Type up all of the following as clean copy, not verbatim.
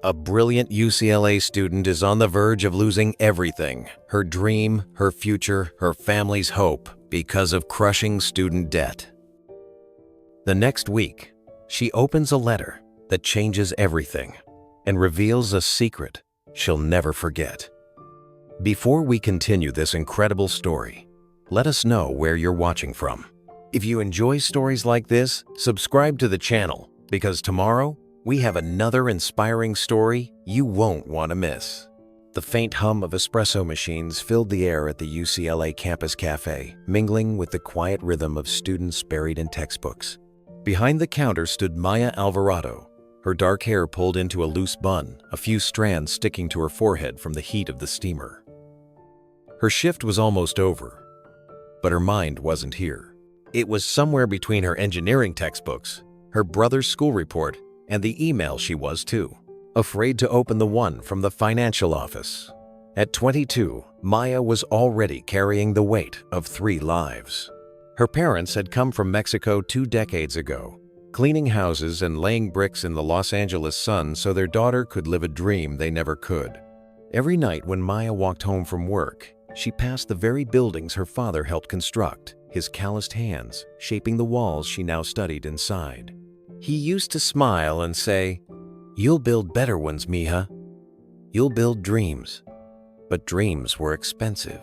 A brilliant UCLA student is on the verge of losing everything: her dream, her future, her family's hope, because of crushing student debt. The next week, she opens a letter that changes everything and reveals a secret she'll never forget. Before we continue this incredible story, let us know where you're watching from. If you enjoy stories like this, subscribe to the channel, because tomorrow we have another inspiring story you won't want to miss. The faint hum of espresso machines filled the air at the UCLA campus cafe, mingling with the quiet rhythm of students buried in textbooks. Behind the counter stood Maya Alvarado, her dark hair pulled into a loose bun, a few strands sticking to her forehead from the heat of the steamer. Her shift was almost over, but her mind wasn't here. It was somewhere between her engineering textbooks, her brother's school report, and the email she was too afraid to open, the one from the financial office. At 22, Maya was already carrying the weight of 3 lives. Her parents had come from Mexico 2 decades ago, cleaning houses and laying bricks in the Los Angeles sun so their daughter could live a dream they never could. Every night when Maya walked home from work, she passed the very buildings her father helped construct, his calloused hands shaping the walls she now studied inside. He used to smile and say, "You'll build better ones, mija. You'll build dreams." But dreams were expensive.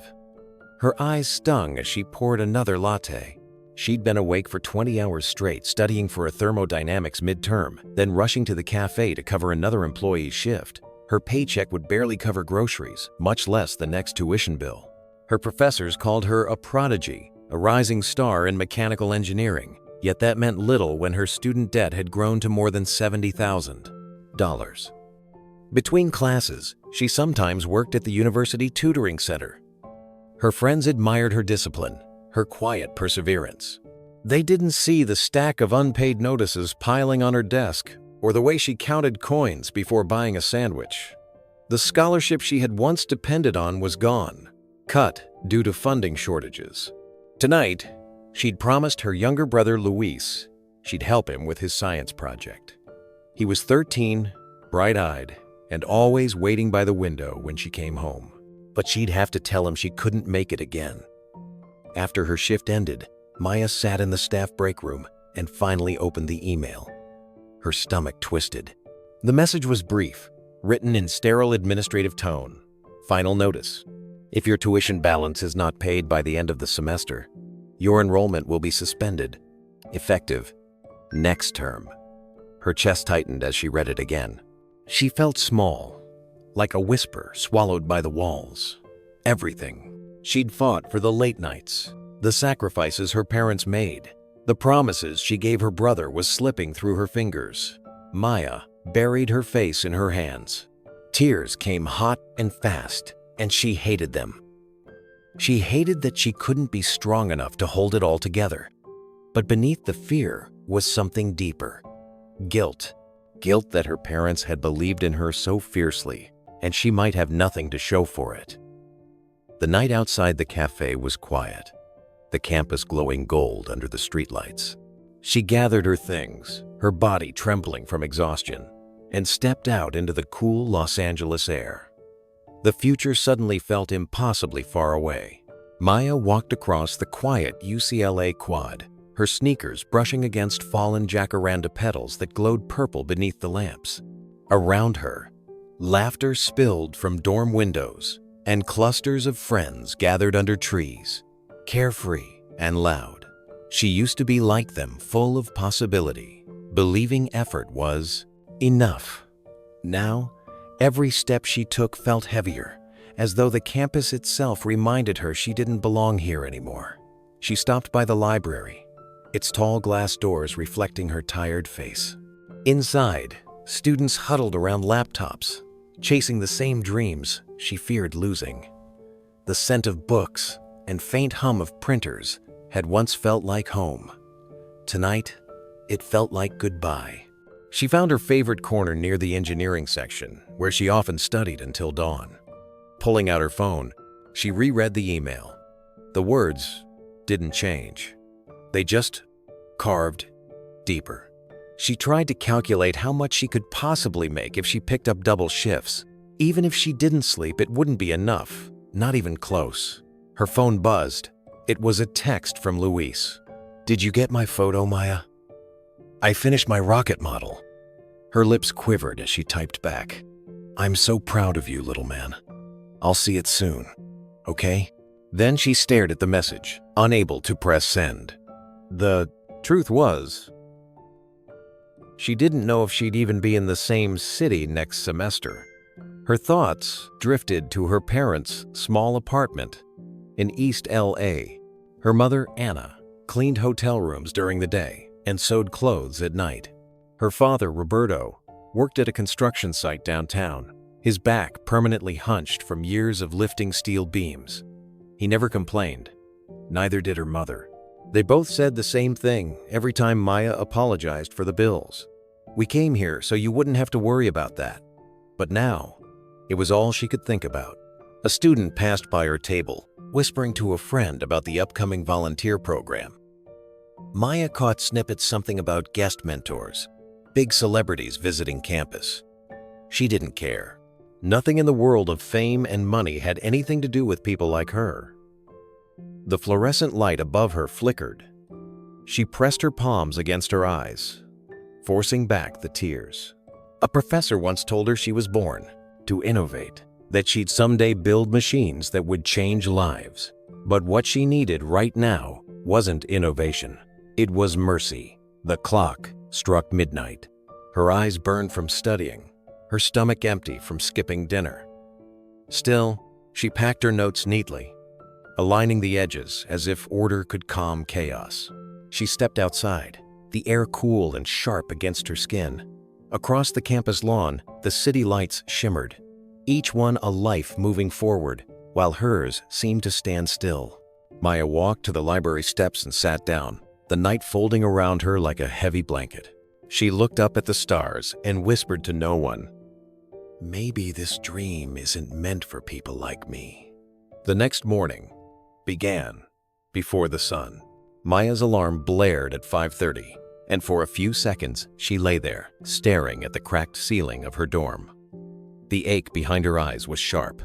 Her eyes stung as she poured another latte. She'd been awake for 20 hours straight studying for a thermodynamics midterm, then rushing to the cafe to cover another employee's shift. Her paycheck would barely cover groceries, much less the next tuition bill. Her professors called her a prodigy, a rising star in mechanical engineering, yet that meant little when her student debt had grown to more than $70,000. Between classes, she sometimes worked at the university tutoring center. Her friends admired her discipline, her quiet perseverance. They didn't see the stack of unpaid notices piling on her desk, or the way she counted coins before buying a sandwich. The scholarship she had once depended on was gone, cut due to funding shortages. Tonight, she'd promised her younger brother Luis she'd help him with his science project. He was 13, bright-eyed, and always waiting by the window when she came home. But she'd have to tell him she couldn't make it again. After her shift ended, Maya sat in the staff break room and finally opened the email. Her stomach twisted. The message was brief, written in sterile administrative tone. Final notice: if your tuition balance is not paid by the end of the semester, your enrollment will be suspended, effective next term. Her chest tightened as she read it again. She felt small, like a whisper swallowed by the walls. Everything she'd fought for, the late nights, the sacrifices her parents made, the promises she gave her brother, was slipping through her fingers. Maya buried her face in her hands. Tears came hot and fast, and she hated them. She hated that she couldn't be strong enough to hold it all together. But beneath the fear was something deeper. Guilt. Guilt that her parents had believed in her so fiercely, and she might have nothing to show for it. The night outside the cafe was quiet, the campus glowing gold under the streetlights. She gathered her things, her body trembling from exhaustion, and stepped out into the cool Los Angeles air. The future suddenly felt impossibly far away. Maya walked across the quiet UCLA quad, her sneakers brushing against fallen jacaranda petals that glowed purple beneath the lamps. Around her, laughter spilled from dorm windows, and clusters of friends gathered under trees, carefree and loud. She used to be like them, full of possibility, believing effort was enough. Now, every step she took felt heavier, as though the campus itself reminded her she didn't belong here anymore. She stopped by the library, its tall glass doors reflecting her tired face. Inside, students huddled around laptops, chasing the same dreams she feared losing. The scent of books and faint hum of printers had once felt like home. Tonight, it felt like goodbye. She found her favorite corner near the engineering section, where she often studied until dawn. Pulling out her phone, she reread the email. The words didn't change. They just carved deeper. She tried to calculate how much she could possibly make if she picked up double shifts. Even if she didn't sleep, it wouldn't be enough. Not even close. Her phone buzzed. It was a text from Luis. "Did you get my photo, Maya? I finished my rocket model." Her lips quivered as she typed back. "I'm so proud of you, little man. I'll see it soon, okay?" Then she stared at the message, unable to press send. The truth was, she didn't know if she'd even be in the same city next semester. Her thoughts drifted to her parents' small apartment in East LA. Her mother, Anna, cleaned hotel rooms during the day and sewed clothes at night. Her father, Roberto, worked at a construction site downtown, his back permanently hunched from years of lifting steel beams. He never complained. Neither did her mother. They both said the same thing every time Maya apologized for the bills. "We came here so you wouldn't have to worry about that." But now, it was all she could think about. A student passed by her table, whispering to a friend about the upcoming volunteer program. Maya caught snippets something about guest mentors, big celebrities visiting campus. She didn't care. Nothing in the world of fame and money had anything to do with people like her. The fluorescent light above her flickered. She pressed her palms against her eyes, forcing back the tears. A professor once told her she was born to innovate, that she'd someday build machines that would change lives. But what she needed right now wasn't innovation. It was mercy. The clock struck midnight. Her eyes burned from studying, her stomach empty from skipping dinner. Still, she packed her notes neatly, aligning the edges as if order could calm chaos. She stepped outside, the air cool and sharp against her skin. Across the campus lawn, the city lights shimmered, each one a life moving forward, while hers seemed to stand still. Maya walked to the library steps and sat down, the night folding around her like a heavy blanket. She looked up at the stars and whispered to no one, "Maybe this dream isn't meant for people like me." The next morning began before the sun. Maya's alarm blared at 5:30, and for a few seconds she lay there, staring at the cracked ceiling of her dorm. The ache behind her eyes was sharp,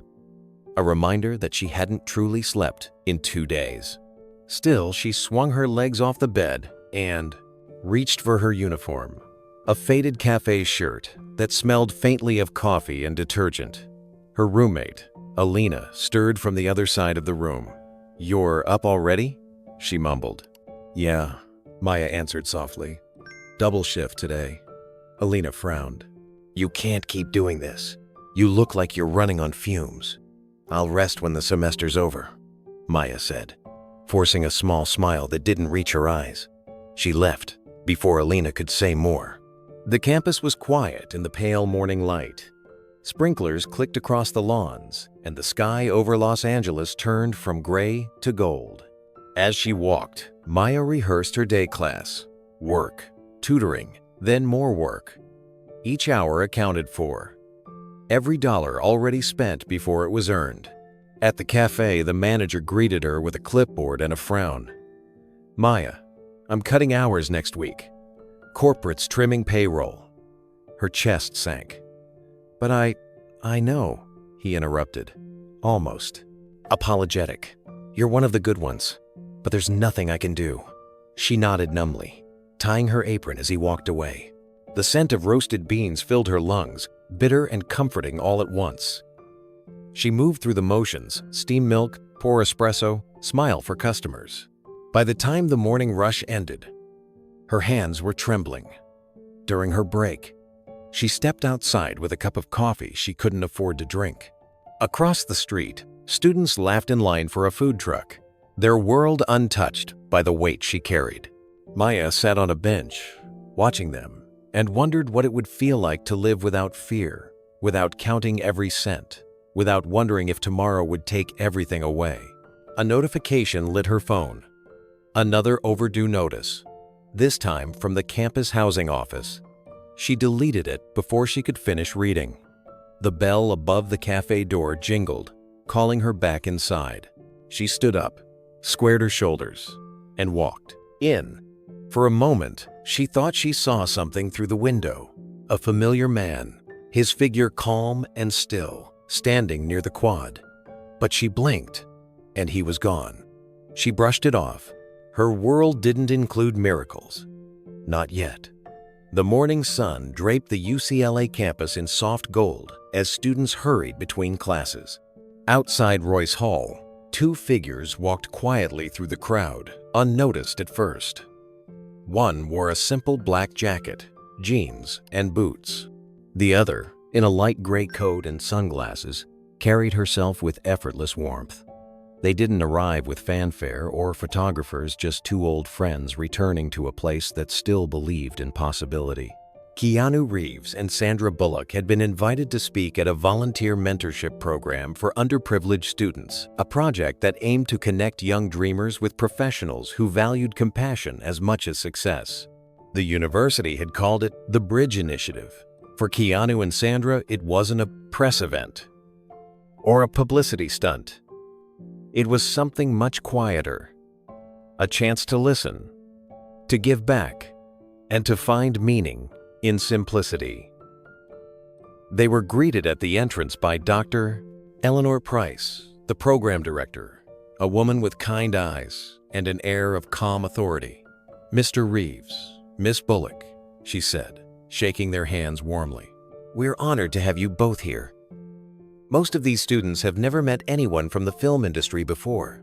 a reminder that she hadn't truly slept in 2 days. Still, she swung her legs off the bed and reached for her uniform, a faded cafe shirt that smelled faintly of coffee and detergent. Her roommate, Alina, stirred from the other side of the room. "You're up already?" she mumbled. "Yeah," Maya answered softly. "Double shift today." Alina frowned. "You can't keep doing this. You look like you're running on fumes." "I'll rest when the semester's over," Maya said, forcing a small smile that didn't reach her eyes. She left before Alina could say more. The campus was quiet in the pale morning light. Sprinklers clicked across the lawns, and the sky over Los Angeles turned from gray to gold. As she walked, Maya rehearsed her day class. Work, tutoring, then more work. Each hour accounted for. Every dollar already spent before it was earned. At the cafe, the manager greeted her with a clipboard and a frown. "Maya, I'm cutting hours next week. Corporate's trimming payroll." Her chest sank. "But I know," he interrupted, almost apologetic. "You're one of the good ones, but there's nothing I can do." She nodded numbly, tying her apron as he walked away. The scent of roasted beans filled her lungs, bitter and comforting all at once. She moved through the motions, steam milk, pour espresso, smile for customers. By the time the morning rush ended, her hands were trembling. During her break, she stepped outside with a cup of coffee she couldn't afford to drink. Across the street, students laughed in line for a food truck, their world untouched by the weight she carried. Maya sat on a bench, watching them, and wondered what it would feel like to live without fear, without counting every cent, without wondering if tomorrow would take everything away. A notification lit her phone. Another overdue notice, this time from the campus housing office. She deleted it before she could finish reading. The bell above the cafe door jingled, calling her back inside. She stood up, squared her shoulders, and walked in. For a moment, She thought she saw something through the window. A familiar man, his figure calm and still, standing near the quad. But she blinked, and he was gone. She brushed it off. Her world didn't include miracles. Not yet. The morning sun draped the UCLA campus in soft gold as students hurried between classes. Outside Royce Hall, two figures walked quietly through the crowd, unnoticed at first. One wore a simple black jacket, jeans, and boots. The other, in a light gray coat and sunglasses, carried herself with effortless warmth. They didn't arrive with fanfare or photographers, just two old friends returning to a place that still believed in possibility. Keanu Reeves and Sandra Bullock had been invited to speak at a volunteer mentorship program for underprivileged students, a project that aimed to connect young dreamers with professionals who valued compassion as much as success. The university had called it the Bridge Initiative. For Keanu and Sandra, it wasn't a press event or a publicity stunt. It was something much quieter, a chance to listen, to give back, and to find meaning in simplicity. They were greeted at the entrance by Dr. Eleanor Price, the program director, a woman with kind eyes and an air of calm authority. "Mr. Reeves, Miss Bullock," she said, shaking their hands warmly. "We're honored to have you both here. Most of these students have never met anyone from the film industry before."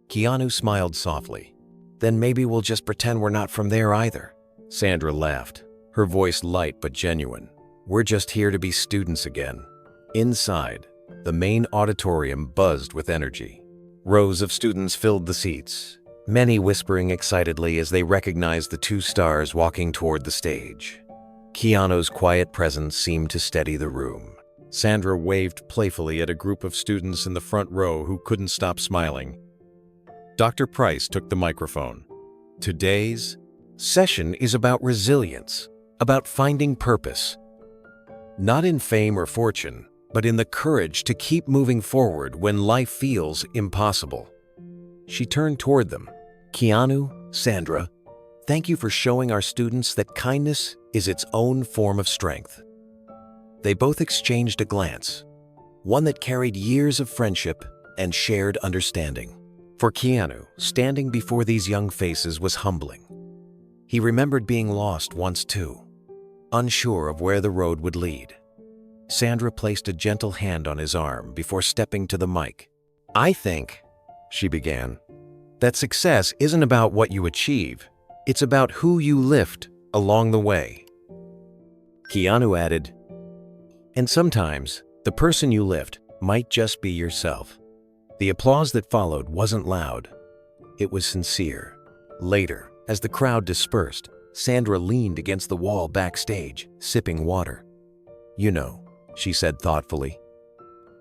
Keanu smiled softly. "Then maybe we'll just pretend we're not from there either." Sandra laughed, her voice light but genuine. "We're just here to be students again." Inside, the main auditorium buzzed with energy. Rows of students filled the seats, many whispering excitedly as they recognized the two stars walking toward the stage. Keanu's quiet presence seemed to steady the room. Sandra waved playfully at a group of students in the front row who couldn't stop smiling. Dr. Price took the microphone. "Today's session is about resilience, about finding purpose. Not in fame or fortune, but in the courage to keep moving forward when life feels impossible." She turned toward them. "Keanu, Sandra, thank you for showing our students that kindness is its own form of strength." They both exchanged a glance, one that carried years of friendship and shared understanding. For Keanu, standing before these young faces was humbling. He remembered being lost once too, unsure of where the road would lead. Sandra placed a gentle hand on his arm before stepping to the mic. "I think," she began, "that success isn't about what you achieve, it's about who you lift along the way." Keanu added, "And sometimes, the person you lift might just be yourself." The applause that followed wasn't loud. It was sincere. Later, as the crowd dispersed, Sandra leaned against the wall backstage, sipping water. "You know," she said thoughtfully,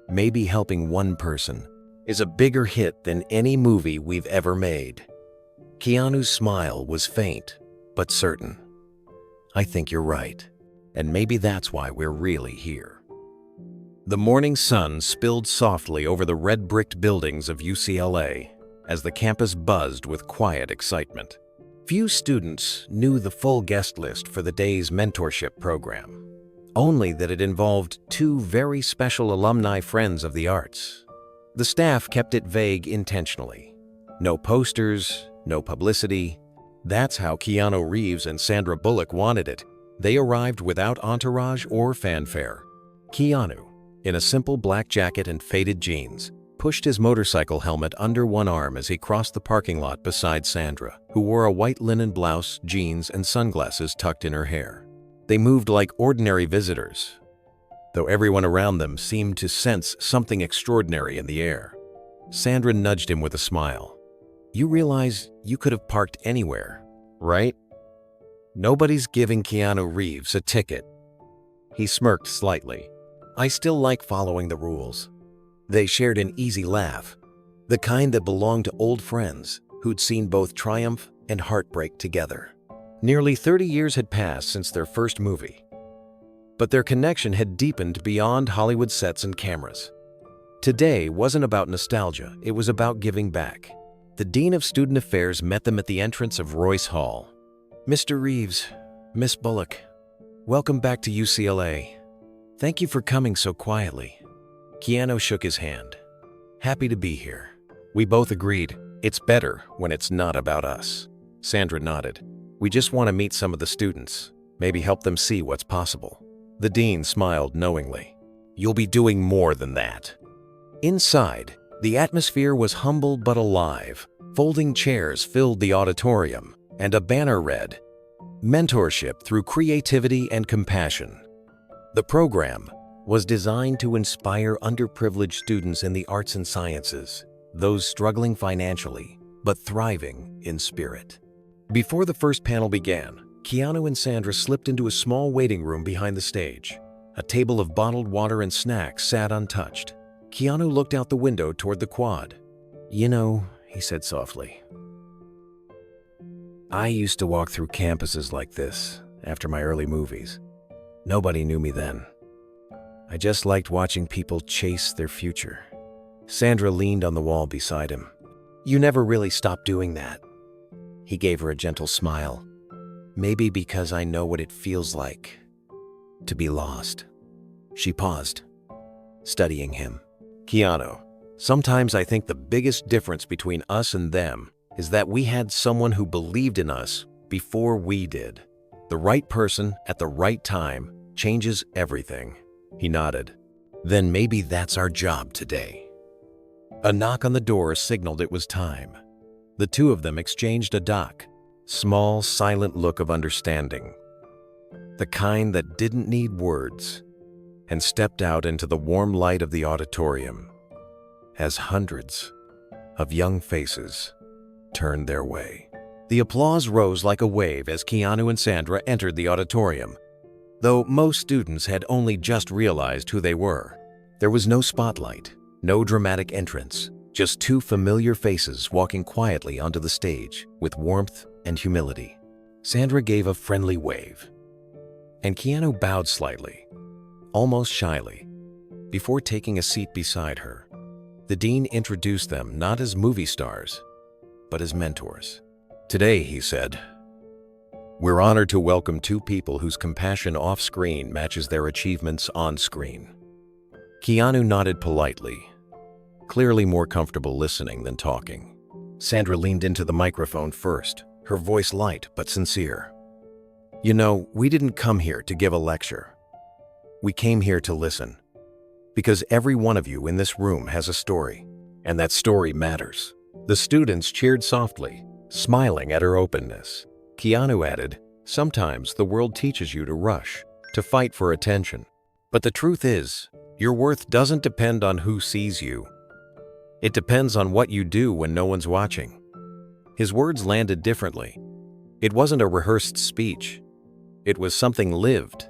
"maybe helping one person is a bigger hit than any movie we've ever made." Keanu's smile was faint, but certain. "I think you're right. And maybe that's why we're really here." The morning sun spilled softly over the red-bricked buildings of UCLA as the campus buzzed with quiet excitement. Few students knew the full guest list for the day's mentorship program, only that it involved two very special alumni friends of the arts. The staff kept it vague intentionally. No posters, no publicity. That's how Keanu Reeves and Sandra Bullock wanted it. They arrived without entourage or fanfare. Keanu, in a simple black jacket and faded jeans, pushed his motorcycle helmet under one arm as he crossed the parking lot beside Sandra, who wore a white linen blouse, jeans, and sunglasses tucked in her hair. They moved like ordinary visitors, though everyone around them seemed to sense something extraordinary in the air. Sandra nudged him with a smile. "You realize you could have parked anywhere, right? Nobody's giving Keanu Reeves a ticket." He smirked slightly. "I still like following the rules." They shared an easy laugh, the kind that belonged to old friends who'd seen both triumph and heartbreak together. Nearly 30 years had passed since their first movie, but their connection had deepened beyond Hollywood sets and cameras. Today wasn't about nostalgia, it was about giving back. The Dean of Student Affairs met them at the entrance of Royce Hall. Mr. Reeves, Miss Bullock, welcome back to UCLA. Thank you for coming so quietly. Keanu shook his hand. Happy to be here. We both agreed, it's better when it's not about us. Sandra nodded. We just want to meet some of the students, maybe help them see what's possible. The dean smiled knowingly. You'll be doing more than that. Inside, the atmosphere was humble but alive. Folding chairs filled the auditorium, and a banner read, "Mentorship through creativity and compassion." The program was designed to inspire underprivileged students in the arts and sciences, those struggling financially, but thriving in spirit. Before the first panel began, Keanu and Sandra slipped into a small waiting room behind the stage. A table of bottled water and snacks sat untouched. Keanu looked out the window toward the quad. "You know," he said softly, "I used to walk through campuses like this after my early movies. Nobody knew me then. I just liked watching people chase their future." Sandra leaned on the wall beside him. "You never really stopped doing that." He gave her a gentle smile. "Maybe because I know what it feels like to be lost." She paused, studying him. "Keanu, sometimes I think the biggest difference between us and them is that we had someone who believed in us before we did. The right person at the right time changes everything." He nodded. "Then maybe that's our job today." A knock on the door signaled it was time. The two of them exchanged a small, silent look of understanding, the kind that didn't need words, and stepped out into the warm light of the auditorium as hundreds of young faces turned their way. The applause rose like a wave as Keanu and Sandra entered the auditorium, though most students had only just realized who they were. There was no spotlight, no dramatic entrance, just two familiar faces walking quietly onto the stage with warmth and humility. Sandra gave a friendly wave, and Keanu bowed slightly, almost shyly, before taking a seat beside her. The dean introduced them not as movie stars, but as mentors. "Today," he said, "we're honored to welcome two people whose compassion off-screen matches their achievements on-screen." Keanu nodded politely, clearly more comfortable listening than talking. Sandra leaned into the microphone first, her voice light but sincere. "You know, we didn't come here to give a lecture. We came here to listen. Because every one of you in this room has a story, and that story matters." The students cheered softly, smiling at her openness. Keanu added, "Sometimes the world teaches you to rush, to fight for attention. But the truth is, your worth doesn't depend on who sees you. It depends on what you do when no one's watching." His words landed differently. It wasn't a rehearsed speech. It was something lived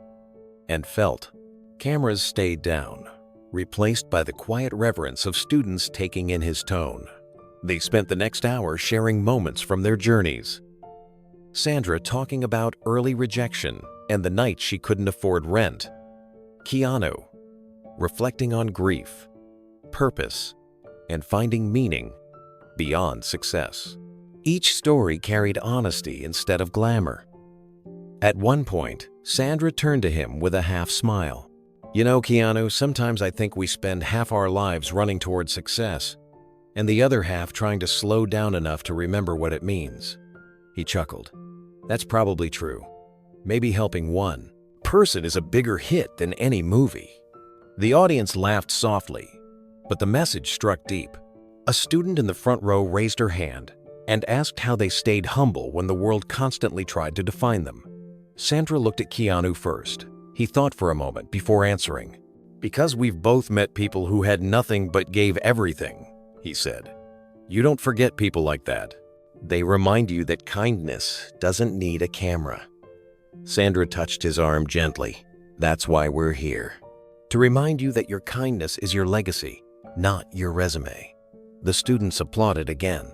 and felt. Cameras stayed down, replaced by the quiet reverence of students taking in his tone. They spent the next hour sharing moments from their journeys. Sandra talking about early rejection and the night she couldn't afford rent. Keanu reflecting on grief, purpose, and finding meaning beyond success. Each story carried honesty instead of glamour. At one point, Sandra turned to him with a half smile. "You know, Keanu, sometimes I think we spend half our lives running toward success, and the other half trying to slow down enough to remember what it means." He chuckled. "That's probably true. Maybe helping one person is a bigger hit than any movie." The audience laughed softly, but the message struck deep. A student in the front row raised her hand and asked how they stayed humble when the world constantly tried to define them. Sandra looked at Keanu first. He thought for a moment before answering. "Because we've both met people who had nothing but gave everything," he said. "You don't forget people like that. They remind you that kindness doesn't need a camera." Sandra touched his arm gently. "That's why we're here. To remind you that your kindness is your legacy, not your resume." The students applauded again,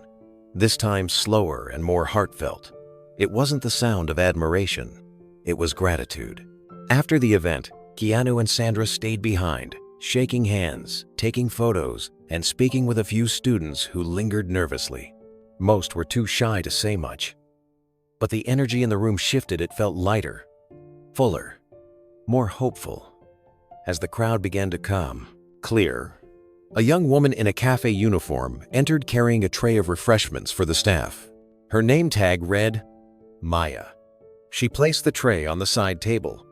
this time slower and more heartfelt. It wasn't the sound of admiration. It was gratitude. After the event, Keanu and Sandra stayed behind, shaking hands, taking photos, and speaking with a few students who lingered nervously. Most were too shy to say much. But the energy in the room shifted. It felt lighter, fuller, more hopeful. As the crowd began to calm, clear, a young woman in a cafe uniform entered carrying a tray of refreshments for the staff. Her name tag read, Maya. She placed the tray on the side table,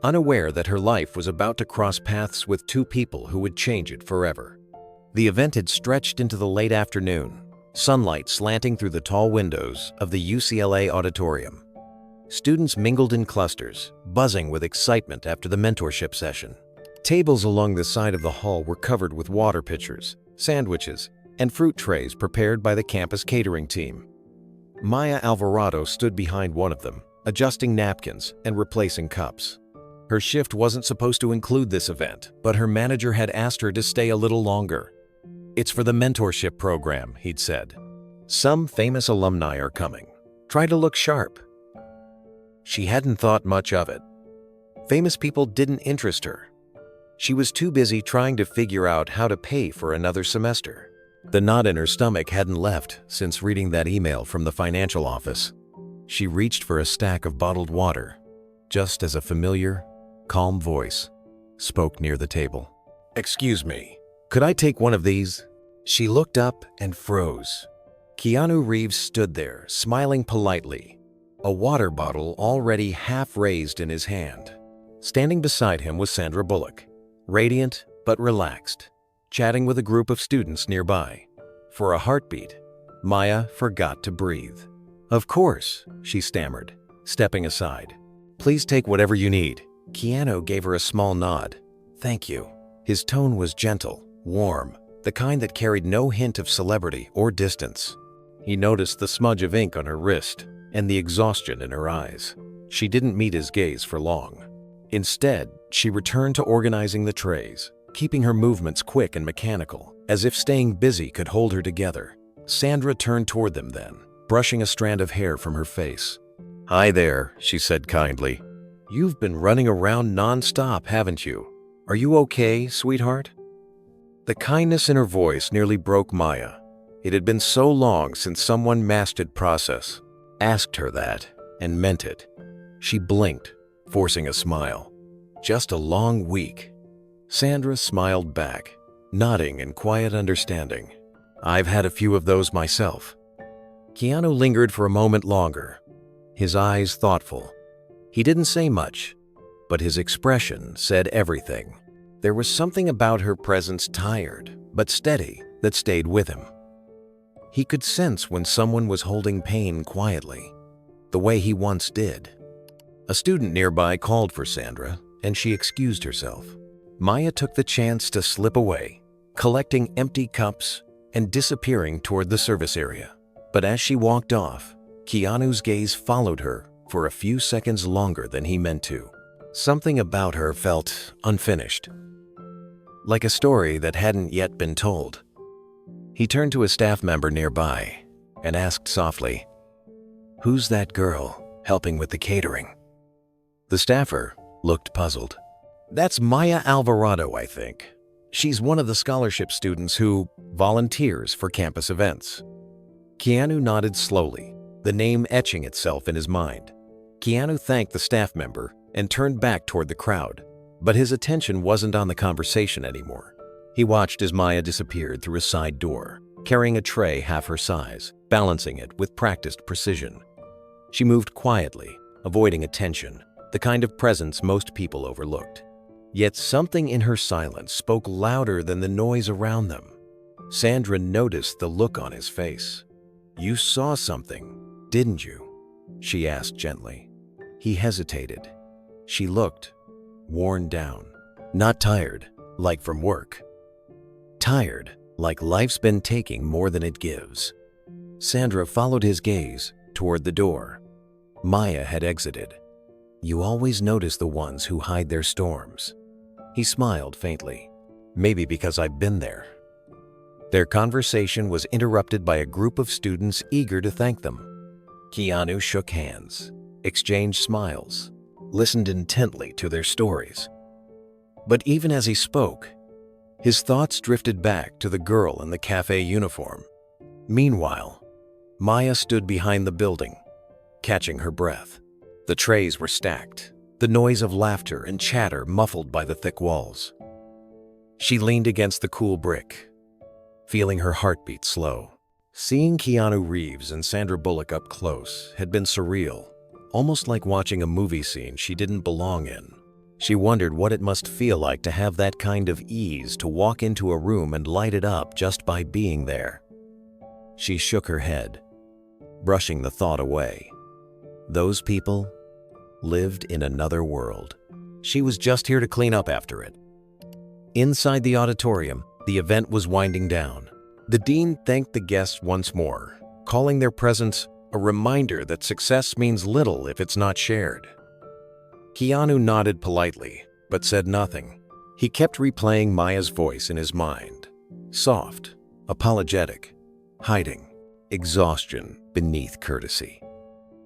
unaware that her life was about to cross paths with two people who would change it forever. The event had stretched into the late afternoon, sunlight slanting through the tall windows of the UCLA auditorium. Students mingled in clusters, buzzing with excitement after the mentorship session. Tables along the side of the hall were covered with water pitchers, sandwiches, and fruit trays prepared by the campus catering team. Maya Alvarado stood behind one of them, adjusting napkins and replacing cups. Her shift wasn't supposed to include this event, but her manager had asked her to stay a little longer. "It's for the mentorship program," he'd said. "Some famous alumni are coming. Try to look sharp." She hadn't thought much of it. Famous people didn't interest her. She was too busy trying to figure out how to pay for another semester. The knot in her stomach hadn't left since reading that email from the financial office. She reached for a stack of bottled water, just as a familiar, calm voice spoke near the table. "Excuse me, could I take one of these?" She looked up and froze. Keanu Reeves stood there, smiling politely, a water bottle already half raised in his hand. Standing beside him was Sandra Bullock, radiant but relaxed, chatting with a group of students nearby. For a heartbeat, Maya forgot to breathe. "Of course," she stammered, stepping aside. "Please take whatever you need." Keanu gave her a small nod. "Thank you." His tone was gentle, warm, the kind that carried no hint of celebrity or distance. He noticed the smudge of ink on her wrist and the exhaustion in her eyes. She didn't meet his gaze for long. Instead, she returned to organizing the trays, keeping her movements quick and mechanical, as if staying busy could hold her together. Sandra turned toward them then, brushing a strand of hair from her face. "Hi there," she said kindly. "You've been running around non-stop, haven't you? Are you okay, sweetheart?" The kindness in her voice nearly broke Maya. It had been so long since someone mastered process, asked her that, and meant it. She blinked, forcing a smile. "Just a long week." Sandra smiled back, nodding in quiet understanding. "I've had a few of those myself." Keanu lingered for a moment longer, his eyes thoughtful. He didn't say much, but his expression said everything. There was something about her presence, tired but steady, that stayed with him. He could sense when someone was holding pain quietly, the way he once did. A student nearby called for Sandra, and she excused herself. Maya took the chance to slip away, collecting empty cups and disappearing toward the service area. But as she walked off, Keanu's gaze followed her for a few seconds longer than he meant to. Something about her felt unfinished, like a story that hadn't yet been told. He turned to a staff member nearby and asked softly, "Who's that girl helping with the catering?" The staffer looked puzzled. "That's Maya Alvarado, I think. She's one of the scholarship students who volunteers for campus events." Keanu nodded slowly, the name etching itself in his mind. Keanu thanked the staff member and turned back toward the crowd, but his attention wasn't on the conversation anymore. He watched as Maya disappeared through a side door, carrying a tray half her size, balancing it with practiced precision. She moved quietly, avoiding attention, the kind of presence most people overlooked. Yet something in her silence spoke louder than the noise around them. Sandra noticed the look on his face. "You saw something, didn't you?" she asked gently. He hesitated. She looked worn down, not tired, like from work. Tired, like life's been taking more than it gives. Sandra followed his gaze toward the door. Maya had exited. "You always notice the ones who hide their storms." He smiled faintly. "Maybe because I've been there." Their conversation was interrupted by a group of students eager to thank them. Keanu shook hands, exchanged smiles, listened intently to their stories. But even as he spoke, his thoughts drifted back to the girl in the cafe uniform. Meanwhile, Maya stood behind the building, catching her breath. The trays were stacked, the noise of laughter and chatter muffled by the thick walls. She leaned against the cool brick, feeling her heartbeat slow. Seeing Keanu Reeves and Sandra Bullock up close had been surreal, almost like watching a movie scene she didn't belong in. She wondered what it must feel like to have that kind of ease to walk into a room and light it up just by being there. She shook her head, brushing the thought away. Those people lived in another world. She was just here to clean up after it. Inside the auditorium, the event was winding down. The dean thanked the guests once more, calling their presence a reminder that success means little if it's not shared. Keanu nodded politely, but said nothing. He kept replaying Maya's voice in his mind. Soft, apologetic, hiding exhaustion beneath courtesy.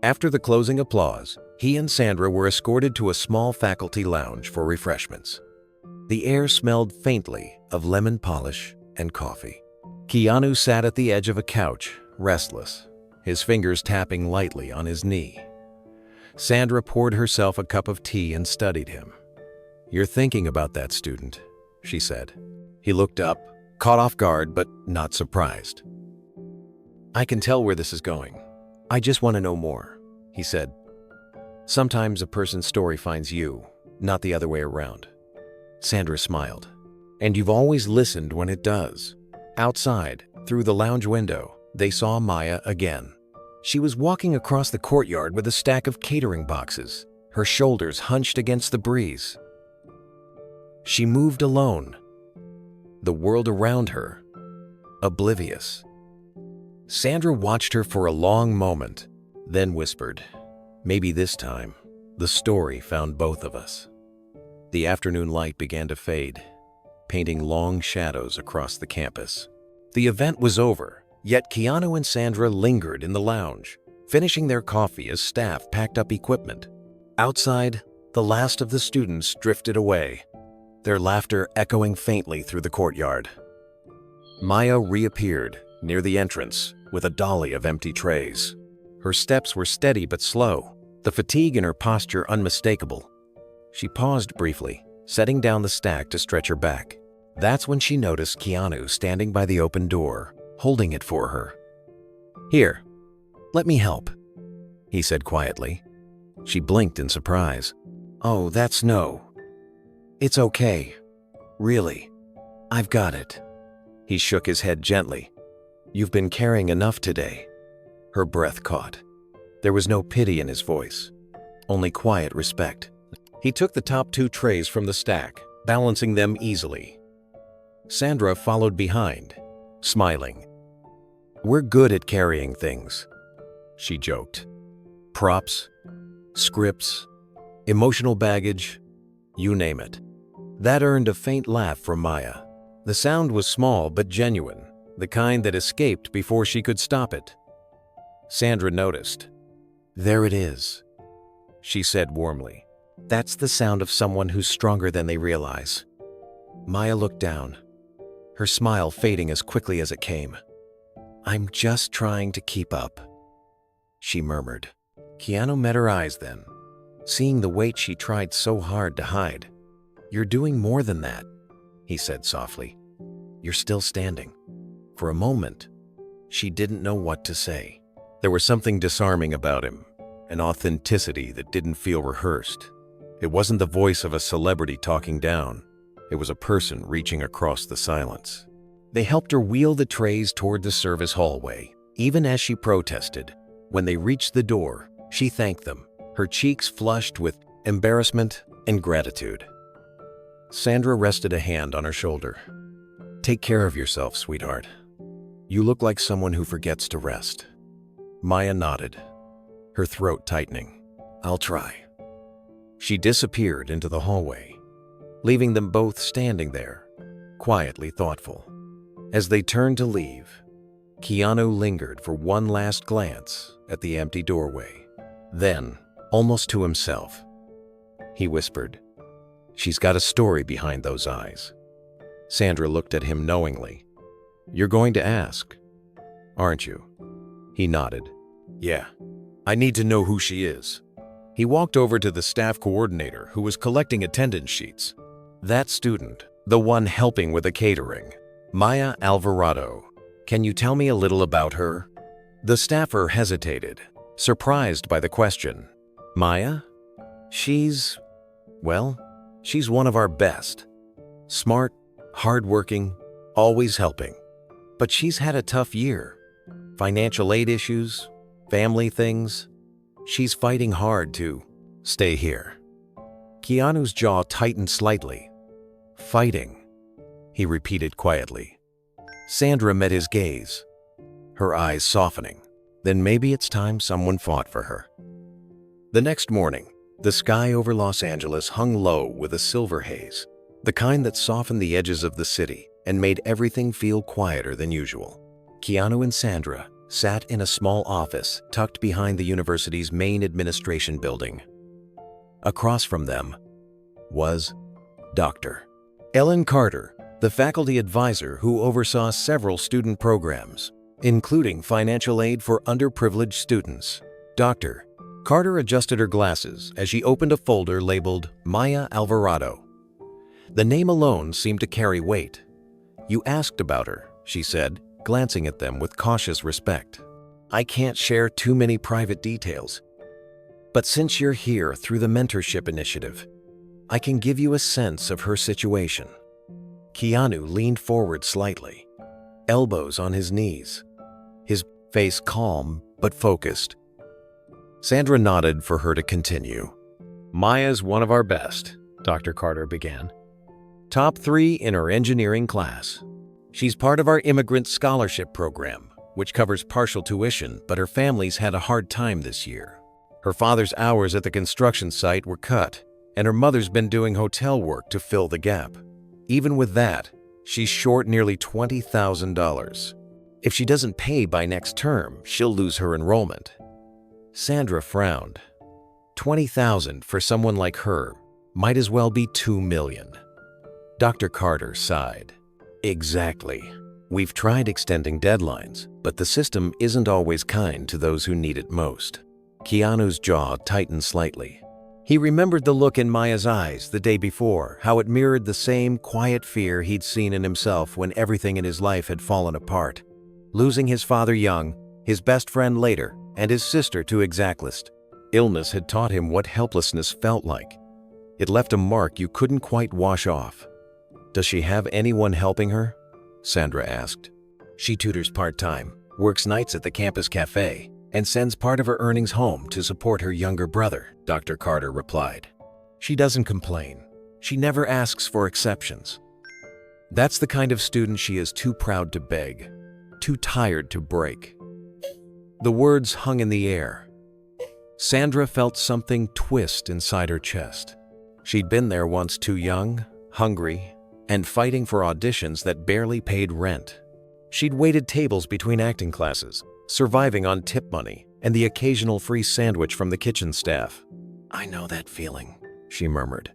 After the closing applause, he and Sandra were escorted to a small faculty lounge for refreshments. The air smelled faintly of lemon polish and coffee. Keanu sat at the edge of a couch, restless, his fingers tapping lightly on his knee. Sandra poured herself a cup of tea and studied him. "You're thinking about that student," she said. He looked up, caught off guard but not surprised. "I can tell where this is going. I just want to know more," he said. "Sometimes a person's story finds you, not the other way around." Sandra smiled. "And you've always listened when it does." Outside, through the lounge window, they saw Maya again. She was walking across the courtyard with a stack of catering boxes, her shoulders hunched against the breeze. She moved alone, the world around her oblivious. Sandra watched her for a long moment, then whispered, "Maybe this time, the story found both of us." The afternoon light began to fade, painting long shadows across the campus. The event was over, yet Keanu and Sandra lingered in the lounge, finishing their coffee as staff packed up equipment. Outside, the last of the students drifted away, their laughter echoing faintly through the courtyard. Maya reappeared near the entrance with a dolly of empty trays. Her steps were steady but slow, the fatigue in her posture unmistakable. She paused briefly, setting down the stack to stretch her back. That's when she noticed Keanu standing by the open door, holding it for her. "Here, let me help," he said quietly. She blinked in surprise. "Oh, that's no. It's okay. Really. I've got it." He shook his head gently. "You've been carrying enough today." Her breath caught. There was no pity in his voice, only quiet respect. He took the top 2 trays from the stack, balancing them easily. Sandra followed behind, smiling. "We're good at carrying things," she joked. "Props, scripts, emotional baggage, you name it." That earned a faint laugh from Maya. The sound was small but genuine, the kind that escaped before she could stop it. Sandra noticed. "There it is," she said warmly. "That's the sound of someone who's stronger than they realize." Maya looked down, her smile fading as quickly as it came. "I'm just trying to keep up," she murmured. Keanu met her eyes then, seeing the weight she tried so hard to hide. "You're doing more than that," he said softly. "You're still standing." For a moment, she didn't know what to say. There was something disarming about him, an authenticity that didn't feel rehearsed. It wasn't the voice of a celebrity talking down. It was a person reaching across the silence. They helped her wheel the trays toward the service hallway, even as she protested. When they reached the door, she thanked them, her cheeks flushed with embarrassment and gratitude. Sandra rested a hand on her shoulder. "Take care of yourself, sweetheart. You look like someone who forgets to rest." Maya nodded, her throat tightening. "I'll try." She disappeared into the hallway, leaving them both standing there, quietly thoughtful. As they turned to leave, Keanu lingered for one last glance at the empty doorway. Then, almost to himself, he whispered, "She's got a story behind those eyes." Sandra looked at him knowingly. "You're going to ask, aren't you?" He nodded. "Yeah, I need to know who she is." He walked over to the staff coordinator who was collecting attendance sheets. "That student, the one helping with the catering, Maya Alvarado. Can you tell me a little about her?" The staffer hesitated, surprised by the question. "Maya? She's one of our best. Smart, hardworking, always helping. But she's had a tough year. Financial aid issues, family things. She's fighting hard to stay here." Keanu's jaw tightened slightly. "Fighting," he repeated quietly. Sandra met his gaze, her eyes softening. "Then maybe it's time someone fought for her." The next morning, the sky over Los Angeles hung low with a silver haze, the kind that softened the edges of the city and made everything feel quieter than usual. Keanu and Sandra sat in a small office tucked behind the university's main administration building. Across from them was Dr. Ellen Carter, the faculty advisor who oversaw several student programs, including financial aid for underprivileged students. Dr. Carter adjusted her glasses as she opened a folder labeled Maya Alvarado. The name alone seemed to carry weight. "You asked about her," she said, glancing at them with cautious respect. "I can't share too many private details, but since you're here through the mentorship initiative, I can give you a sense of her situation." Keanu leaned forward slightly, elbows on his knees, his face calm but focused. Sandra nodded for her to continue. "Maya's one of our best," Dr. Carter began. "Top 3 in her engineering class. She's part of our immigrant scholarship program, which covers partial tuition, but her family's had a hard time this year. Her father's hours at the construction site were cut, and her mother's been doing hotel work to fill the gap. Even with that, she's short nearly $20,000. If she doesn't pay by next term, she'll lose her enrollment." Sandra frowned. $20,000 for someone like her might as well be $2 million. Dr. Carter sighed. "Exactly. We've tried extending deadlines, but the system isn't always kind to those who need it most." Keanu's jaw tightened slightly. He remembered the look in Maya's eyes the day before, how it mirrored the same quiet fear he'd seen in himself when everything in his life had fallen apart. Losing his father young, his best friend later, and his sister to exactlist. Illness had taught him what helplessness felt like. It left a mark you couldn't quite wash off. "Does she have anyone helping her?" Sandra asked. "She tutors part-time, works nights at the campus cafe, and sends part of her earnings home to support her younger brother," Dr. Carter replied. "She doesn't complain. She never asks for exceptions. That's the kind of student she is too proud to beg, too tired to break." The words hung in the air. Sandra felt something twist inside her chest. She'd been there once, too young, hungry, and fighting for auditions that barely paid rent. She'd waited tables between acting classes, surviving on tip money and the occasional free sandwich from the kitchen staff. "I know that feeling," she murmured.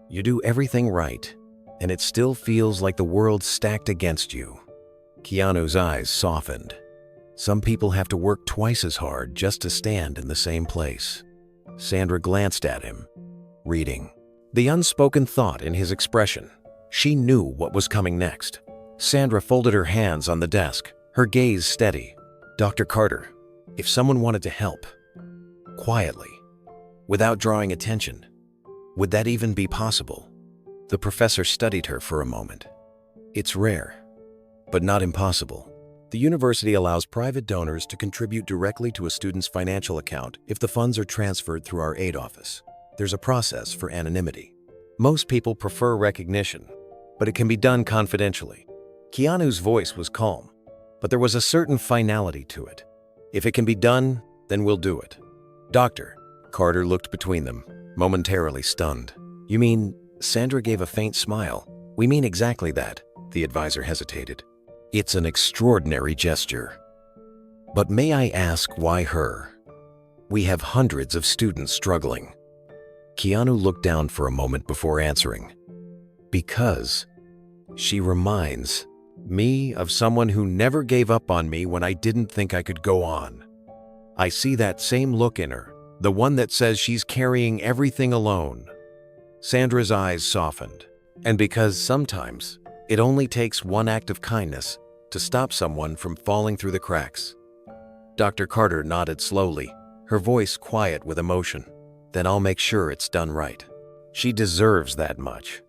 "You do everything right, and it still feels like the world's stacked against you." Keanu's eyes softened. Some people have to work twice as hard just to stand in the same place. Sandra glanced at him, reading the unspoken thought in his expression. She knew what was coming next. Sandra folded her hands on the desk, her gaze steady. "Dr. Carter, if someone wanted to help, quietly, without drawing attention, would that even be possible?" The professor studied her for a moment. "It's rare, but not impossible. The university allows private donors to contribute directly to a student's financial account if the funds are transferred through our aid office. There's a process for anonymity. Most people prefer recognition, but it can be done confidentially." Keanu's voice was calm, but there was a certain finality to it. "If it can be done, then we'll do it." "Doctor," Carter looked between them, momentarily stunned. "You mean," Sandra gave a faint smile. "We mean exactly that," the advisor hesitated. "It's an extraordinary gesture. But may I ask why her? We have hundreds of students struggling." Keanu looked down for a moment before answering. "Because she reminds me of someone who never gave up on me when I didn't think I could go on. I see that same look in her, the one that says she's carrying everything alone." Sandra's eyes softened, and because sometimes it only takes one act of kindness to stop someone from falling through the cracks. Dr. Carter nodded slowly, her voice quiet with emotion. "Then I'll make sure it's done right. She deserves that much."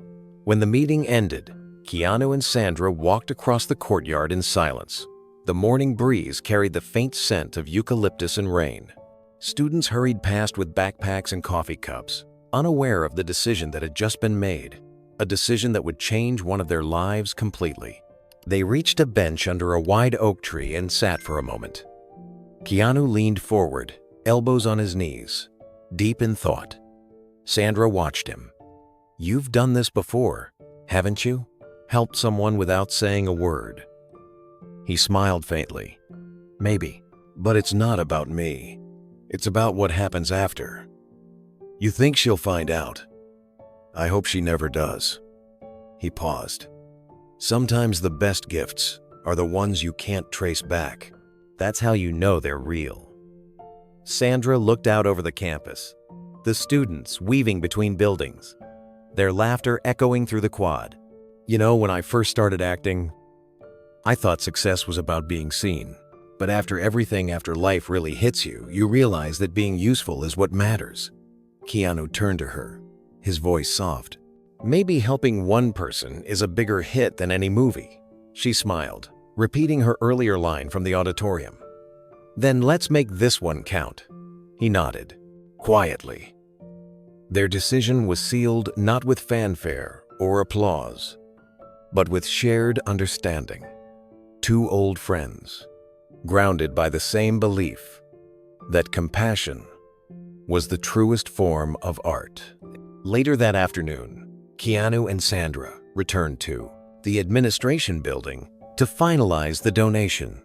When the meeting ended, Keanu and Sandra walked across the courtyard in silence. The morning breeze carried the faint scent of eucalyptus and rain. Students hurried past with backpacks and coffee cups, unaware of the decision that had just been made, a decision that would change one of their lives completely. They reached a bench under a wide oak tree and sat for a moment. Keanu leaned forward, elbows on his knees, deep in thought. Sandra watched him. "You've done this before, haven't you? Helped someone without saying a word." He smiled faintly. "Maybe, but it's not about me. It's about what happens after. You think she'll find out? I hope she never does." He paused. "Sometimes the best gifts are the ones you can't trace back. That's how you know they're real." Sandra looked out over the campus, the students weaving between buildings, their laughter echoing through the quad. "You know, when I first started acting, I thought success was about being seen. But after life really hits you, you realize that being useful is what matters." Keanu turned to her, his voice soft. "Maybe helping one person is a bigger hit than any movie." She smiled, repeating her earlier line from the auditorium. "Then let's make this one count." He nodded, quietly. Their decision was sealed not with fanfare or applause, but with shared understanding. Two old friends, grounded by the same belief that compassion was the truest form of art. Later that afternoon, Keanu and Sandra returned to the administration building to finalize the donation.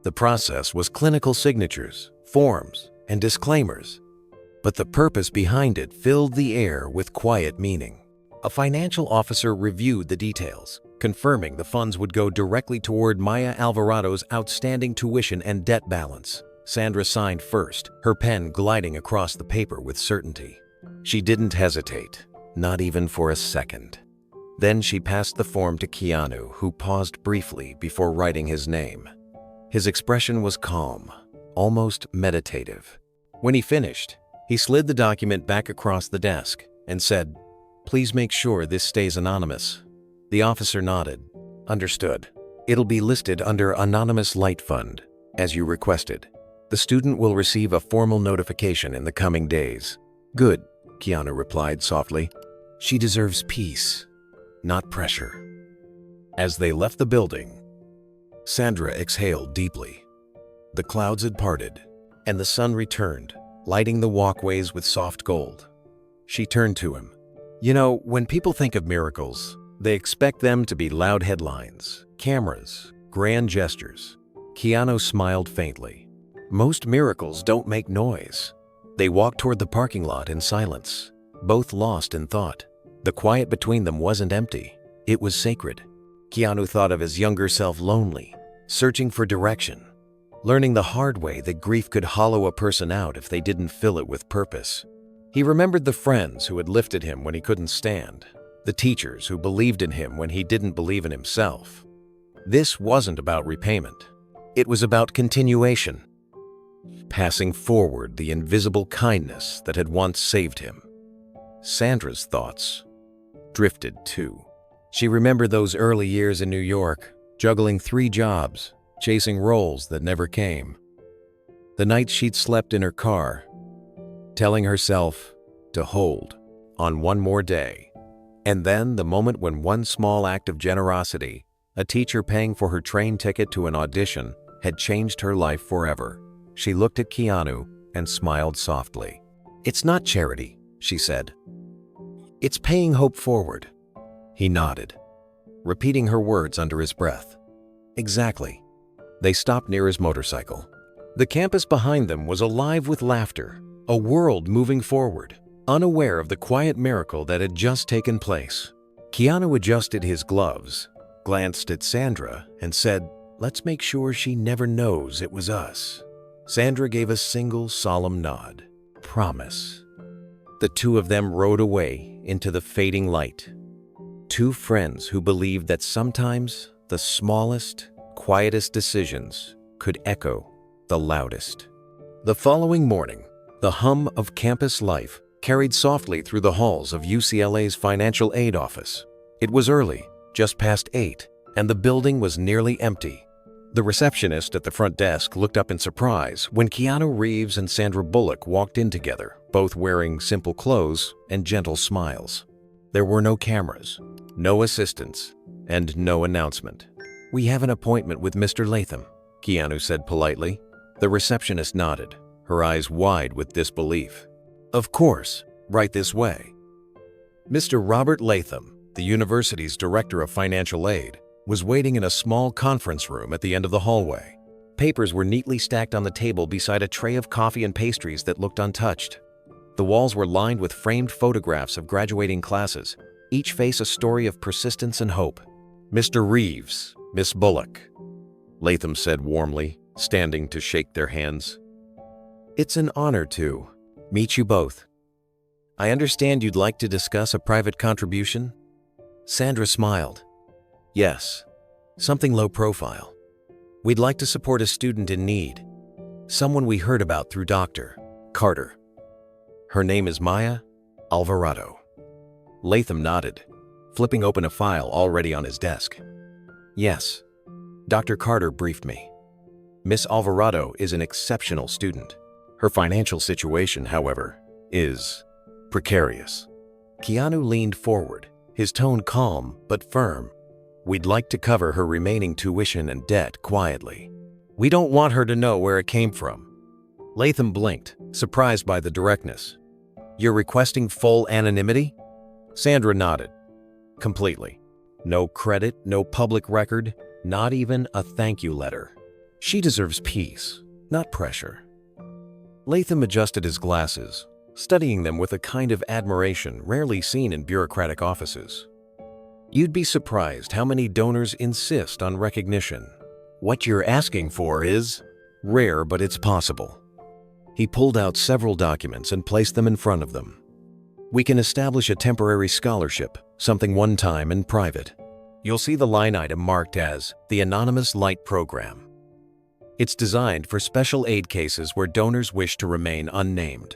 The process was clinical signatures, forms, and disclaimers, but the purpose behind it filled the air with quiet meaning. A financial officer reviewed the details, confirming the funds would go directly toward Maya Alvarado's outstanding tuition and debt balance. Sandra signed first, her pen gliding across the paper with certainty. She didn't hesitate, not even for a second. Then she passed the form to Keanu, who paused briefly before writing his name. His expression was calm, almost meditative. When he finished, he slid the document back across the desk and said, "Please make sure this stays anonymous." The officer nodded. "Understood. It'll be listed under Anonymous Light Fund, as you requested. The student will receive a formal notification in the coming days." "Good," Keanu replied softly. "She deserves peace, not pressure." As they left the building, Sandra exhaled deeply. The clouds had parted, and the sun returned, lighting the walkways with soft gold. She turned to him. "You know, when people think of miracles, they expect them to be loud headlines, cameras, grand gestures." Keanu smiled faintly. "Most miracles don't make noise. They walk toward the parking lot in silence, both lost in thought. The quiet between them wasn't empty. It was sacred." Keanu thought of his younger self lonely, searching for direction, learning the hard way that grief could hollow a person out if they didn't fill it with purpose. He remembered the friends who had lifted him when he couldn't stand, the teachers who believed in him when he didn't believe in himself. This wasn't about repayment. It was about continuation, passing forward the invisible kindness that had once saved him. Sandra's thoughts drifted too. She remembered those early years in New York, juggling 3 jobs, chasing roles that never came. The nights she'd slept in her car, telling herself to hold on one more day. And then the moment when one small act of generosity, a teacher paying for her train ticket to an audition, had changed her life forever. She looked at Keanu and smiled softly. "It's not charity," she said. "It's paying hope forward." He nodded, repeating her words under his breath. "Exactly." They stopped near his motorcycle. The campus behind them was alive with laughter, a world moving forward, unaware of the quiet miracle that had just taken place. Keanu adjusted his gloves, glanced at Sandra, and said, "Let's make sure she never knows it was us." Sandra gave a single solemn nod. Promise. The two of them rode away into the fading light. Two friends who believed that sometimes the smallest, quietest decisions could echo the loudest. The following morning, the hum of campus life carried softly through the halls of UCLA's financial aid office. It was early, just past 8, and the building was nearly empty. The receptionist at the front desk looked up in surprise when Keanu Reeves and Sandra Bullock walked in together, both wearing simple clothes and gentle smiles. There were no cameras, no assistants, and no announcement. "We have an appointment with Mr. Latham," Keanu said politely. The receptionist nodded, her eyes wide with disbelief. "Of course, right this way." Mr. Robert Latham, the university's director of financial aid, was waiting in a small conference room at the end of the hallway. Papers were neatly stacked on the table beside a tray of coffee and pastries that looked untouched. The walls were lined with framed photographs of graduating classes, each face a story of persistence and hope. "Mr. Reeves, Miss Bullock," Latham said warmly, standing to shake their hands. "It's an honor to meet you both. I understand you'd like to discuss a private contribution?" Sandra smiled. "Yes, something low profile. We'd like to support a student in need, someone we heard about through Dr. Carter. Her name is Maya Alvarado." Latham nodded, flipping open a file already on his desk. "Yes, Dr. Carter briefed me. Miss Alvarado is an exceptional student. Her financial situation, however, is precarious." Keanu leaned forward, his tone calm but firm. "We'd like to cover her remaining tuition and debt quietly. We don't want her to know where it came from." Latham blinked, surprised by the directness. "You're requesting full anonymity?" Sandra nodded. "Completely. No credit, no public record, not even a thank you letter. She deserves peace, not pressure." Latham adjusted his glasses, studying them with a kind of admiration rarely seen in bureaucratic offices. "You'd be surprised how many donors insist on recognition. What you're asking for is rare, but it's possible." He pulled out several documents and placed them in front of them. "We can establish a temporary scholarship, something one-time and private. You'll see the line item marked as the Anonymous Light Program. It's designed for special aid cases where donors wish to remain unnamed."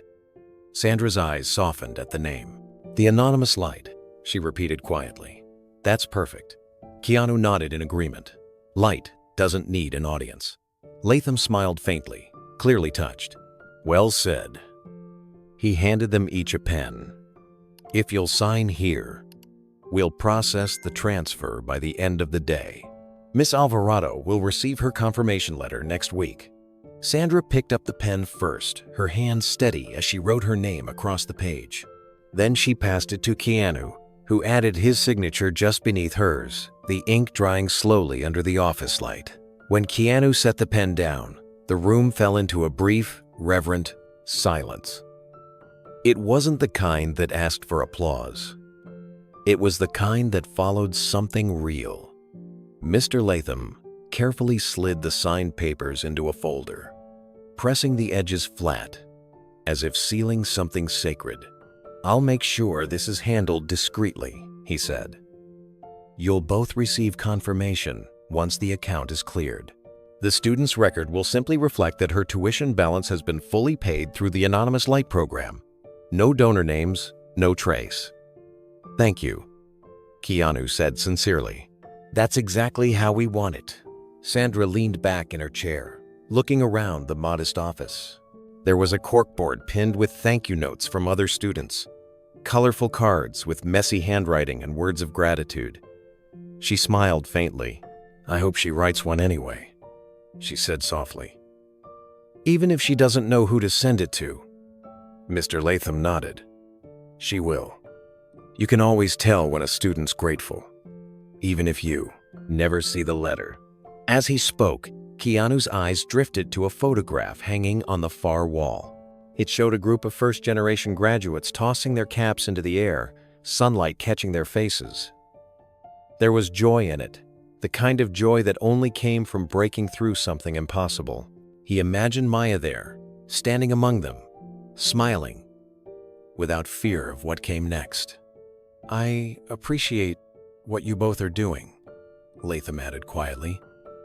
Sandra's eyes softened at the name. "The Anonymous Light," she repeated quietly. "That's perfect." Keanu nodded in agreement. Light doesn't need an audience. Latham smiled faintly, clearly touched. "Well said." He handed them each a pen. "If you'll sign here, we'll process the transfer by the end of the day. Miss Alvarado will receive her confirmation letter next week." Sandra picked up the pen first, her hand steady as she wrote her name across the page. Then she passed it to Keanu, who added his signature just beneath hers, the ink drying slowly under the office light. When Keanu set the pen down, the room fell into a brief, reverent silence. It wasn't the kind that asked for applause. It was the kind that followed something real. Mr. Latham carefully slid the signed papers into a folder, pressing the edges flat, as if sealing something sacred. "I'll make sure this is handled discreetly," he said. "You'll both receive confirmation once the account is cleared. The student's record will simply reflect that her tuition balance has been fully paid through the Anonymous Light Program. No donor names, no trace." "Thank you," Keanu said sincerely. "That's exactly how we want it." Sandra leaned back in her chair, looking around the modest office. There was a corkboard pinned with thank you notes from other students, colorful cards with messy handwriting and words of gratitude. She smiled faintly. "I hope she writes one anyway," she said softly. "Even if she doesn't know who to send it to." Mr. Latham nodded. "She will. You can always tell when a student's grateful, even if you never see the letter." As he spoke, Keanu's eyes drifted to a photograph hanging on the far wall. It showed a group of first-generation graduates tossing their caps into the air, sunlight catching their faces. There was joy in it, the kind of joy that only came from breaking through something impossible. He imagined Maya there, standing among them, smiling, without fear of what came next. "I appreciate what you both are doing," Latham added quietly.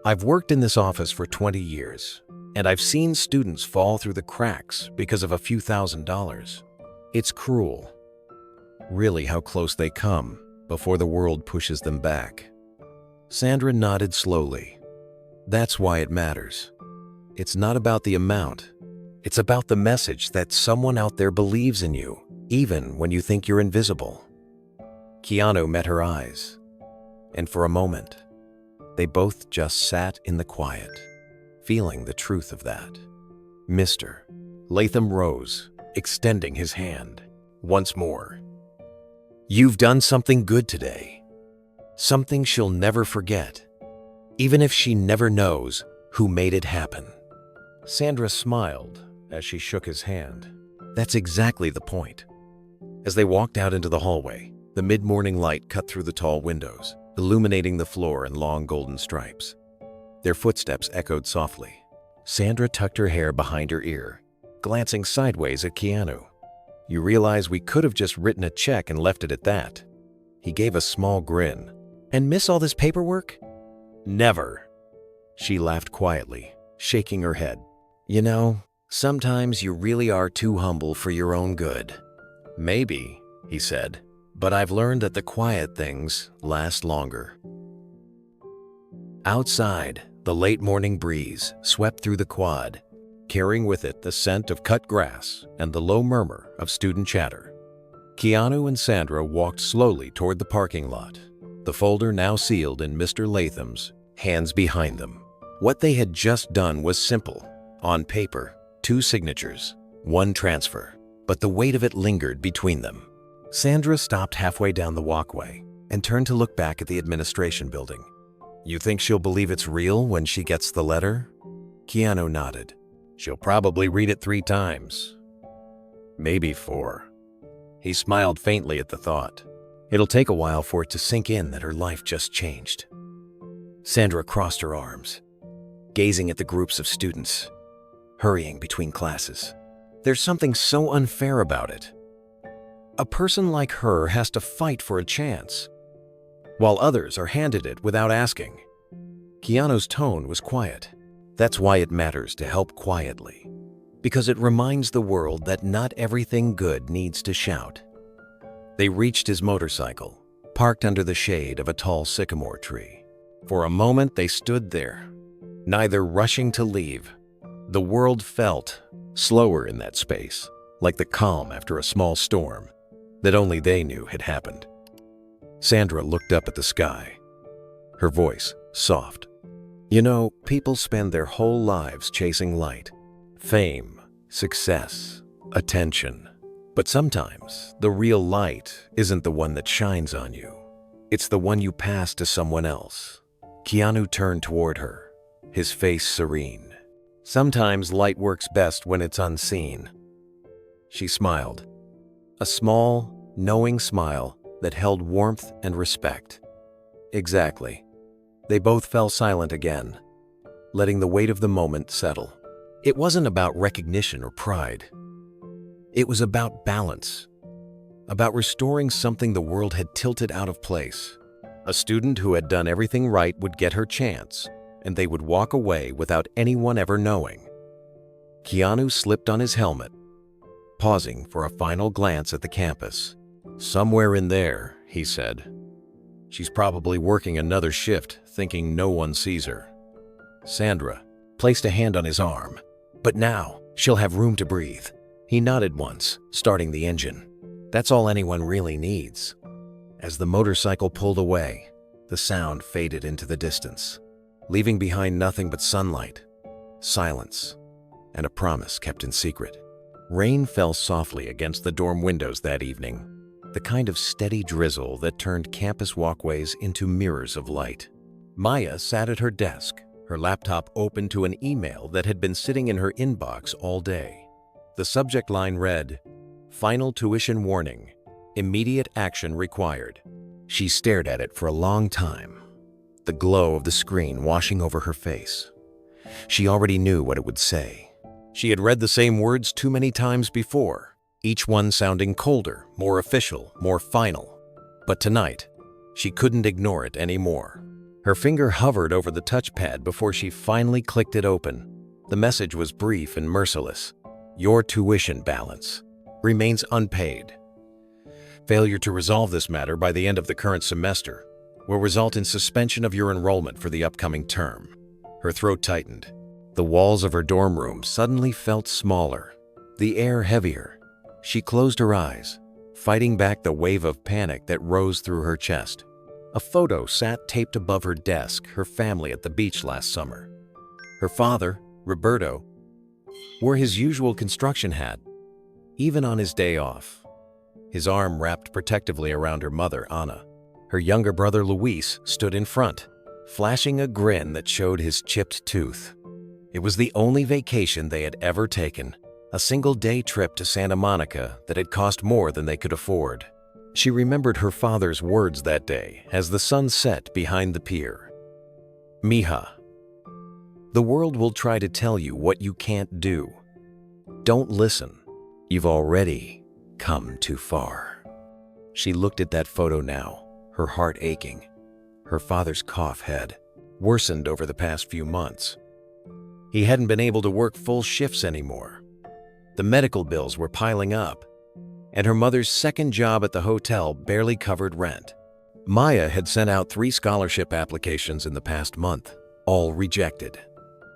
"I've worked in this office for 20 years, and I've seen students fall through the cracks because of a few $1,000s. It's cruel, really, how close they come before the world pushes them back." Sandra nodded slowly. "That's why it matters. It's not about the amount. It's about the message that someone out there believes in you, even when you think you're invisible." Keanu met her eyes, and for a moment, they both just sat in the quiet, feeling the truth of that. "Mister." Latham rose, extending his hand. "Once more, you've done something good today. Something she'll never forget, even if she never knows who made it happen." Sandra smiled as she shook his hand. "That's exactly the point." As they walked out into the hallway, the mid-morning light cut through the tall windows, illuminating the floor in long golden stripes. Their footsteps echoed softly. Sandra tucked her hair behind her ear, glancing sideways at Keanu. "You realize we could have just written a check and left it at that." He gave a small grin. "And miss all this paperwork?" "Never." She laughed quietly, shaking her head. "You know, sometimes you really are too humble for your own good." "Maybe," he said, "but I've learned that the quiet things last longer." Outside, the late morning breeze swept through the quad, carrying with it the scent of cut grass and the low murmur of student chatter. Keanu and Sandra walked slowly toward the parking lot, the folder now sealed in Mr. Latham's, hands behind them. What they had just done was simple. On paper, 2 signatures, 1 transfer, but the weight of it lingered between them. Sandra stopped halfway down the walkway and turned to look back at the administration building. "You think she'll believe it's real when she gets the letter?" Keanu nodded. "She'll probably read it 3 times. Maybe 4. He smiled faintly at the thought. It'll take a while for it to sink in that her life just changed. Sandra crossed her arms, gazing at the groups of students, hurrying between classes. There's something so unfair about it. A person like her has to fight for a chance, while others are handed it without asking. Keanu's tone was quiet. That's why it matters to help quietly, because it reminds the world that not everything good needs to shout. They reached his motorcycle, parked under the shade of a tall sycamore tree. For a moment they stood there, neither rushing to leave. The world felt slower in that space, like the calm after a small storm that only they knew had happened. Sandra looked up at the sky, her voice soft. "You know, people spend their whole lives chasing light, fame, success, attention. But sometimes the real light isn't the one that shines on you. It's the one you pass to someone else." Keanu turned toward her, his face serene. "Sometimes light works best when it's unseen." She smiled, a small, knowing smile that held warmth and respect. Exactly. They both fell silent again, letting the weight of the moment settle. It wasn't about recognition or pride. It was about balance, about restoring something the world had tilted out of place. A student who had done everything right would get her chance, and they would walk away without anyone ever knowing. Keanu slipped on his helmet, pausing for a final glance at the campus. "Somewhere in there," he said. "She's probably working another shift, thinking no one sees her." Sandra placed a hand on his arm. "But now, she'll have room to breathe." He nodded once, starting the engine. That's all anyone really needs. As the motorcycle pulled away, the sound faded into the distance, leaving behind nothing but sunlight, silence, and a promise kept in secret. Rain fell softly against the dorm windows that evening, the kind of steady drizzle that turned campus walkways into mirrors of light. Maya sat at her desk, her laptop open to an email that had been sitting in her inbox all day. The subject line read, "Final tuition warning. Immediate action required." She stared at it for a long time, the glow of the screen washing over her face. She already knew what it would say. She had read the same words too many times before, each one sounding colder, more official, more final. But tonight, she couldn't ignore it anymore. Her finger hovered over the touchpad before she finally clicked it open. The message was brief and merciless. Your tuition balance remains unpaid. Failure to resolve this matter by the end of the current semester will result in suspension of your enrollment for the upcoming term. Her throat tightened. The walls of her dorm room suddenly felt smaller, the air heavier. She closed her eyes, fighting back the wave of panic that rose through her chest. A photo sat taped above her desk, her family at the beach last summer. Her father, Roberto, wore his usual construction hat, even on his day off. His arm wrapped protectively around her mother, Anna. Her younger brother, Luis, stood in front, flashing a grin that showed his chipped tooth. It was the only vacation they had ever taken, a single-day trip to Santa Monica that had cost more than they could afford. She remembered her father's words that day as the sun set behind the pier. Mija, the world will try to tell you what you can't do. Don't listen. You've already come too far. She looked at that photo now, her heart aching. Her father's cough had worsened over the past few months. He hadn't been able to work full shifts anymore. The medical bills were piling up, and her mother's second job at the hotel barely covered rent. Maya had sent out 3 scholarship applications in the past month, all rejected.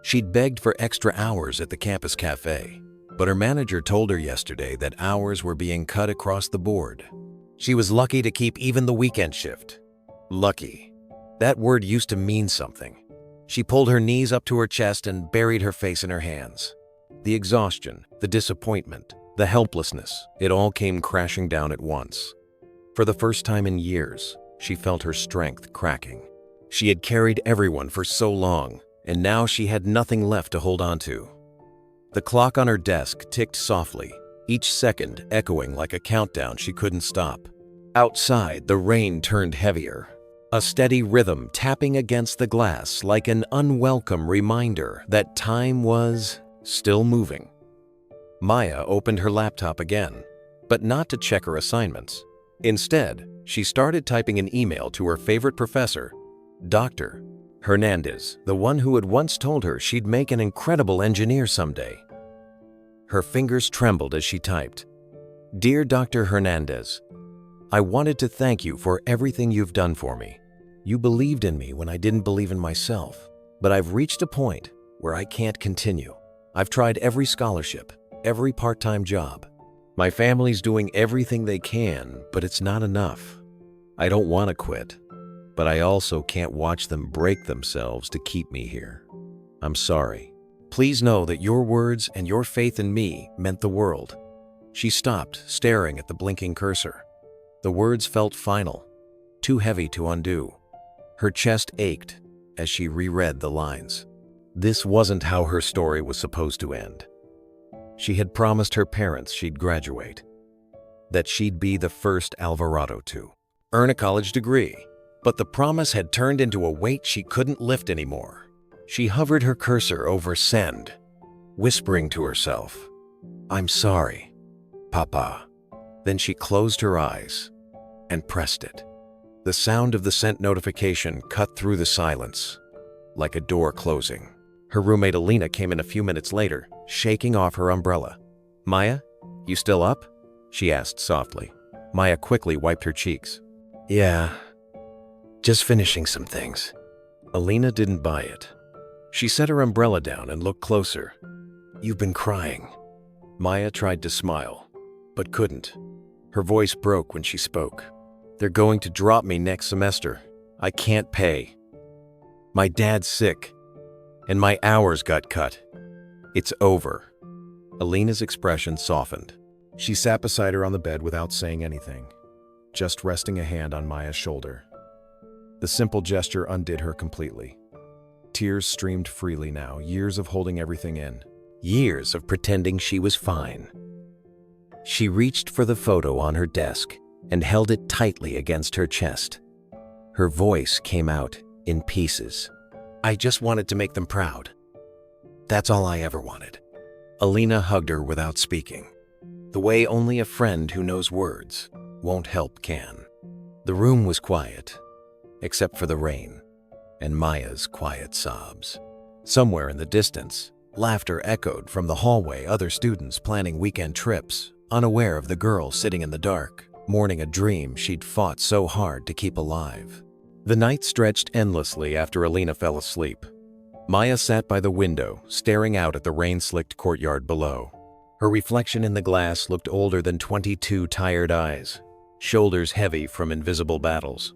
She'd begged for extra hours at the campus cafe, but her manager told her yesterday that hours were being cut across the board. She was lucky to keep even the weekend shift. Lucky. That word used to mean something. She pulled her knees up to her chest and buried her face in her hands. The exhaustion, the disappointment, the helplessness, it all came crashing down at once. For the first time in years, she felt her strength cracking. She had carried everyone for so long, and now she had nothing left to hold on to. The clock on her desk ticked softly, each second echoing like a countdown she couldn't stop. Outside, the rain turned heavier, a steady rhythm tapping against the glass like an unwelcome reminder that time was still moving. Maya opened her laptop again, but not to check her assignments. Instead, she started typing an email to her favorite professor, Dr. Hernandez, the one who had once told her she'd make an incredible engineer someday. Her fingers trembled as she typed. Dear Dr. Hernandez, I wanted to thank you for everything you've done for me. You believed in me when I didn't believe in myself, but I've reached a point where I can't continue. I've tried every scholarship, every part-time job. My family's doing everything they can, but it's not enough. I don't want to quit, but I also can't watch them break themselves to keep me here. I'm sorry. Please know that your words and your faith in me meant the world. She stopped, staring at the blinking cursor. The words felt final, too heavy to undo. Her chest ached as she reread the lines. This wasn't how her story was supposed to end. She had promised her parents she'd graduate, that she'd be the first Alvarado to earn a college degree, but the promise had turned into a weight she couldn't lift anymore. She hovered her cursor over send, whispering to herself, I'm sorry, Papa. Then she closed her eyes and pressed it. The sound of the sent notification cut through the silence, like a door closing. Her roommate Alina came in a few minutes later, shaking off her umbrella. Maya, you still up? She asked softly. Maya quickly wiped her cheeks. Yeah, just finishing some things. Alina didn't buy it. She set her umbrella down and looked closer. You've been crying. Maya tried to smile, but couldn't. Her voice broke when she spoke. They're going to drop me next semester. I can't pay. My dad's sick, and my hours got cut. It's over. Alina's expression softened. She sat beside her on the bed without saying anything, just resting a hand on Maya's shoulder. The simple gesture undid her completely. Tears streamed freely now, years of holding everything in. Years of pretending she was fine. She reached for the photo on her desk and held it tightly against her chest. Her voice came out in pieces. I just wanted to make them proud. That's all I ever wanted." Alina hugged her without speaking, the way only a friend who knows words won't help can. The room was quiet, except for the rain and Maya's quiet sobs. Somewhere in the distance, laughter echoed from the hallway, other students planning weekend trips, unaware of the girl sitting in the dark, mourning a dream she'd fought so hard to keep alive. The night stretched endlessly after Alina fell asleep. Maya sat by the window, staring out at the rain-slicked courtyard below. Her reflection in the glass looked older than 22 tired eyes, shoulders heavy from invisible battles.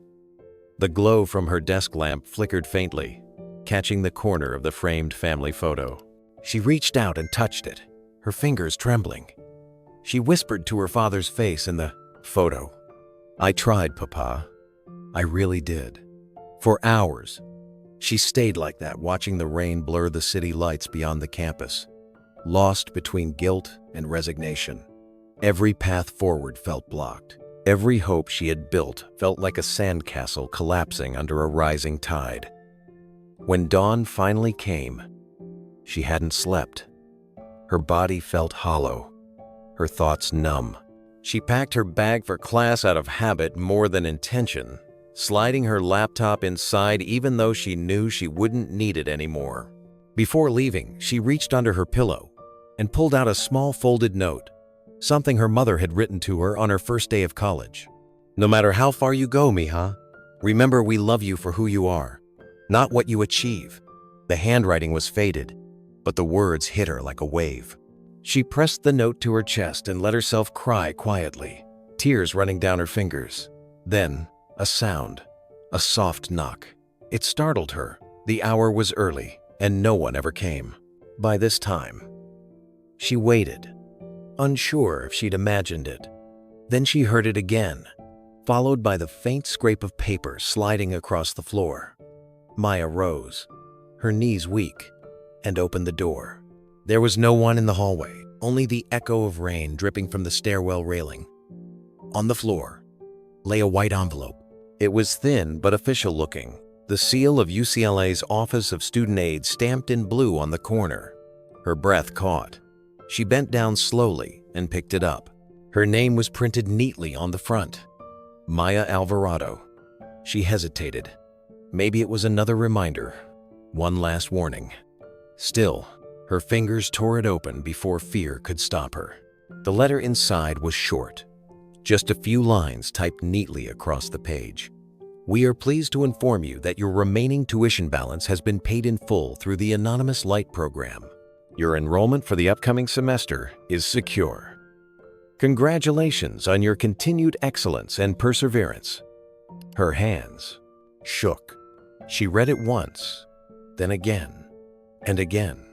The glow from her desk lamp flickered faintly, catching the corner of the framed family photo. She reached out and touched it, her fingers trembling. She whispered to her father's face in the photo, "I tried, Papa. I really did." For hours, she stayed like that, watching the rain blur the city lights beyond the campus, lost between guilt and resignation. Every path forward felt blocked. Every hope she had built felt like a sandcastle collapsing under a rising tide. When dawn finally came, she hadn't slept. Her body felt hollow, her thoughts numb. She packed her bag for class out of habit more than intention, sliding her laptop inside even though she knew she wouldn't need it anymore. Before leaving, she reached under her pillow and pulled out a small folded note, something her mother had written to her on her first day of college. "No matter how far you go, mija, remember we love you for who you are, not what you achieve." The handwriting was faded, but the words hit her like a wave. She pressed the note to her chest and let herself cry quietly, tears running down her fingers. Then, a sound, a soft knock. It startled her. The hour was early, and no one ever came. By this time, she waited, unsure if she'd imagined it. Then she heard it again, followed by the faint scrape of paper sliding across the floor. Maya rose, her knees weak, and opened the door. There was no one in the hallway, only the echo of rain dripping from the stairwell railing. On the floor lay a white envelope. It was thin but official looking, the seal of UCLA's Office of Student Aid stamped in blue on the corner. Her breath caught. She bent down slowly and picked it up. Her name was printed neatly on the front, Maya Alvarado. She hesitated. Maybe it was another reminder, one last warning. Still, her fingers tore it open before fear could stop her. The letter inside was short, just a few lines typed neatly across the page. "We are pleased to inform you that your remaining tuition balance has been paid in full through the Anonymous Light program. Your enrollment for the upcoming semester is secure. Congratulations on your continued excellence and perseverance." Her hands shook. She read it once, then again, and again,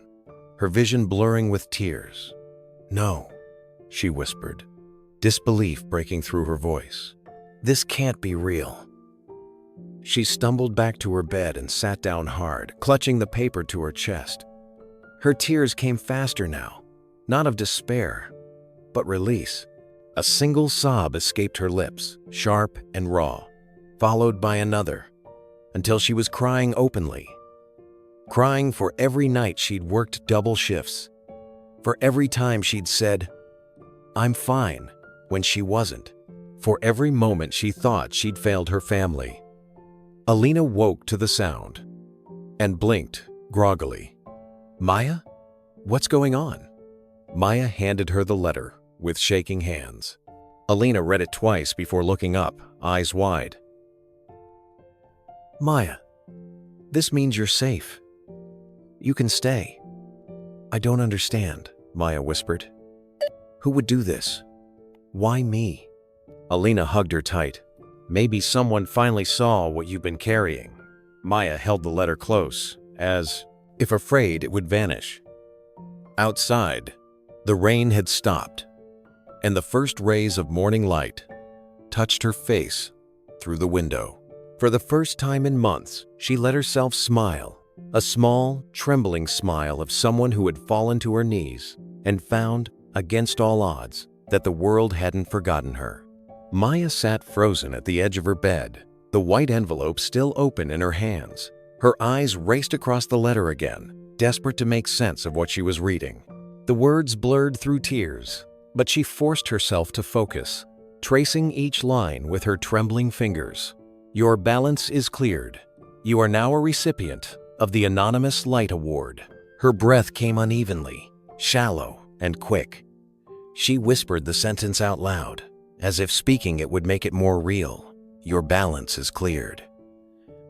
her vision blurring with tears. "No," she whispered, disbelief breaking through her voice. "This can't be real." She stumbled back to her bed and sat down hard, clutching the paper to her chest. Her tears came faster now, not of despair, but release. A single sob escaped her lips, sharp and raw, followed by another, until she was crying openly. Crying for every night she'd worked double shifts, for every time she'd said, "I'm fine," when she wasn't, for every moment she thought she'd failed her family. Alina woke to the sound and blinked groggily. "Maya? What's going on?" Maya handed her the letter with shaking hands. Alina read it twice before looking up, eyes wide. "Maya, this means you're safe. You can stay." "I don't understand," Maya whispered. "Who would do this? Why me?" Alina hugged her tight. "Maybe someone finally saw what you've been carrying." Maya held the letter close, as if afraid it would vanish. Outside, the rain had stopped, and the first rays of morning light touched her face through the window. For the first time in months, she let herself smile, a small, trembling smile of someone who had fallen to her knees and found, against all odds, that the world hadn't forgotten her. Maya sat frozen at the edge of her bed, the white envelope still open in her hands. Her eyes raced across the letter again, desperate to make sense of what she was reading. The words blurred through tears, but she forced herself to focus, tracing each line with her trembling fingers. Your balance is cleared. You are now a recipient of the Anonymous Light Award. Her breath came unevenly, shallow and quick. She whispered the sentence out loud, as if speaking it would make it more real. Your balance is cleared.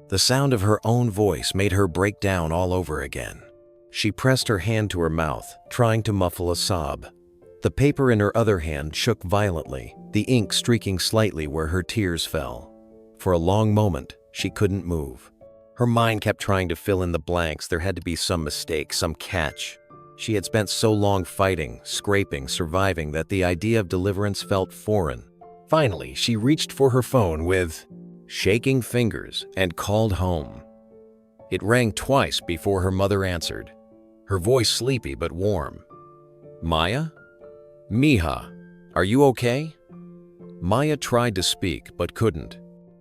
The sound of her own voice made her break down all over again. She pressed her hand to her mouth, trying to muffle a sob. The paper in her other hand shook violently, the ink streaking slightly where her tears fell. For a long moment, she couldn't move. Her mind kept trying to fill in the blanks. There had to be some mistake, some catch. She had spent so long fighting, scraping, surviving that the idea of deliverance felt foreign. Finally, she reached for her phone with shaking fingers and called home. It rang twice before her mother answered, her voice sleepy but warm. Maya? Mija, are you okay? Maya tried to speak but couldn't.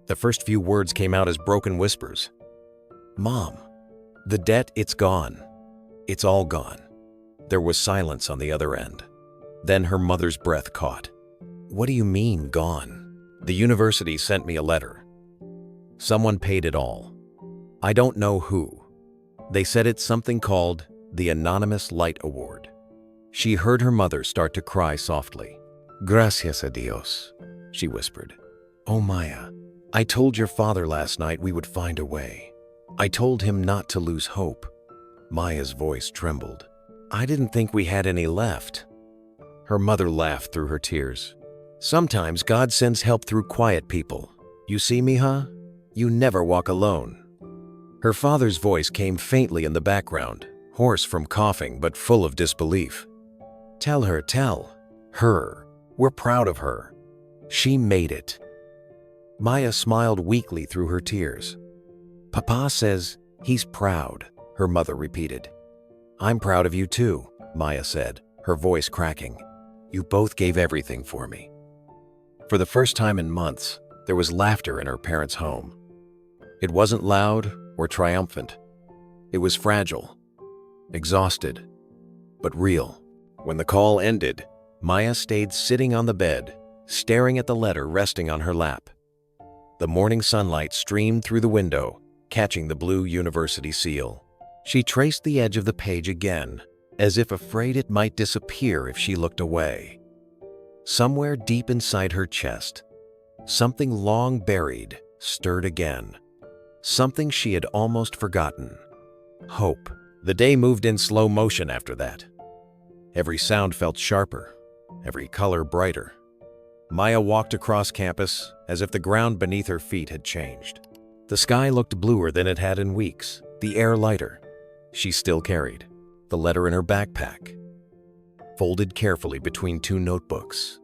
The first few words came out as broken whispers. Mom, the debt, it's gone. It's all gone. There was silence on the other end. Then her mother's breath caught. What do you mean, gone? The university sent me a letter. Someone paid it all. I don't know who. They said it's something called the Anonymous Light Award. She heard her mother start to cry softly. Gracias a Dios, she whispered. Oh, Maya, I told your father last night we would find a way. I told him not to lose hope. Maya's voice trembled. I didn't think we had any left. Her mother laughed through her tears. Sometimes God sends help through quiet people. You see, Mija? You never walk alone. Her father's voice came faintly in the background, hoarse from coughing but full of disbelief. Tell her. We're proud of her. She made it. Maya smiled weakly through her tears. Papa says he's proud, her mother repeated. I'm proud of you too, Maya said, her voice cracking. You both gave everything for me. For the first time in months, there was laughter in her parents' home. It wasn't loud or triumphant. It was fragile, exhausted, but real. When the call ended, Maya stayed sitting on the bed, staring at the letter resting on her lap. The morning sunlight streamed through the window, catching the blue university seal. She traced the edge of the page again, as if afraid it might disappear if she looked away. Somewhere deep inside her chest, something long buried stirred again. Something she had almost forgotten. Hope. The day moved in slow motion after that. Every sound felt sharper, every color brighter. Maya walked across campus as if the ground beneath her feet had changed. The sky looked bluer than it had in weeks, the air lighter. She still carried the letter in her backpack, folded carefully between two notebooks,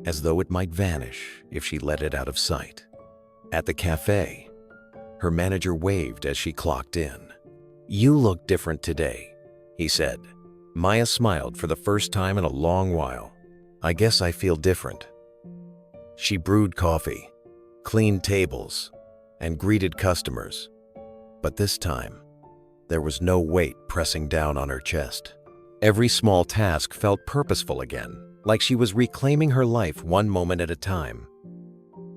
as though it might vanish if she let it out of sight. At the cafe, her manager waved as she clocked in. You look different today, he said. Maya smiled for the first time in a long while. I guess I feel different. She brewed coffee, cleaned tables, and greeted customers. But this time, there was no weight pressing down on her chest. Every small task felt purposeful again, like she was reclaiming her life one moment at a time.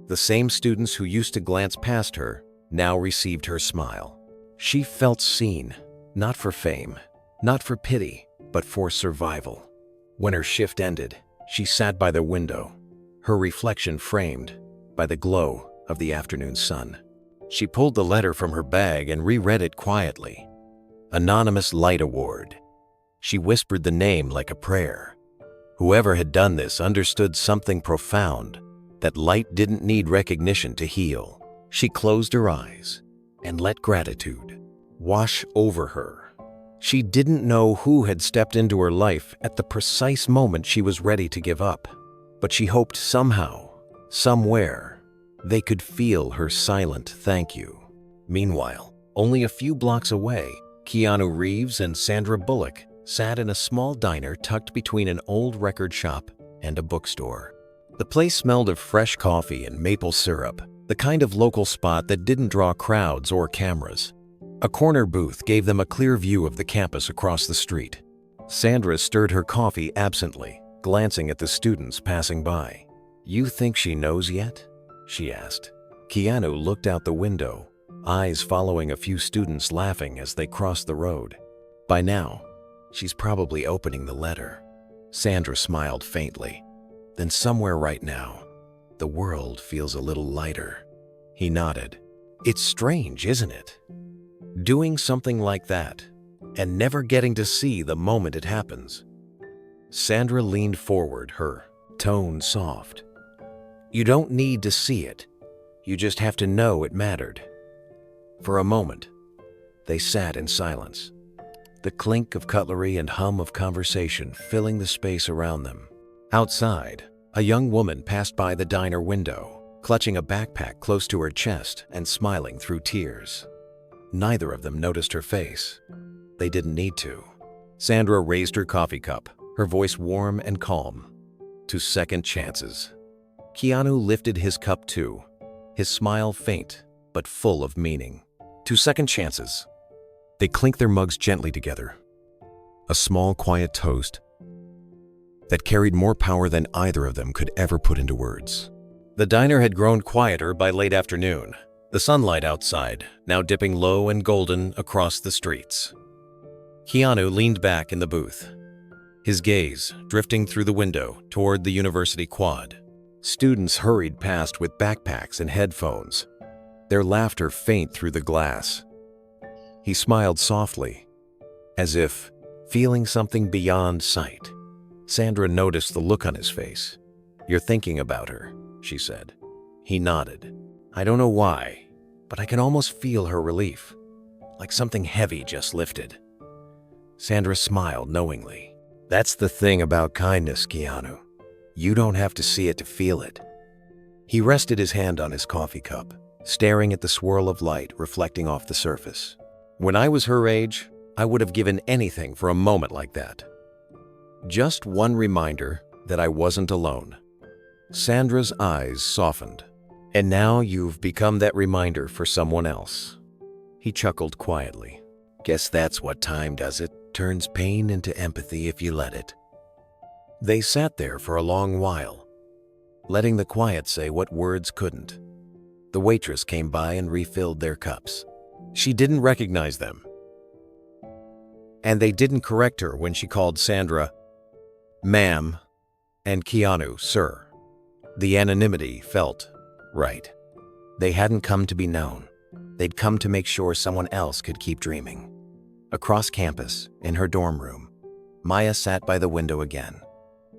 The same students who used to glance past her now received her smile. She felt seen, not for fame, not for pity, but for survival. When her shift ended, she sat by the window, her reflection framed by the glow of the afternoon sun. She pulled the letter from her bag and reread it quietly. Anonymous Light Award. She whispered the name like a prayer. Whoever had done this understood something profound, that light didn't need recognition to heal. She closed her eyes and let gratitude wash over her. She didn't know who had stepped into her life at the precise moment she was ready to give up, but she hoped somehow, somewhere, they could feel her silent thank you. Meanwhile, only a few blocks away, Keanu Reeves and Sandra Bullock sat in a small diner tucked between an old record shop and a bookstore. The place smelled of fresh coffee and maple syrup, the kind of local spot that didn't draw crowds or cameras. A corner booth gave them a clear view of the campus across the street. Sandra stirred her coffee absently, glancing at the students passing by. "You think she knows yet?" she asked. Keanu looked out the window, eyes following a few students laughing as they crossed the road. "By now, she's probably opening the letter." Sandra smiled faintly. "Then somewhere right now, the world feels a little lighter." He nodded. "It's strange, isn't it? Doing something like that and never getting to see the moment it happens." Sandra leaned forward, her tone soft. "You don't need to see it. You just have to know it mattered." For a moment, they sat in silence, the clink of cutlery and hum of conversation filling the space around them. Outside, a young woman passed by the diner window, clutching a backpack close to her chest and smiling through tears. Neither of them noticed her face. They didn't need to. Sandra raised her coffee cup, her voice warm and calm. "To second chances." Keanu lifted his cup too, his smile faint but full of meaning. "To second chances." They clinked their mugs gently together. A small, quiet toast that carried more power than either of them could ever put into words. The diner had grown quieter by late afternoon, the sunlight outside now dipping low and golden across the streets. Keanu leaned back in the booth, his gaze drifting through the window toward the university quad. Students hurried past with backpacks and headphones, their laughter faint through the glass. He smiled softly, as if feeling something beyond sight. Sandra noticed the look on his face. "You're thinking about her," she said. He nodded. "I don't know why, but I can almost feel her relief, like something heavy just lifted." Sandra smiled knowingly. "That's the thing about kindness, Keanu. You don't have to see it to feel it." He rested his hand on his coffee cup, staring at the swirl of light reflecting off the surface. "When I was her age, I would have given anything for a moment like that. Just one reminder that I wasn't alone." Sandra's eyes softened. "And now you've become that reminder for someone else." He chuckled quietly. "Guess that's what time does it. Turns pain into empathy if you let it." They sat there for a long while, letting the quiet say what words couldn't. The waitress came by and refilled their cups. She didn't recognize them, and they didn't correct her when she called Sandra ma'am and Keanu sir. The anonymity felt right. They hadn't come to be known. They'd come to make sure someone else could keep dreaming. Across campus, in her dorm room, Maya sat by the window again,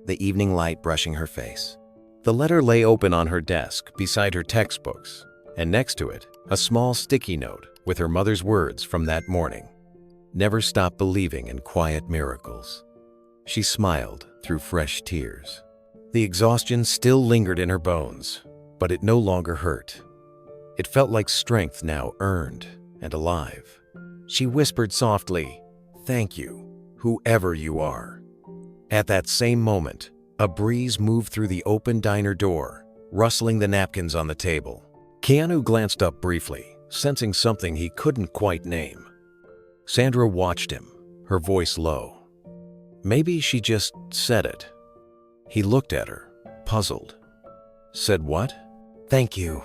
the evening light brushing her face. The letter lay open on her desk beside her textbooks, and next to it, a small sticky note with her mother's words from that morning. "Never stop believing in quiet miracles." She smiled through fresh tears. The exhaustion still lingered in her bones, but it no longer hurt. It felt like strength now earned and alive. She whispered softly, "Thank you, whoever you are." At that same moment, a breeze moved through the open diner door, rustling the napkins on the table. Keanu glanced up briefly, sensing something he couldn't quite name. Sandra watched him, her voice low. Maybe she just said it. He looked at her, puzzled. "Said what?" "Thank you."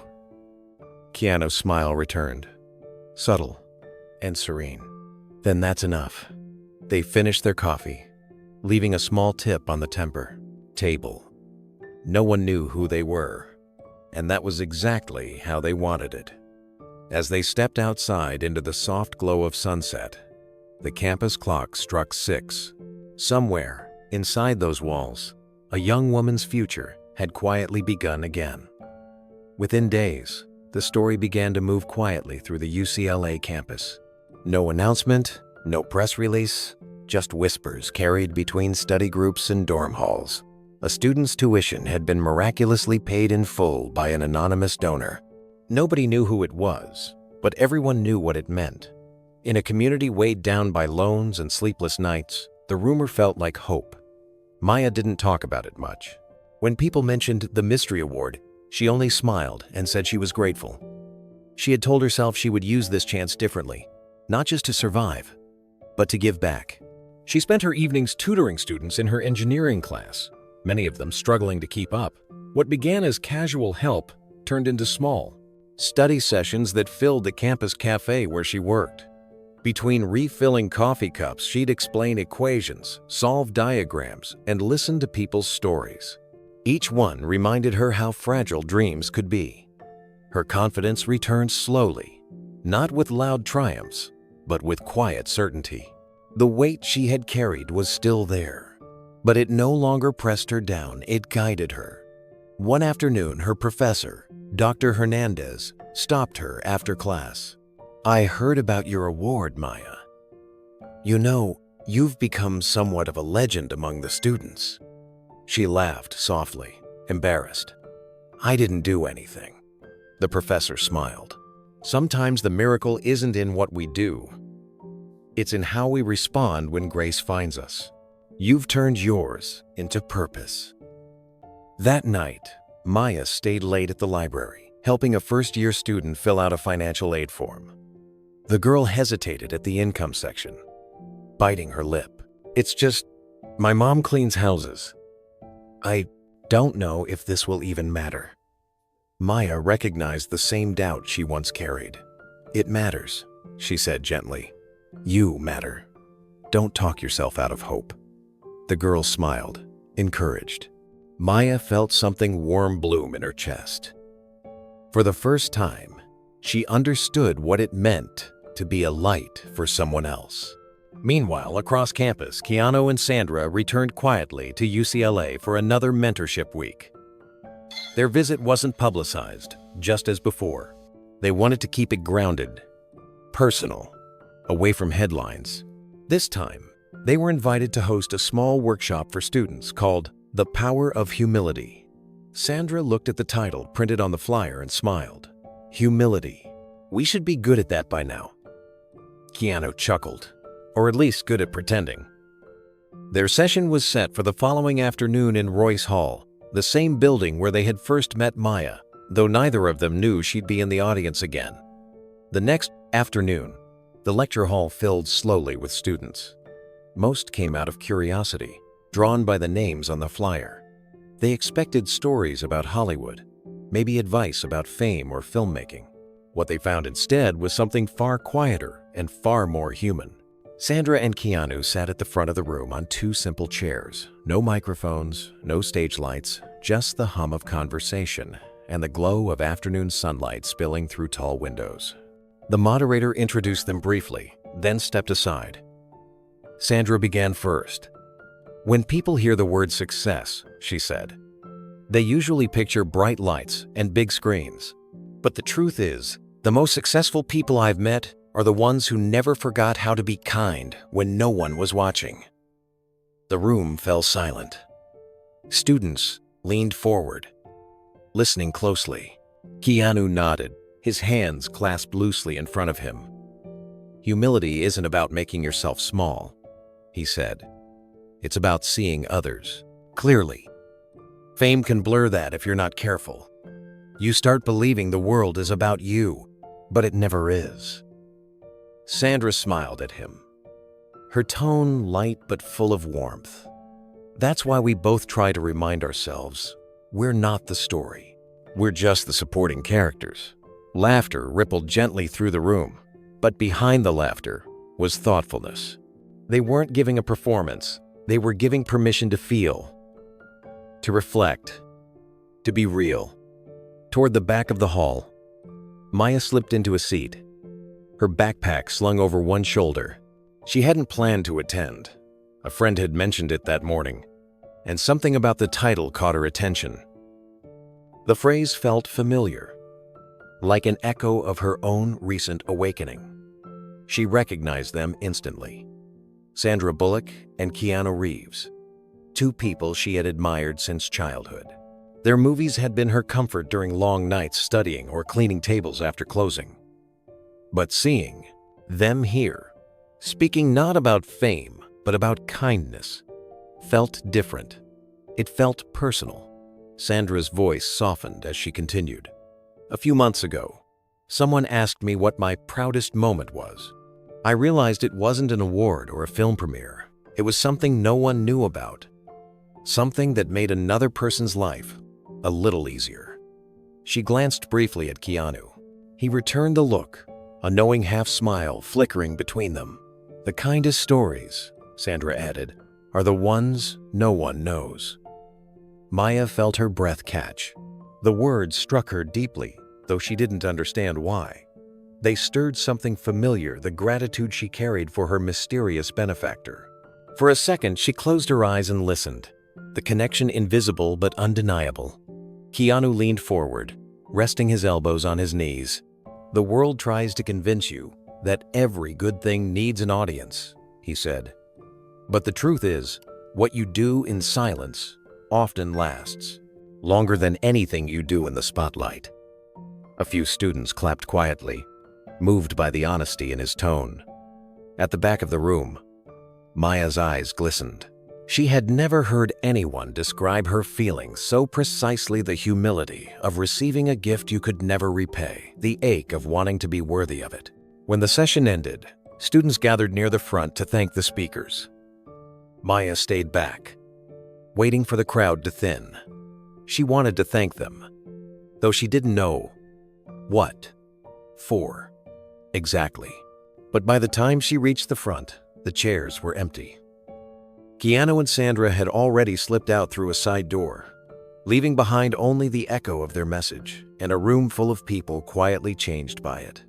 Keanu's smile returned, subtle and serene. "Then that's enough." They finished their coffee, leaving a small tip on the table. No one knew who they were, and that was exactly how they wanted it. As they stepped outside into the soft glow of sunset, the campus clock struck 6. Somewhere, inside those walls, a young woman's future had quietly begun again. Within days, the story began to move quietly through the UCLA campus. No announcement, no press release, just whispers carried between study groups and dorm halls. A student's tuition had been miraculously paid in full by an anonymous donor. Nobody knew who it was, but everyone knew what it meant. In a community weighed down by loans and sleepless nights, the rumor felt like hope. Maya didn't talk about it much. When people mentioned the mystery award, she only smiled and said she was grateful. She had told herself she would use this chance differently, not just to survive, but to give back. She spent her evenings tutoring students in her engineering class, many of them struggling to keep up. What began as casual help turned into small study sessions that filled the campus cafe where she worked. Between refilling coffee cups, she'd explain equations, solve diagrams, and listen to people's stories. Each one reminded her how fragile dreams could be. Her confidence returned slowly, not with loud triumphs, but with quiet certainty. The weight she had carried was still there, but it no longer pressed her down, it guided her. One afternoon, her professor, Dr. Hernandez, stopped her after class. "I heard about your award, Maya. You know, you've become somewhat of a legend among the students." She laughed softly, embarrassed. "I didn't do anything." The professor smiled. "Sometimes the miracle isn't in what we do. It's in how we respond when grace finds us. You've turned yours into purpose." That night, Maya stayed late at the library, helping a first-year student fill out a financial aid form. The girl hesitated at the income section, biting her lip. "It's just, my mom cleans houses. I don't know if this will even matter." Maya recognized the same doubt she once carried. "It matters," she said gently. "You matter. Don't talk yourself out of hope." The girl smiled, encouraged. Maya felt something warm bloom in her chest. For the first time, she understood what it meant to be a light for someone else. Meanwhile, across campus, Keanu and Sandra returned quietly to UCLA for another mentorship week. Their visit wasn't publicized, just as before. They wanted to keep it grounded, personal, away from headlines. This time, they were invited to host a small workshop for students called The Power of Humility. Sandra looked at the title printed on the flyer and smiled. "Humility. We should be good at that by now." Keanu chuckled, or at least good at pretending. Their session was set for the following afternoon in Royce Hall, the same building where they had first met Maya, though neither of them knew she'd be in the audience again. The next afternoon, the lecture hall filled slowly with students. Most came out of curiosity, drawn by the names on the flyer. They expected stories about Hollywood, maybe advice about fame or filmmaking. What they found instead was something far quieter and far more human. Sandra and Keanu sat at the front of the room on two simple chairs. No microphones, no stage lights, just the hum of conversation and the glow of afternoon sunlight spilling through tall windows. The moderator introduced them briefly, then stepped aside. Sandra began first. "When people hear the word success," she said, "they usually picture bright lights and big screens. But the truth is, the most successful people I've met are the ones who never forgot how to be kind when no one was watching." The room fell silent. Students leaned forward, listening closely. Keanu nodded, his hands clasped loosely in front of him. "Humility isn't about making yourself small," he said. "It's about seeing others clearly. Fame can blur that if you're not careful. You start believing the world is about you, but it never is." Sandra smiled at him, her tone light but full of warmth. "That's why we both try to remind ourselves, we're not the story. We're just the supporting characters." Laughter rippled gently through the room, but behind the laughter was thoughtfulness. They weren't giving a performance, they were giving permission to feel, to reflect, to be real. Toward the back of the hall, Maya slipped into a seat, her backpack slung over one shoulder. She hadn't planned to attend. A friend had mentioned it that morning, and something about the title caught her attention. The phrase felt familiar, like an echo of her own recent awakening. She recognized them instantly. Sandra Bullock and Keanu Reeves, two people she had admired since childhood. Their movies had been her comfort during long nights studying or cleaning tables after closing. But seeing them here, speaking not about fame, but about kindness, felt different. It felt personal. Sandra's voice softened as she continued. "A few months ago, someone asked me what my proudest moment was. I realized it wasn't an award or a film premiere. It was something no one knew about. Something that made another person's life a little easier. She glanced briefly at Keanu. He returned the look, a knowing half-smile flickering between them. The kindest stories, Sandra added, are the ones no one knows. Maya felt her breath catch. The words struck her deeply, though she didn't understand why. They stirred something familiar, the gratitude she carried for her mysterious benefactor. For a second, she closed her eyes and listened, the connection invisible but undeniable. Keanu leaned forward, resting his elbows on his knees. "The world tries to convince you that every good thing needs an audience," he said. "But the truth is, what you do in silence often lasts, longer than anything you do in the spotlight." A few students clapped quietly, moved by the honesty in his tone. At the back of the room, Maya's eyes glistened. She had never heard anyone describe her feelings so precisely: the humility of receiving a gift you could never repay, the ache of wanting to be worthy of it. When the session ended, students gathered near the front to thank the speakers. Maya stayed back, waiting for the crowd to thin. She wanted to thank them, though she didn't know what for exactly. But by the time she reached the front, the chairs were empty. Keanu and Sandra had already slipped out through a side door, leaving behind only the echo of their message and a room full of people quietly changed by it.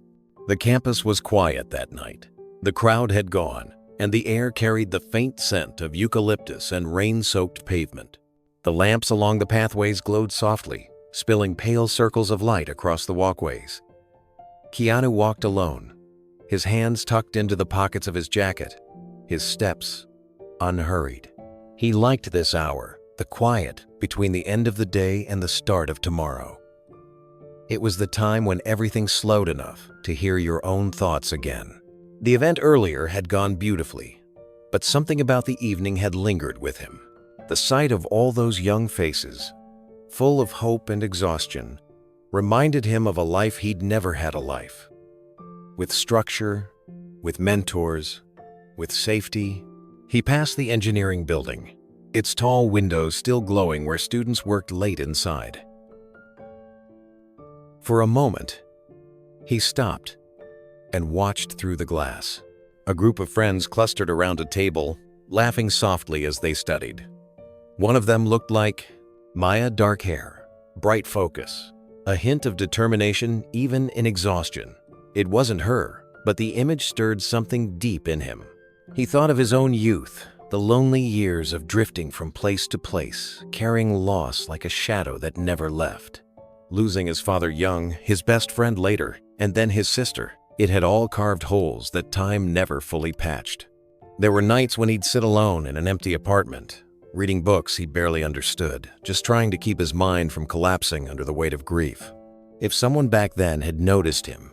The campus was quiet that night. The crowd had gone, and the air carried the faint scent of eucalyptus and rain-soaked pavement. The lamps along the pathways glowed softly, spilling pale circles of light across the walkways. Keanu walked alone, his hands tucked into the pockets of his jacket, his steps unhurried. He liked this hour, the quiet between the end of the day and the start of tomorrow. It was the time when everything slowed enough to hear your own thoughts again. The event earlier had gone beautifully, but something about the evening had lingered with him. The sight of all those young faces, full of hope and exhaustion, reminded him of a life he'd never had a life. With structure, with mentors, with safety. He passed the engineering building, its tall windows still glowing where students worked late inside. For a moment, he stopped and watched through the glass. A group of friends clustered around a table, laughing softly as they studied. One of them looked like Maya: dark hair, bright focus, a hint of determination even in exhaustion. It wasn't her, but the image stirred something deep in him. He thought of his own youth, the lonely years of drifting from place to place, carrying loss like a shadow that never left. Losing his father young, his best friend later, and then his sister. It had all carved holes that time never fully patched. There were nights when he'd sit alone in an empty apartment, reading books he barely understood, just trying to keep his mind from collapsing under the weight of grief. If someone back then had noticed him,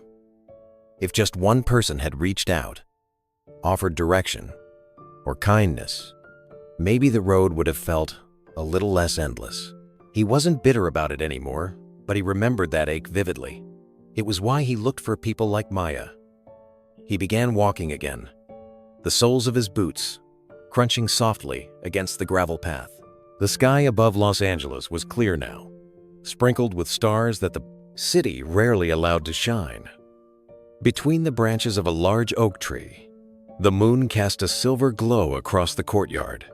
if just one person had reached out, offered direction or kindness, maybe the road would have felt a little less endless. He wasn't bitter about it anymore, but he remembered that ache vividly. It was why he looked for people like Maya. He began walking again, the soles of his boots crunching softly against the gravel path. The sky above Los Angeles was clear now, sprinkled with stars that the city rarely allowed to shine. Between the branches of a large oak tree, the moon cast a silver glow across the courtyard.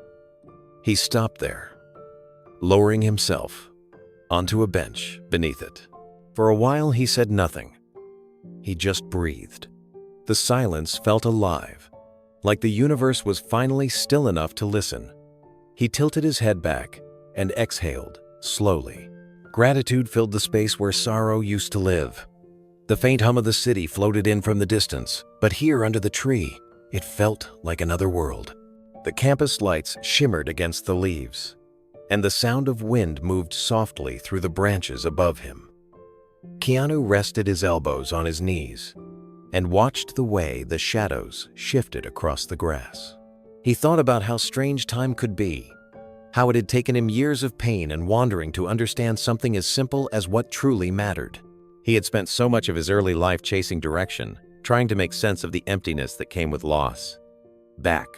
He stopped there, lowering himself onto a bench beneath it. For a while he said nothing. He just breathed. The silence felt alive, like the universe was finally still enough to listen. He tilted his head back and exhaled slowly. Gratitude filled the space where sorrow used to live. The faint hum of the city floated in from the distance, but here under the tree, it felt like another world. The campus lights shimmered against the leaves, and the sound of wind moved softly through the branches above him. Keanu rested his elbows on his knees and watched the way the shadows shifted across the grass. He thought about how strange time could be, how it had taken him years of pain and wandering to understand something as simple as what truly mattered. He had spent so much of his early life chasing direction, trying to make sense of the emptiness that came with loss. Back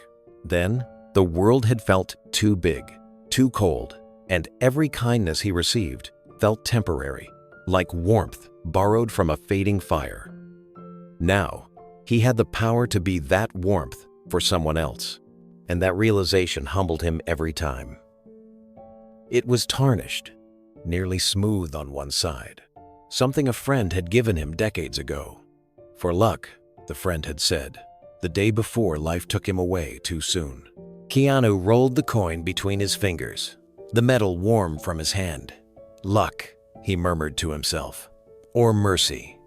then, the world had felt too big, too cold, and every kindness he received felt temporary, like warmth borrowed from a fading fire. Now, he had the power to be that warmth for someone else, and that realization humbled him every time. It was tarnished, nearly smooth on one side, something a friend had given him decades ago. For luck, the friend had said, the day before life took him away too soon. Keanu rolled the coin between his fingers, the metal warm from his hand. Luck, he murmured to himself, or mercy.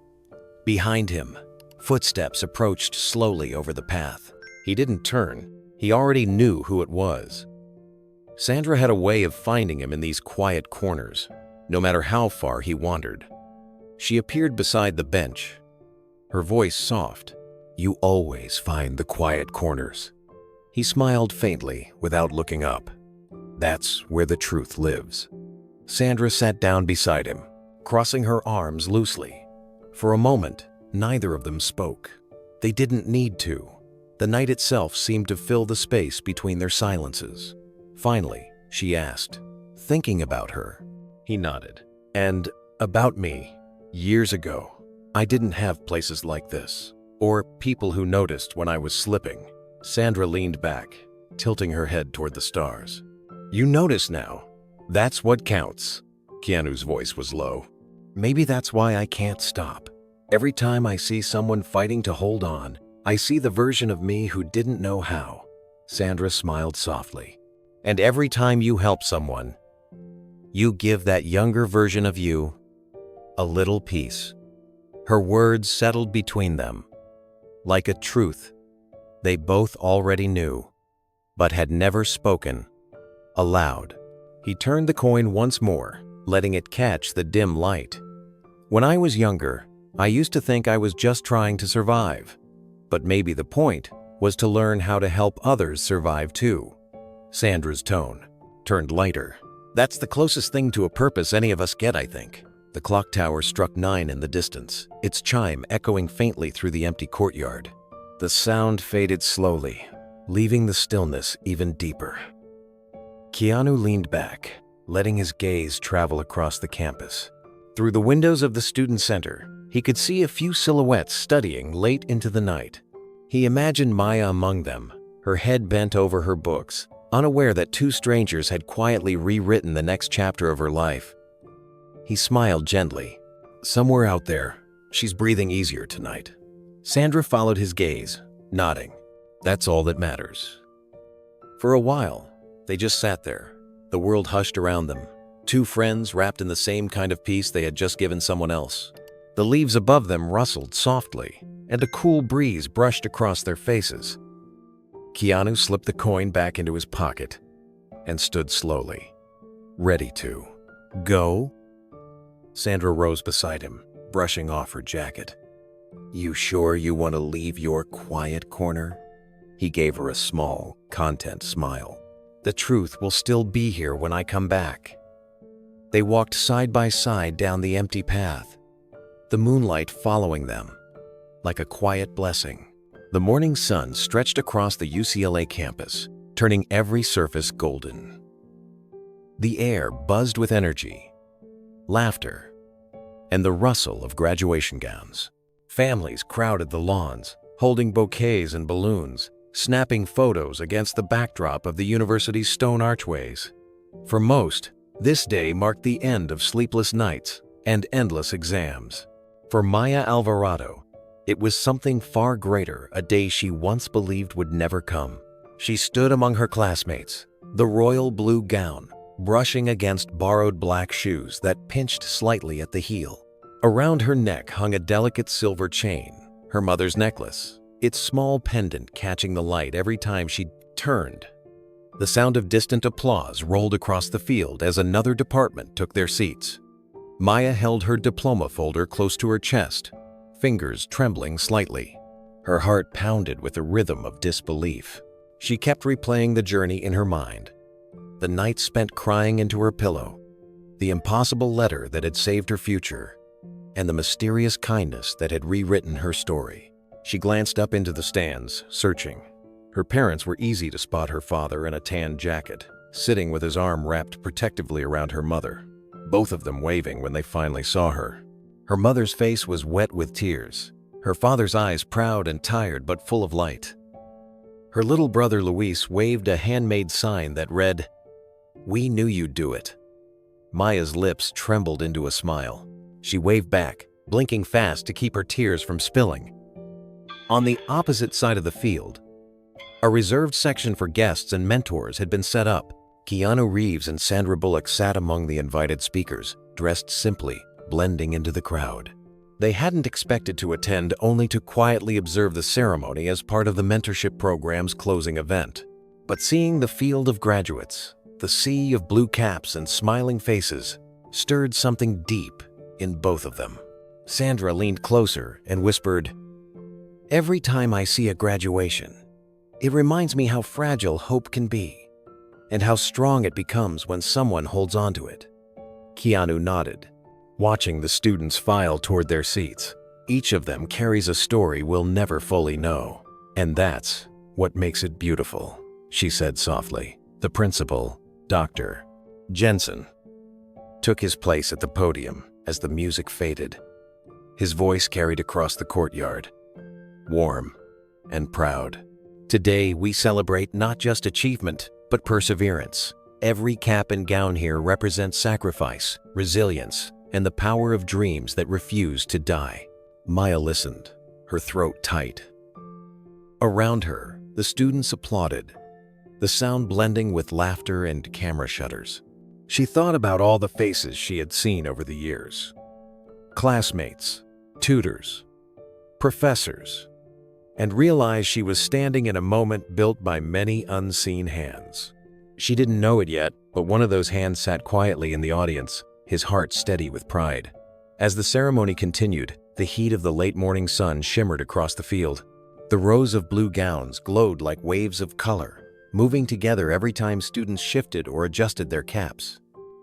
Behind him, footsteps approached slowly over the path. He didn't turn. He already knew who it was. Sandra had a way of finding him in these quiet corners, no matter how far he wandered. She appeared beside the bench, her voice soft. "You always find the quiet corners." He smiled faintly without looking up. "That's where the truth lives." Sandra sat down beside him, crossing her arms loosely. For a moment, neither of them spoke. They didn't need to. The night itself seemed to fill the space between their silences. Finally, she asked, "Thinking about her?" He nodded. "And about me. Years ago, I didn't have places like this, or people who noticed when I was slipping." Sandra leaned back, tilting her head toward the stars. "You notice now. That's what counts." Keanu's voice was low. "Maybe that's why I can't stop. Every time I see someone fighting to hold on, I see the version of me who didn't know how." Sandra smiled softly. "And every time you help someone, you give that younger version of you a little peace." Her words settled between them, like a truth they both already knew, but had never spoken aloud. He turned the coin once more, letting it catch the dim light. "When I was younger, I used to think I was just trying to survive, but maybe the point was to learn how to help others survive too." Sandra's tone turned lighter. "That's the closest thing to a purpose any of us get, I think." The clock tower struck 9 in the distance, its chime echoing faintly through the empty courtyard. The sound faded slowly, leaving the stillness even deeper. Keanu leaned back, letting his gaze travel across the campus. Through the windows of the student center, he could see a few silhouettes studying late into the night. He imagined Maya among them, her head bent over her books, unaware that two strangers had quietly rewritten the next chapter of her life. He smiled gently. "Somewhere out there, she's breathing easier tonight." Sandra followed his gaze, nodding. "That's all that matters." For a while, they just sat there, the world hushed around them, two friends wrapped in the same kind of peace they had just given someone else. The leaves above them rustled softly, and a cool breeze brushed across their faces. Keanu slipped the coin back into his pocket and stood slowly, ready to go. Sandra rose beside him, brushing off her jacket. "You sure you want to leave your quiet corner?" He gave her a small, content smile. "The truth will still be here when I come back." They walked side by side down the empty path, the moonlight following them, like a quiet blessing. The morning sun stretched across the UCLA campus, turning every surface golden. The air buzzed with energy, laughter, and the rustle of graduation gowns. Families crowded the lawns, holding bouquets and balloons, snapping photos against the backdrop of the university's stone archways. For most, this day marked the end of sleepless nights and endless exams. For Maya Alvarado, it was something far greater, a day she once believed would never come. She stood among her classmates, the royal blue gown brushing against borrowed black shoes that pinched slightly at the heel. Around her neck hung a delicate silver chain, her mother's necklace, its small pendant catching the light every time she turned. The sound of distant applause rolled across the field as another department took their seats. Maya held her diploma folder close to her chest, fingers trembling slightly. Her heart pounded with a rhythm of disbelief. She kept replaying the journey in her mind. The night spent crying into her pillow, the impossible letter that had saved her future, and the mysterious kindness that had rewritten her story. She glanced up into the stands, searching. Her parents were easy to spot: her father in a tan jacket, sitting with his arm wrapped protectively around her mother, both of them waving when they finally saw her. Her mother's face was wet with tears, her father's eyes proud and tired but full of light. Her little brother Luis waved a handmade sign that read, "We knew you'd do it." Maya's lips trembled into a smile. She waved back, blinking fast to keep her tears from spilling. On the opposite side of the field, a reserved section for guests and mentors had been set up. Keanu Reeves and Sandra Bullock sat among the invited speakers, dressed simply, blending into the crowd. They hadn't expected to attend, only to quietly observe the ceremony as part of the mentorship program's closing event. But seeing the field of graduates, the sea of blue caps and smiling faces, stirred something deep in both of them. Sandra leaned closer and whispered, "Every time I see a graduation, it reminds me how fragile hope can be, and how strong it becomes when someone holds on to it." Keanu nodded, watching the students file toward their seats. Each of them carries a story we'll never fully know. "And that's what makes it beautiful," she said softly. The principal, Dr. Jensen, took his place at the podium as the music faded. His voice carried across the courtyard, warm and proud. "Today we celebrate not just achievement, but perseverance. Every cap and gown here represents sacrifice, resilience, and the power of dreams that refuse to die." Maya listened, her throat tight. Around her, the students applauded, the sound blending with laughter and camera shutters. She thought about all the faces she had seen over the years. Classmates, tutors, professors, and realized she was standing in a moment built by many unseen hands. She didn't know it yet, but one of those hands sat quietly in the audience, his heart steady with pride. As the ceremony continued, the heat of the late morning sun shimmered across the field. The rows of blue gowns glowed like waves of color, moving together every time students shifted or adjusted their caps.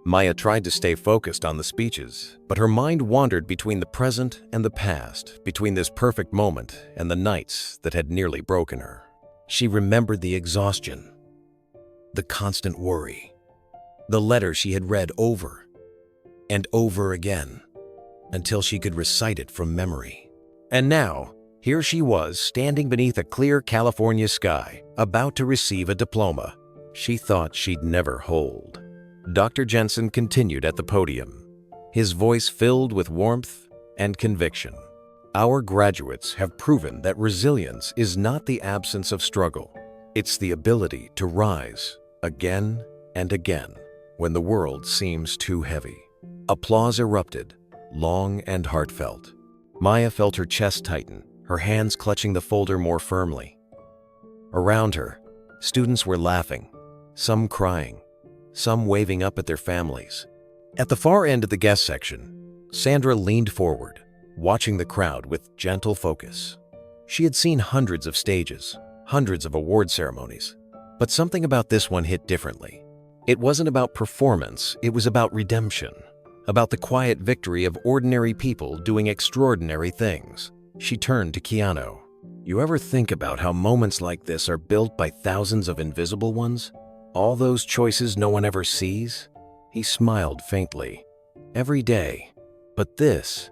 Maya tried to stay focused on the speeches, but her mind wandered between the present and the past, between this perfect moment and the nights that had nearly broken her. She remembered the exhaustion, the constant worry, the letter she had read over and over again until she could recite it from memory. And now, here she was, standing beneath a clear California sky, about to receive a diploma she thought she'd never hold. Dr. Jensen continued at the podium, his voice filled with warmth and conviction. "Our graduates have proven that resilience is not the absence of struggle. It's the ability to rise again and again when the world seems too heavy." Applause erupted, long and heartfelt. Maya felt her chest tighten, her hands clutching the folder more firmly. Around her, students were laughing, some crying, some waving up at their families. At the far end of the guest section, Sandra leaned forward, watching the crowd with gentle focus. She had seen hundreds of stages, hundreds of award ceremonies, but something about this one hit differently. It wasn't about performance, it was about redemption, about the quiet victory of ordinary people doing extraordinary things. She turned to Keanu. "You ever think about how moments like this are built by thousands of invisible ones? All those choices no one ever sees?" He smiled faintly. "Every day. But this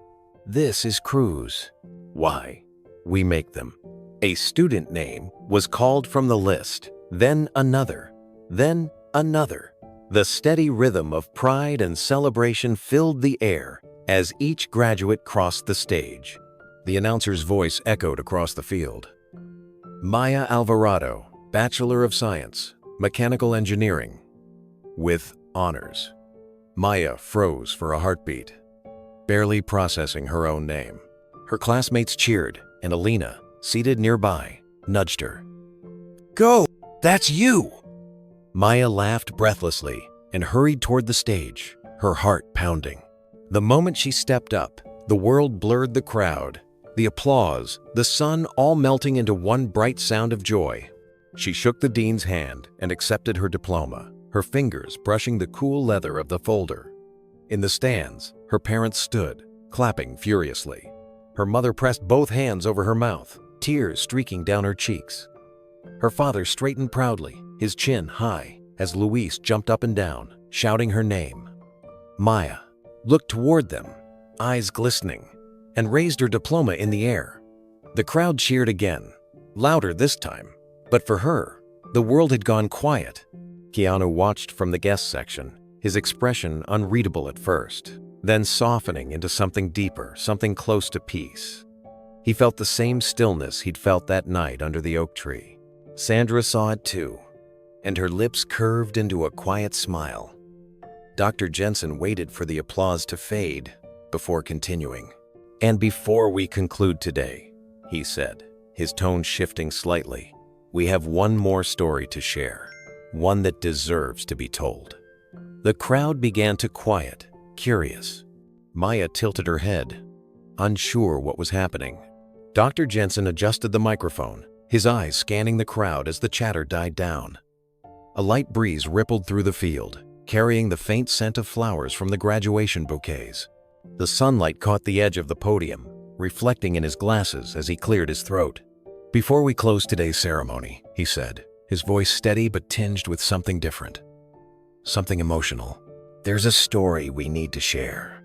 is Cruz. Why? We make them." A student name was called from the list, then another, then another. The steady rhythm of pride and celebration filled the air as each graduate crossed the stage. The announcer's voice echoed across the field. "Maya Alvarado, Bachelor of Science, Mechanical Engineering, with honors." Maya froze for a heartbeat, barely processing her own name. Her classmates cheered, and Alina, seated nearby, nudged her. "Go! That's you!" Maya laughed breathlessly and hurried toward the stage, her heart pounding. The moment she stepped up, the world blurred the crowd, the applause, the sun all melting into one bright sound of joy. She shook the dean's hand and accepted her diploma, her fingers brushing the cool leather of the folder. In the stands, her parents stood, clapping furiously. Her mother pressed both hands over her mouth, tears streaking down her cheeks. Her father straightened proudly, his chin high, as Louise jumped up and down, shouting her name. Maya looked toward them, eyes glistening, and raised her diploma in the air. The crowd cheered again, louder this time, but for her, the world had gone quiet. Keanu watched from the guest section, his expression unreadable at first, then softening into something deeper, something close to peace. He felt the same stillness he'd felt that night under the oak tree. Sandra saw it too, and her lips curved into a quiet smile. Dr. Jensen waited for the applause to fade before continuing. "And before we conclude today," he said, his tone shifting slightly, "we have one more story to share, one that deserves to be told." The crowd began to quiet, curious. Maya tilted her head, unsure what was happening. Dr. Jensen adjusted the microphone, his eyes scanning the crowd as the chatter died down. A light breeze rippled through the field, carrying the faint scent of flowers from the graduation bouquets. The sunlight caught the edge of the podium, reflecting in his glasses as he cleared his throat. "Before we close today's ceremony," he said, his voice steady but tinged with something different. Something emotional. "There's a story we need to share.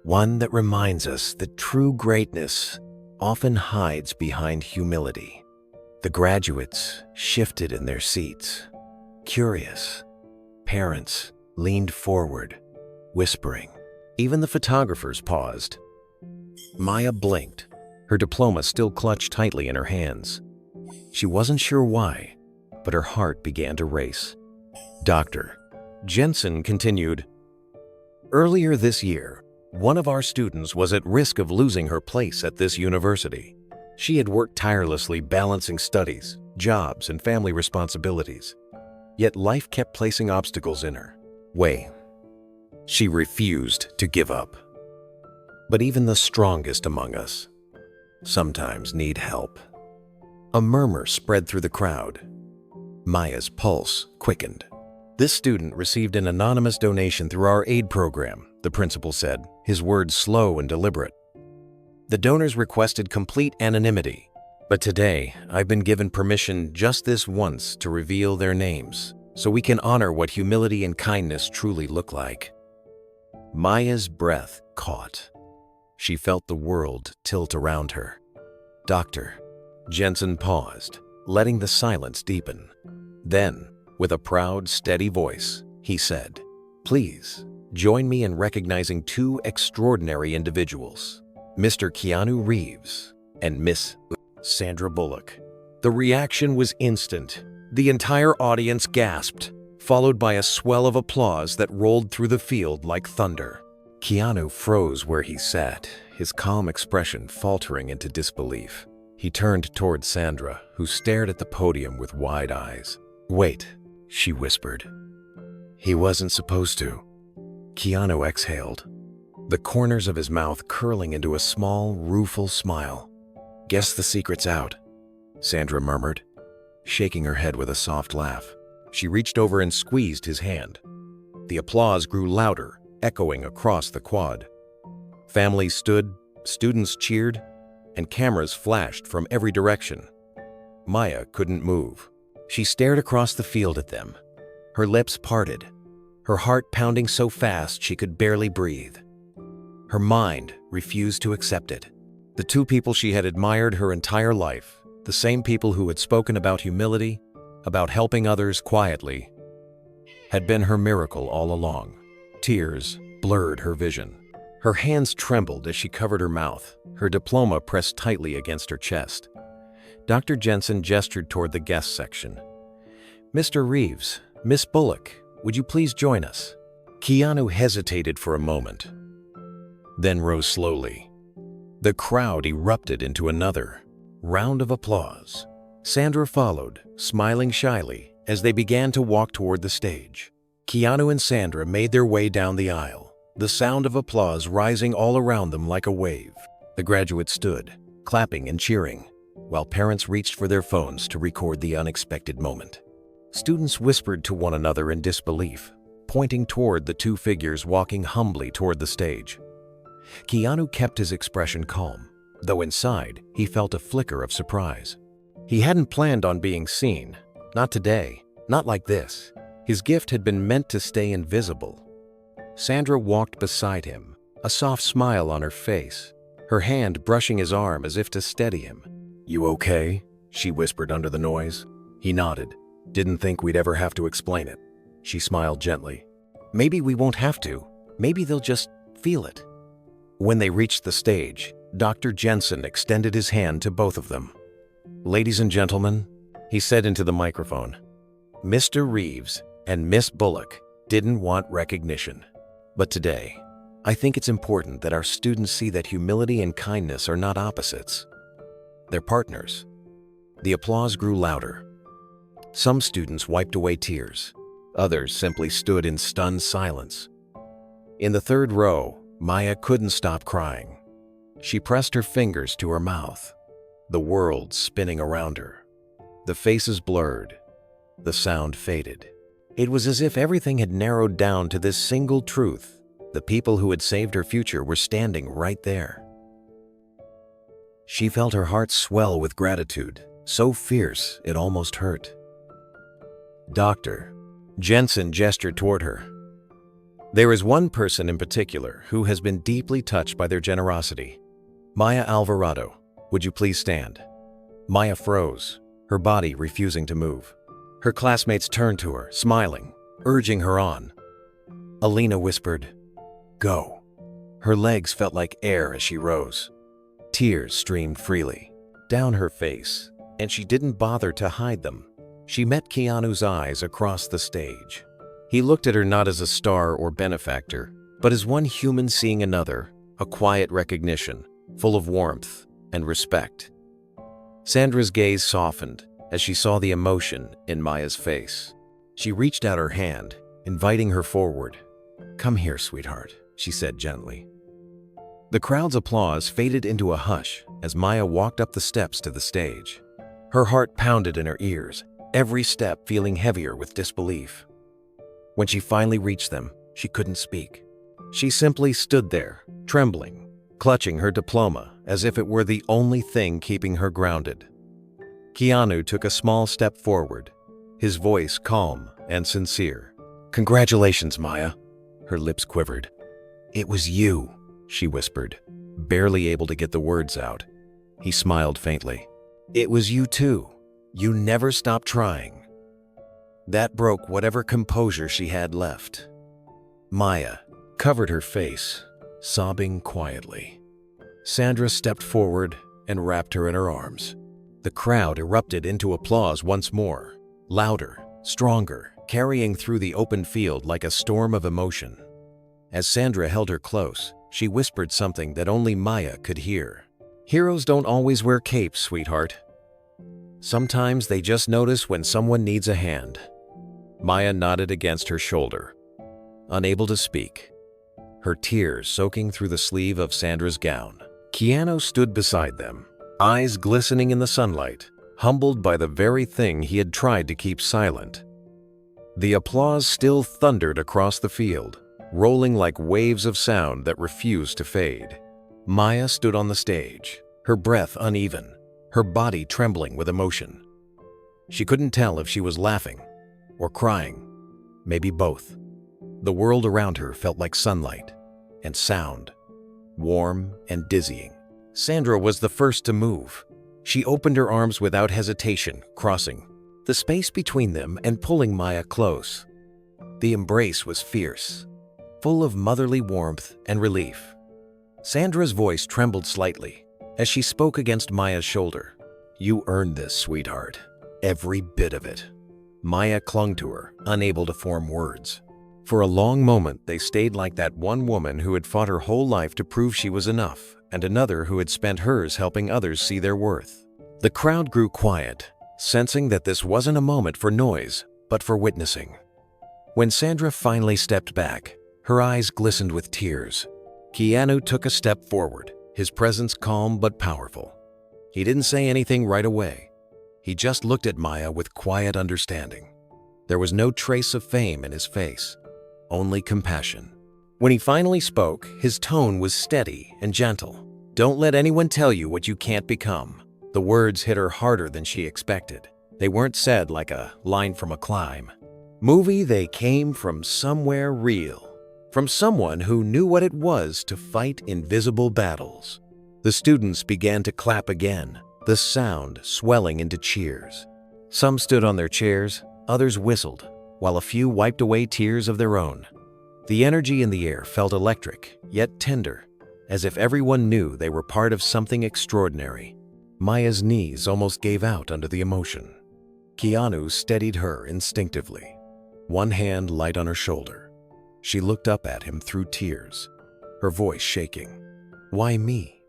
One that reminds us that true greatness often hides behind humility." The graduates shifted in their seats, curious. Parents leaned forward, whispering. Even the photographers paused. Maya blinked, her diploma still clutched tightly in her hands. She wasn't sure why, but her heart began to race. Dr. Jensen continued, "Earlier this year, one of our students was at risk of losing her place at this university. She had worked tirelessly balancing studies, jobs, and family responsibilities. Yet life kept placing obstacles in her way. She refused to give up. But even the strongest among us sometimes need help." A murmur spread through the crowd. Maya's pulse quickened. "This student received an anonymous donation through our aid program," the principal said, his words slow and deliberate. "The donors requested complete anonymity, but today I've been given permission just this once to reveal their names, so we can honor what humility and kindness truly look like." Maya's breath caught. She felt the world tilt around her. Dr. Jensen paused, letting the silence deepen. Then, with a proud, steady voice, he said, "Please, join me in recognizing two extraordinary individuals, Mr. Keanu Reeves and Miss Sandra Bullock." The reaction was instant. The entire audience gasped, followed by a swell of applause that rolled through the field like thunder. Keanu froze where he sat, his calm expression faltering into disbelief. He turned toward Sandra, who stared at the podium with wide eyes. "Wait," she whispered. "He wasn't supposed to." Keanu exhaled, the corners of his mouth curling into a small, rueful smile. "Guess the secret's out," Sandra murmured, shaking her head with a soft laugh. She reached over and squeezed his hand. The applause grew louder, echoing across the quad. Families stood, students cheered, and cameras flashed from every direction. Maya couldn't move. She stared across the field at them, her lips parted, her heart pounding so fast she could barely breathe. Her mind refused to accept it. The two people she had admired her entire life, the same people who had spoken about humility, about helping others quietly, had been her miracle all along. Tears blurred her vision. Her hands trembled as she covered her mouth, her diploma pressed tightly against her chest. Dr. Jensen gestured toward the guest section. "Mr. Reeves, Miss Bullock, would you please join us?" Keanu hesitated for a moment, then rose slowly. The crowd erupted into another round of applause. Sandra followed, smiling shyly, as they began to walk toward the stage. Keanu and Sandra made their way down the aisle, the sound of applause rising all around them like a wave. The graduates stood, clapping and cheering, while parents reached for their phones to record the unexpected moment. Students whispered to one another in disbelief, pointing toward the two figures walking humbly toward the stage. Keanu kept his expression calm, though inside he felt a flicker of surprise. He hadn't planned on being seen. Not today, not like this. His gift had been meant to stay invisible. Sandra walked beside him, a soft smile on her face, her hand brushing his arm as if to steady him. "You okay?" she whispered under the noise. He nodded. "Didn't think we'd ever have to explain it." She smiled gently. "Maybe we won't have to. Maybe they'll just feel it." When they reached the stage, Dr. Jensen extended his hand to both of them. "Ladies and gentlemen," he said into the microphone, "Mr. Reeves and Miss Bullock didn't want recognition. But today, I think it's important that our students see that humility and kindness are not opposites. They're partners." The applause grew louder. Some students wiped away tears. Others simply stood in stunned silence. In the third row, Maya couldn't stop crying. She pressed her fingers to her mouth, the world spinning around her. The faces blurred. The sound faded. It was as if everything had narrowed down to this single truth. The people who had saved her future were standing right there. She felt her heart swell with gratitude, so fierce it almost hurt. "Doctor," Jensen gestured toward her. "There is one person in particular who has been deeply touched by their generosity. Maya Alvarado, would you please stand?" Maya froze, her body refusing to move. Her classmates turned to her, smiling, urging her on. Alina whispered, "Go." Her legs felt like air as she rose. Tears streamed freely down her face, and she didn't bother to hide them. She met Keanu's eyes across the stage. He looked at her not as a star or benefactor, but as one human seeing another, a quiet recognition, full of warmth and respect. Sandra's gaze softened as she saw the emotion in Maya's face. She reached out her hand, inviting her forward. "Come here, sweetheart," she said gently. The crowd's applause faded into a hush as Maya walked up the steps to the stage. Her heart pounded in her ears, every step feeling heavier with disbelief. When she finally reached them, she couldn't speak. She simply stood there, trembling, clutching her diploma as if it were the only thing keeping her grounded. Keanu took a small step forward, his voice calm and sincere. "Congratulations, Maya." Her lips quivered. "It was you," she whispered, barely able to get the words out. He smiled faintly. "It was you too. You never stopped trying." That broke whatever composure she had left. Maya covered her face, sobbing quietly. Sandra stepped forward and wrapped her in her arms. The crowd erupted into applause once more, louder, stronger, carrying through the open field like a storm of emotion. As Sandra held her close, she whispered something that only Maya could hear. "Heroes don't always wear capes, sweetheart. Sometimes they just notice when someone needs a hand." Maya nodded against her shoulder, unable to speak, her tears soaking through the sleeve of Sandra's gown. Keanu stood beside them, eyes glistening in the sunlight, humbled by the very thing he had tried to keep silent. The applause still thundered across the field, rolling like waves of sound that refused to fade. Maya stood on the stage, her breath uneven, her body trembling with emotion. She couldn't tell if she was laughing or crying, maybe both. The world around her felt like sunlight and sound, warm and dizzying. Sandra was the first to move. She opened her arms without hesitation, crossing the space between them and pulling Maya close. The embrace was fierce, full of motherly warmth and relief. Sandra's voice trembled slightly as she spoke against Maya's shoulder. "You earned this, sweetheart. Every bit of it." Maya clung to her, unable to form words. For a long moment, they stayed like that one woman who had fought her whole life to prove she was enough, and another who had spent hers helping others see their worth. The crowd grew quiet, sensing that this wasn't a moment for noise, but for witnessing. When Sandra finally stepped back, her eyes glistened with tears. Keanu took a step forward, his presence calm but powerful. He didn't say anything right away. He just looked at Maya with quiet understanding. There was no trace of fame in his face, only compassion. When he finally spoke, his tone was steady and gentle. Don't let anyone tell you what you can't become. The words hit her harder than she expected. They weren't said like a line from a climb. They came from somewhere real, from someone who knew what it was to fight invisible battles. The students began to clap again, the sound swelling into cheers. Some stood on their chairs, others whistled, while a few wiped away tears of their own. The energy in the air felt electric, yet tender, as if everyone knew they were part of something extraordinary. Maya's knees almost gave out under the emotion. Keanu steadied her instinctively, one hand light on her shoulder. She looked up at him through tears, her voice shaking. "Why me?"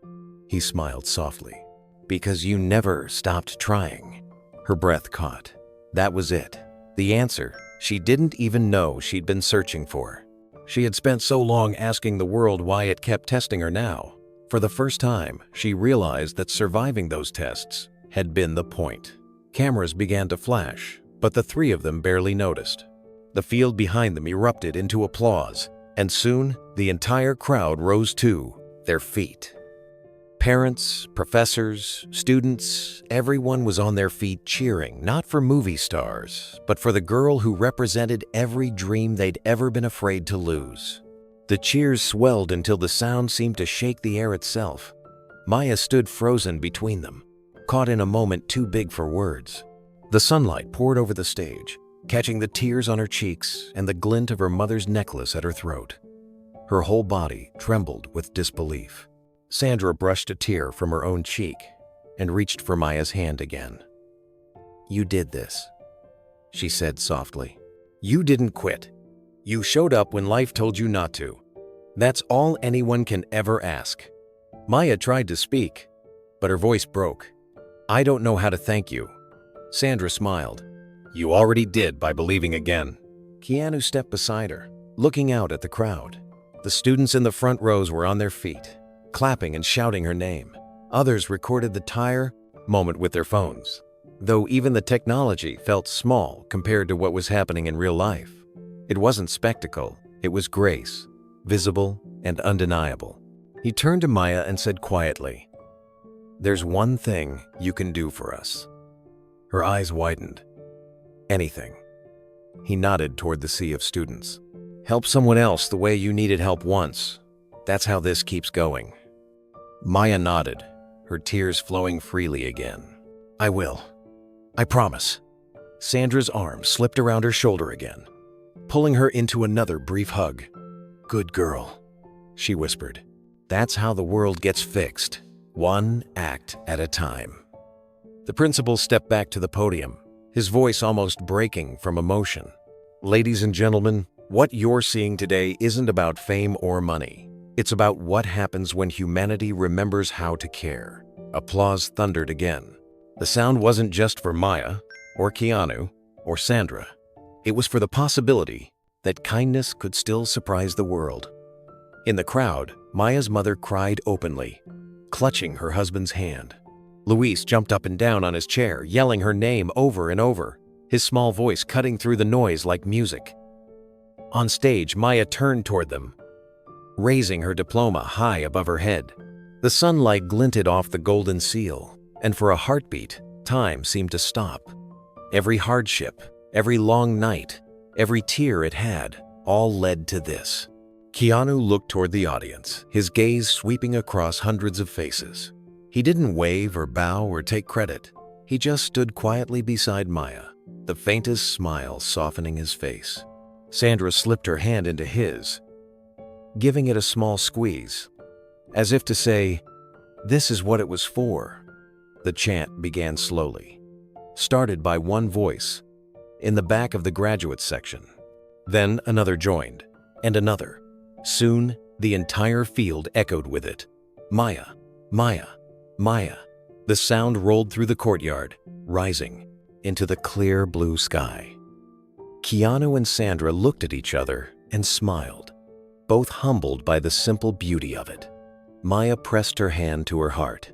He smiled softly. "Because you never stopped trying." Her breath caught. That was it. The answer she didn't even know she'd been searching for. She had spent so long asking the world why it kept testing her now. For the first time, she realized that surviving those tests had been the point. Cameras began to flash, but the three of them barely noticed. The field behind them erupted into applause, and soon the entire crowd rose to their feet. Parents, professors, students, everyone was on their feet cheering, not for movie stars, but for the girl who represented every dream they'd ever been afraid to lose. The cheers swelled until the sound seemed to shake the air itself. Maya stood frozen between them, caught in a moment too big for words. The sunlight poured over the stage, catching the tears on her cheeks and the glint of her mother's necklace at her throat. Her whole body trembled with disbelief. Sandra brushed a tear from her own cheek and reached for Maya's hand again. "You did this," she said softly. "You didn't quit. You showed up when life told you not to. That's all anyone can ever ask." Maya tried to speak, but her voice broke. "I don't know how to thank you." Sandra smiled. "You already did by believing again." Keanu stepped beside her, looking out at the crowd. The students in the front rows were on their feet, clapping and shouting her name. Others recorded the entire moment with their phones, though even the technology felt small compared to what was happening in real life. It wasn't spectacle, it was grace, visible and undeniable. He turned to Maya and said quietly, "There's one thing you can do for us." Her eyes widened. "Anything." He nodded toward the sea of students. "Help someone else the way you needed help once. That's how this keeps going." Maya nodded, her tears flowing freely again. "I will. I promise." Sandra's arm slipped around her shoulder again, pulling her into another brief hug. "Good girl," she whispered. "That's how the world gets fixed, one act at a time." The principal stepped back to the podium, his voice almost breaking from emotion. "Ladies and gentlemen, what you're seeing today isn't about fame or money. It's about what happens when humanity remembers how to care." Applause thundered again. The sound wasn't just for Maya, or Keanu, or Sandra. It was for the possibility that kindness could still surprise the world. In the crowd, Maya's mother cried openly, clutching her husband's hand. Luis jumped up and down on his chair, yelling her name over and over, his small voice cutting through the noise like music. On stage, Maya turned toward them, raising her diploma high above her head. The sunlight glinted off the golden seal, and for a heartbeat, time seemed to stop. Every hardship, every long night, every tear it had, all led to this. Keanu looked toward the audience, his gaze sweeping across hundreds of faces. He didn't wave or bow or take credit. He just stood quietly beside Maya, the faintest smile softening his face. Sandra slipped her hand into his, giving it a small squeeze, as if to say, "This is what it was for." The chant began slowly, started by one voice in the back of the graduate section. Then another joined, and another. Soon, the entire field echoed with it. "Maya, Maya, Maya." The sound rolled through the courtyard, rising into the clear blue sky. Keanu and Sandra looked at each other and smiled, both humbled by the simple beauty of it. Maya pressed her hand to her heart,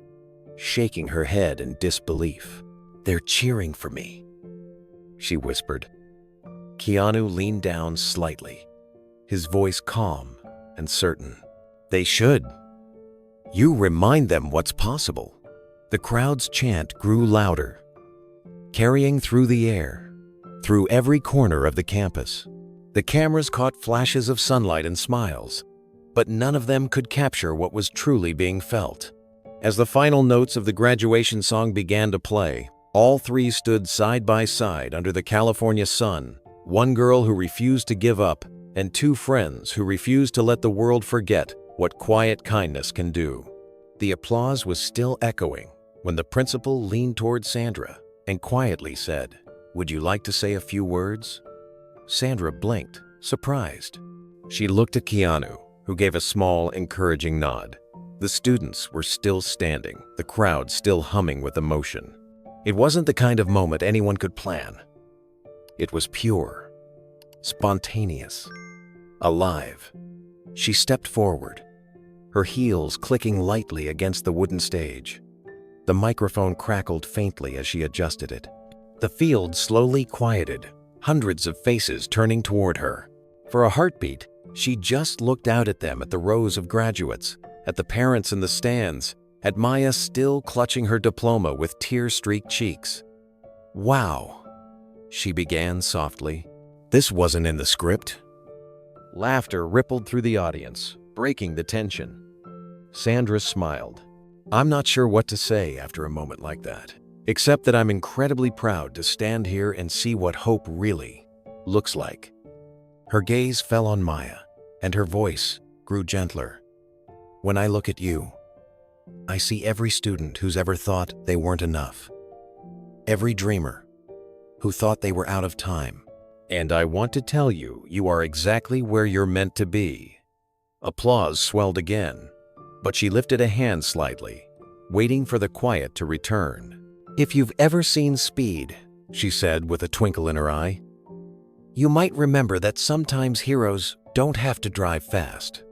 shaking her head in disbelief. "They're cheering for me," she whispered. Keanu leaned down slightly, his voice calm and certain. "They should. You remind them what's possible. The crowd's chant grew louder, carrying through the air, through every corner of the campus. The cameras caught flashes of sunlight and smiles, but none of them could capture what was truly being felt. As the final notes of the graduation song began to play, all three stood side by side under the California sun, one girl who refused to give up, and two friends who refused to let the world forget what quiet kindness can do. The applause was still echoing when the principal leaned toward Sandra and quietly said, "Would you like to say a few words?" Sandra blinked, surprised. She looked at Keanu, who gave a small, encouraging nod. The students were still standing, the crowd still humming with emotion. It wasn't the kind of moment anyone could plan. It was pure, spontaneous, alive. She stepped forward, her heels clicking lightly against the wooden stage. The microphone crackled faintly as she adjusted it. The field slowly quieted, hundreds of faces turning toward her. For a heartbeat, she just looked out at them, at the rows of graduates, at the parents in the stands, at Maya still clutching her diploma with tear-streaked cheeks. "Wow," she began softly. "This wasn't in the script." Laughter rippled through the audience, breaking the tension. Sandra smiled. "I'm not sure what to say after a moment like that, except that I'm incredibly proud to stand here and see what hope really looks like." Her gaze fell on Maya, and her voice grew gentler. "When I look at you, I see every student who's ever thought they weren't enough. Every dreamer who thought they were out of time. And I want to tell you, you are exactly where you're meant to be." Applause swelled again, but she lifted a hand slightly, waiting for the quiet to return. "If you've ever seen Speed," she said with a twinkle in her eye, "you might remember that sometimes heroes don't have to drive fast."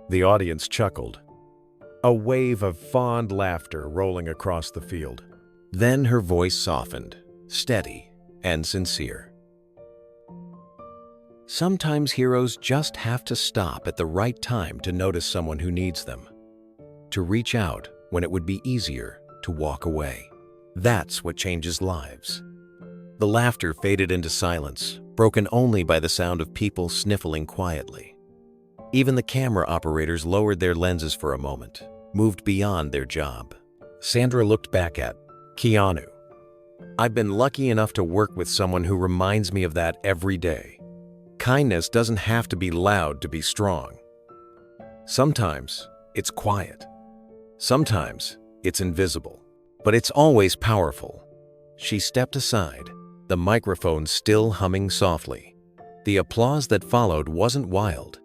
The audience chuckled, a wave of fond laughter rolling across the field. Then her voice softened, steady and sincere. "Sometimes heroes just have to stop at the right time to notice someone who needs them, to reach out when it would be easier to walk away. That's what changes lives." The laughter faded into silence, broken only by the sound of people sniffling quietly. Even the camera operators lowered their lenses for a moment, moved beyond their job. Sandra looked back at Keanu. "I've been lucky enough to work with someone who reminds me of that every day. Kindness doesn't have to be loud to be strong. Sometimes it's quiet. Sometimes it's invisible, but it's always powerful." She stepped aside, the microphone still humming softly. The applause that followed wasn't wild.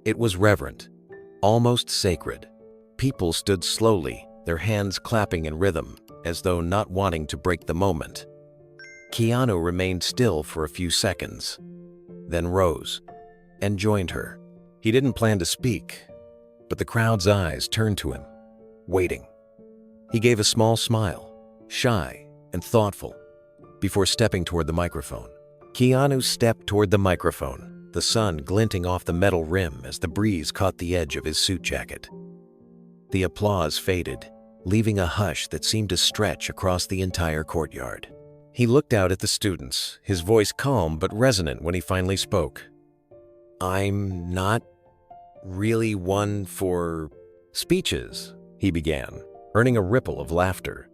It was reverent, almost sacred. People stood slowly, their hands clapping in rhythm, as though not wanting to break the moment. Keanu remained still for a few seconds, then rose and joined her. He didn't plan to speak, but the crowd's eyes turned to him, waiting. He gave a small smile, shy and thoughtful, before stepping toward the microphone. Keanu stepped toward the microphone, the sun glinting off the metal rim as the breeze caught the edge of his suit jacket. The applause faded, leaving a hush that seemed to stretch across the entire courtyard. He looked out at the students, his voice calm but resonant when he finally spoke. "I'm not really one for speeches," he began, earning a ripple of laughter.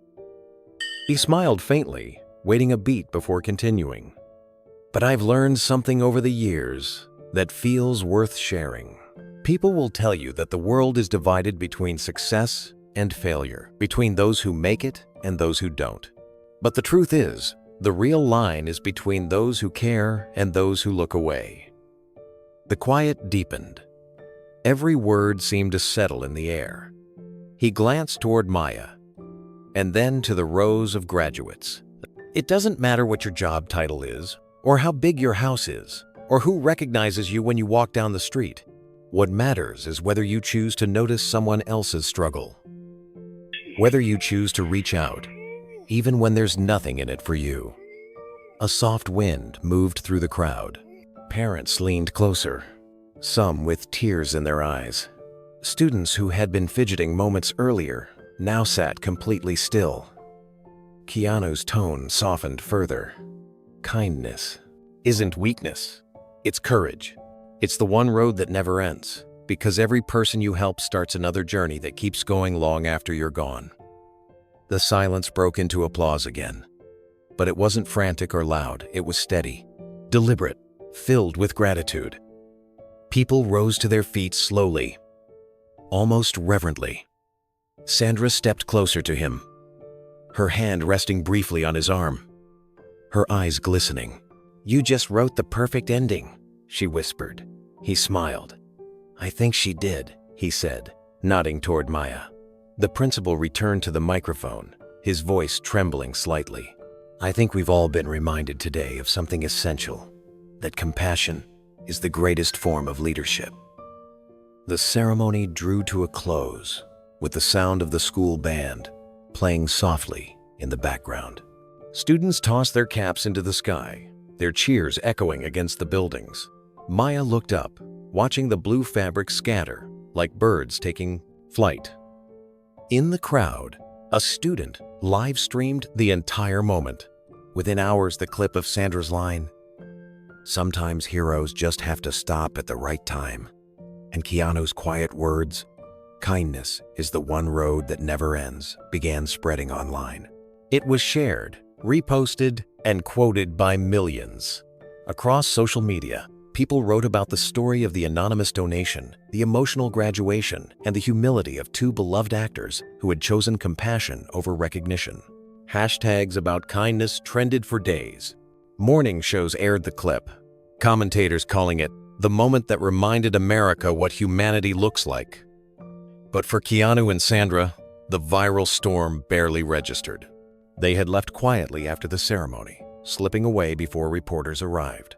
He smiled faintly, waiting a beat before continuing. "But I've learned something over the years that feels worth sharing. People will tell you that the world is divided between success and failure, between those who make it and those who don't. But the truth is, the real line is between those who care and those who look away." The quiet deepened. Every word seemed to settle in the air. He glanced toward Maya, and then to the rows of graduates. "It doesn't matter what your job title is, or how big your house is, or who recognizes you when you walk down the street. What matters is whether you choose to notice someone else's struggle. Whether you choose to reach out, even when there's nothing in it for you." A soft wind moved through the crowd. Parents leaned closer, some with tears in their eyes. Students who had been fidgeting moments earlier now sat completely still. Keanu's tone softened further. Kindness isn't weakness, it's courage. It's the one road that never ends, because every person you help starts another journey that keeps going long after you're gone. The silence broke into applause again. But it wasn't frantic or loud, it was steady, deliberate, filled with gratitude. People rose to their feet slowly, almost reverently. Sandra stepped closer to him, her hand resting briefly on his arm, her eyes glistening. "You just wrote the perfect ending," she whispered. He smiled. "I think she did," he said, nodding toward Maya. The principal returned to the microphone, his voice trembling slightly. "I think we've all been reminded today of something essential, that compassion is the greatest form of leadership." The ceremony drew to a close, with the sound of the school band playing softly in the background. Students tossed their caps into the sky, their cheers echoing against the buildings. Maya looked up, watching the blue fabric scatter like birds taking flight. In the crowd, a student live-streamed the entire moment. Within hours, the clip of Sandra's line, "Sometimes heroes just have to stop at the right time," and Keanu's quiet words, "Kindness is the one road that never ends," began spreading online. It was shared, reposted, and quoted by millions. Across social media, people wrote about the story of the anonymous donation, the emotional graduation, and the humility of two beloved actors who had chosen compassion over recognition. Hashtags about kindness trended for days. Morning shows aired the clip, commentators calling it the moment that reminded America what humanity looks like. But for Keanu and Sandra, the viral storm barely registered. They had left quietly after the ceremony, slipping away before reporters arrived.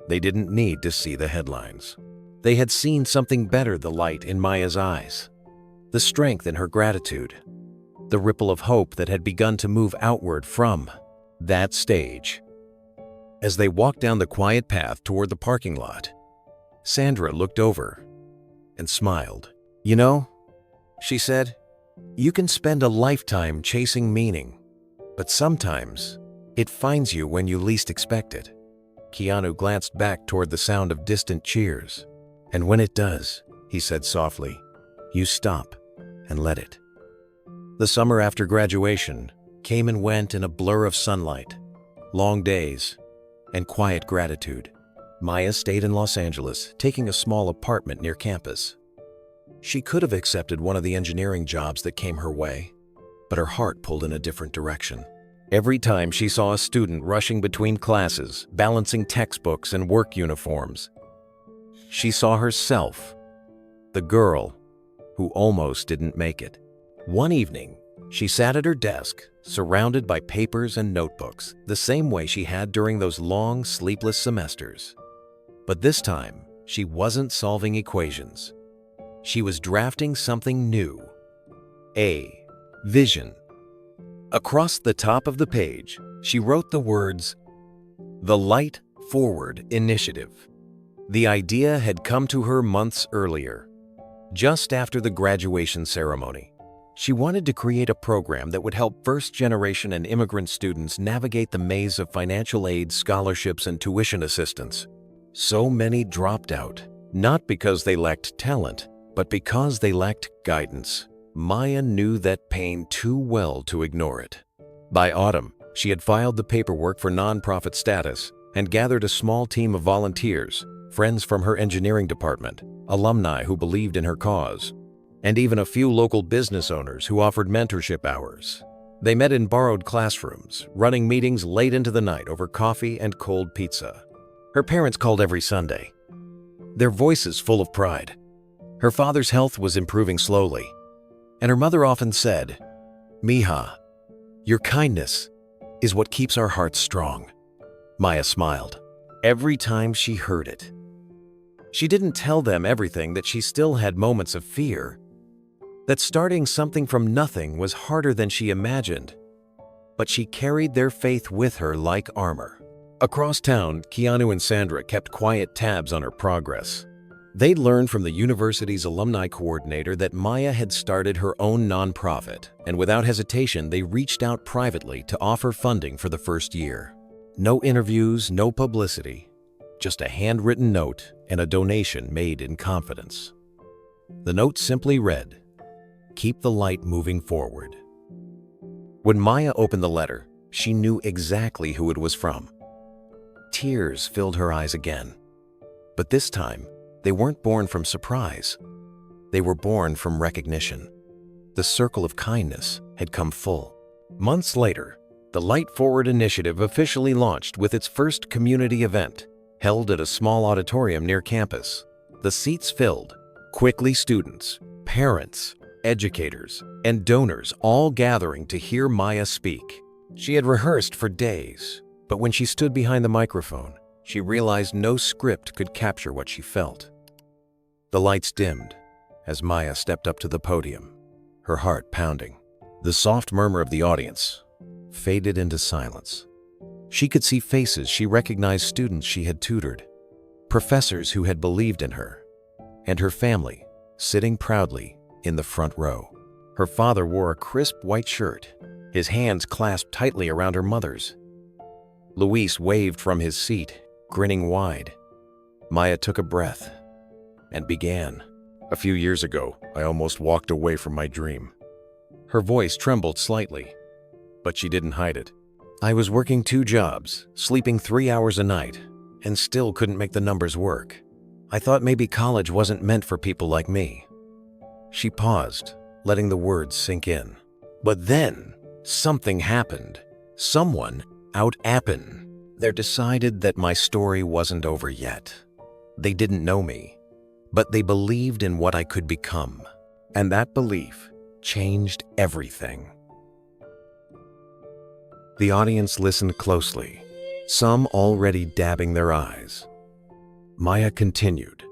They didn't need to see the headlines. They had seen something better: the light in Maya's eyes, the strength in her gratitude, the ripple of hope that had begun to move outward from that stage. As they walked down the quiet path toward the parking lot, Sandra looked over and smiled. "You know," she said, "you can spend a lifetime chasing meaning, but sometimes it finds you when you least expect it." Keanu glanced back toward the sound of distant cheers. "And when it does," he said softly, "you stop and let it." The summer after graduation came and went in a blur of sunlight, long days, and quiet gratitude. Maya stayed in Los Angeles, taking a small apartment near campus. She could have accepted one of the engineering jobs that came her way, but her heart pulled in a different direction. Every time she saw a student rushing between classes, balancing textbooks and work uniforms, she saw herself, the girl who almost didn't make it. One evening, she sat at her desk, surrounded by papers and notebooks, the same way she had during those long, sleepless semesters. But this time, she wasn't solving equations. She was drafting something new. A vision. Across the top of the page, she wrote the words, "The Light Forward Initiative." The idea had come to her months earlier, just after the graduation ceremony. She wanted to create a program that would help first-generation and immigrant students navigate the maze of financial aid, scholarships, and tuition assistance. So many dropped out, not because they lacked talent, but because they lacked guidance. Maya knew that pain too well to ignore it. By autumn, she had filed the paperwork for nonprofit status and gathered a small team of volunteers, friends from her engineering department, alumni who believed in her cause, and even a few local business owners who offered mentorship hours. They met in borrowed classrooms, running meetings late into the night over coffee and cold pizza. Her parents called every Sunday, their voices full of pride. Her father's health was improving slowly, and her mother often said, "Mija, your kindness is what keeps our hearts strong." Maya smiled every time she heard it. She didn't tell them everything, that she still had moments of fear, that starting something from nothing was harder than she imagined, but she carried their faith with her like armor. Across town, Keanu and Sandra kept quiet tabs on her progress. They'd learned from the university's alumni coordinator that Maya had started her own nonprofit, and without hesitation, they reached out privately to offer funding for the first year. No interviews, no publicity, just a handwritten note and a donation made in confidence. The note simply read, "Keep the light moving forward." When Maya opened the letter, she knew exactly who it was from. Tears filled her eyes again. But this time, they weren't born from surprise. They were born from recognition. The circle of kindness had come full. Months later, the Light Forward initiative officially launched with its first community event, held at a small auditorium near campus. The seats filled. Quickly, students, parents, educators, and donors all gathering to hear Maya speak. She had rehearsed for days, but when she stood behind the microphone, she realized no script could capture what she felt. The lights dimmed as Maya stepped up to the podium, her heart pounding. The soft murmur of the audience faded into silence. She could see faces she recognized, students she had tutored, professors who had believed in her, and her family sitting proudly in the front row. Her father wore a crisp white shirt, his hands clasped tightly around her mother's. Luis waved from his seat, grinning wide. Maya took a breath and began. "A few years ago, I almost walked away from my dream." Her voice trembled slightly, but she didn't hide it. "I was working 2 jobs, sleeping 3 hours a night, and still couldn't make the numbers work. I thought maybe college wasn't meant for people like me." She paused, letting the words sink in. But then, something happened. Someone out-appin'. They decided that my story wasn't over yet. They didn't know me, but they believed in what I could become. And that belief changed everything. The audience listened closely, some already dabbing their eyes. Maya continued,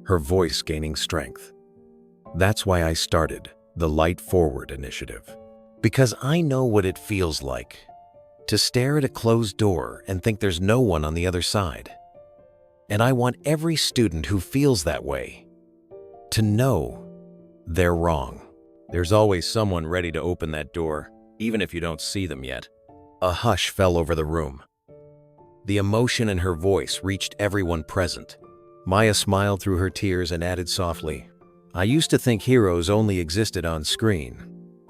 her voice gaining strength. "That's why I started the Light Forward initiative. Because I know what it feels like to stare at a closed door and think there's no one on the other side. And I want every student who feels that way to know they're wrong. There's always someone ready to open that door, even if you don't see them yet." A hush fell over the room. The emotion in her voice reached everyone present. Maya smiled through her tears and added softly, "I used to think heroes only existed on screen.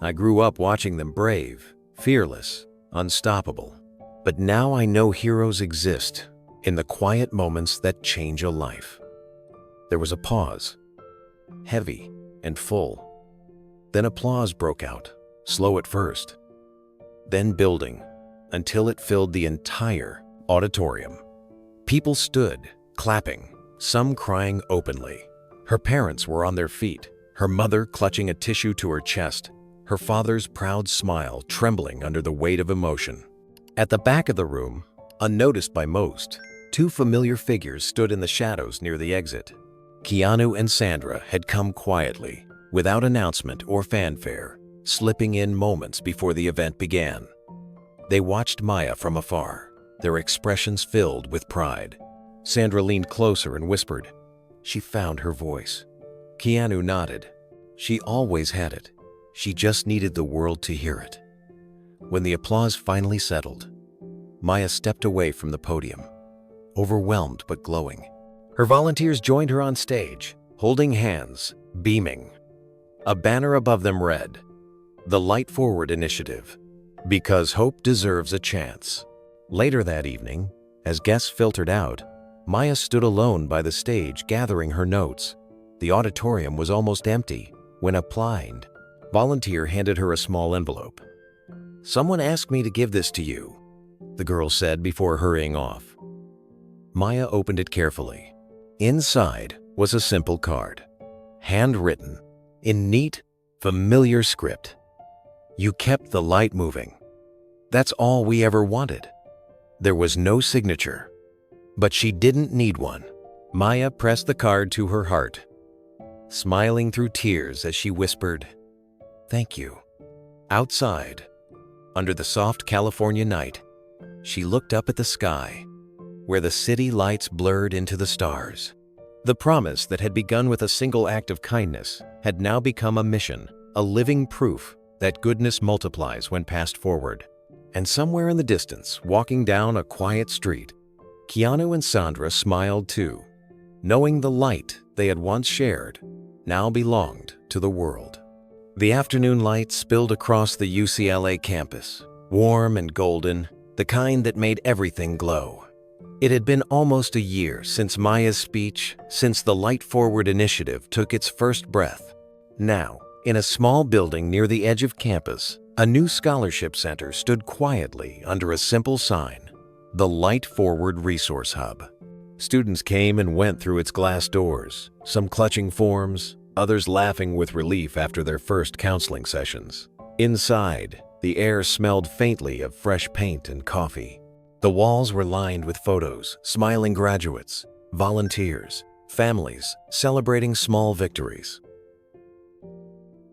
I grew up watching them brave, fearless, unstoppable. But now I know heroes exist in the quiet moments that change a life." There was a pause, heavy and full. Then applause broke out, slow at first, then building until it filled the entire auditorium. People stood, clapping, some crying openly. Her parents were on their feet, her mother clutching a tissue to her chest, her father's proud smile trembling under the weight of emotion. At the back of the room, unnoticed by most, 2 familiar figures stood in the shadows near the exit. Keanu and Sandra had come quietly, without announcement or fanfare, slipping in moments before the event began. They watched Maya from afar, their expressions filled with pride. Sandra leaned closer and whispered, "She found her voice." Keanu nodded. She always had it. She just needed the world to hear it. When the applause finally settled, Maya stepped away from the podium, overwhelmed but glowing. Her volunteers joined her on stage, holding hands, beaming. A banner above them read, "The Light Forward Initiative, because hope deserves a chance." Later that evening, as guests filtered out, Maya stood alone by the stage gathering her notes. The auditorium was almost empty when a blind volunteer handed her a small envelope. "Someone asked me to give this to you," the girl said before hurrying off. Maya opened it carefully. Inside was a simple card, handwritten, in neat, familiar script. "You kept the light moving. That's all we ever wanted." There was no signature, but she didn't need one. Maya pressed the card to her heart, smiling through tears as she whispered, "Thank you." Outside, under the soft California night, she looked up at the sky, where the city lights blurred into the stars. The promise that had begun with a single act of kindness had now become a mission, a living proof that goodness multiplies when passed forward. And somewhere in the distance, walking down a quiet street, Keanu and Sandra smiled too, knowing the light they had once shared now belonged to the world. The afternoon light spilled across the UCLA campus, warm and golden, the kind that made everything glow. It had been almost a year since Maya's speech, since the Light Forward initiative took its first breath. Now, in a small building near the edge of campus, a new scholarship center stood quietly under a simple sign, the Light Forward Resource Hub. Students came and went through its glass doors, some clutching forms, others laughing with relief after their first counseling sessions. Inside, the air smelled faintly of fresh paint and coffee. The walls were lined with photos, smiling graduates, volunteers, families celebrating small victories.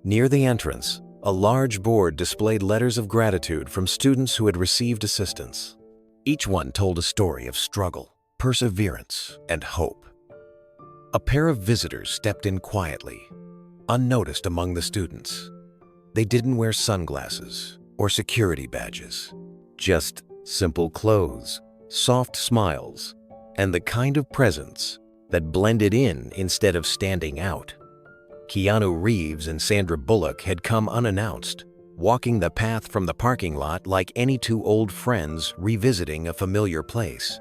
Near the entrance, a large board displayed letters of gratitude from students who had received assistance. Each one told a story of struggle, perseverance, and hope. A pair of visitors stepped in quietly, unnoticed among the students. They didn't wear sunglasses or security badges, just simple clothes, soft smiles, and the kind of presence that blended in instead of standing out. Keanu Reeves and Sandra Bullock had come unannounced, walking the path from the parking lot like any two old friends revisiting a familiar place.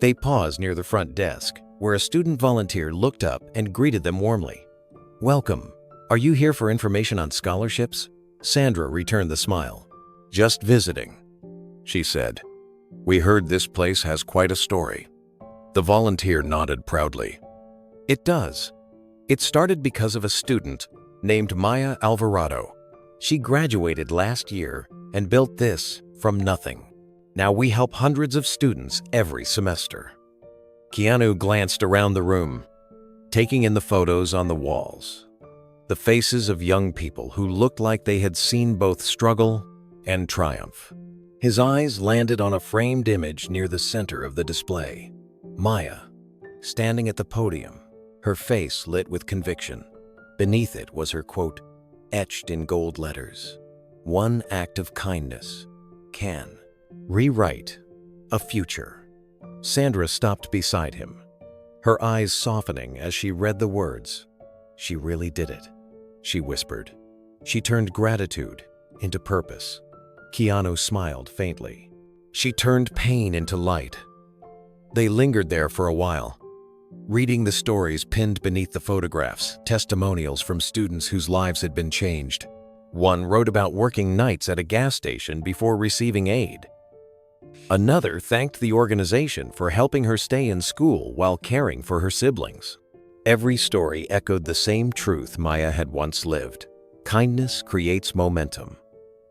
They paused near the front desk, where a student volunteer looked up and greeted them warmly. "Welcome. Are you here for information on scholarships?" Sandra returned the smile. "Just visiting," she said. "We heard this place has quite a story." The volunteer nodded proudly. "It does. It started because of a student named Maya Alvarado. She graduated last year and built this from nothing. Now we help hundreds of students every semester." Keanu glanced around the room, taking in the photos on the walls, the faces of young people who looked like they had seen both struggle and triumph. His eyes landed on a framed image near the center of the display. Maya, standing at the podium, her face lit with conviction. Beneath it was her quote, etched in gold letters. "One act of kindness can rewrite a future." Sandra stopped beside him, her eyes softening as she read the words. "She really did it," she whispered. "She turned gratitude into purpose." Keanu smiled faintly. "She turned pain into light." They lingered there for a while, reading the stories pinned beneath the photographs, testimonials from students whose lives had been changed. One wrote about working nights at a gas station before receiving aid. Another thanked the organization for helping her stay in school while caring for her siblings. Every story echoed the same truth Maya had once lived. Kindness creates momentum.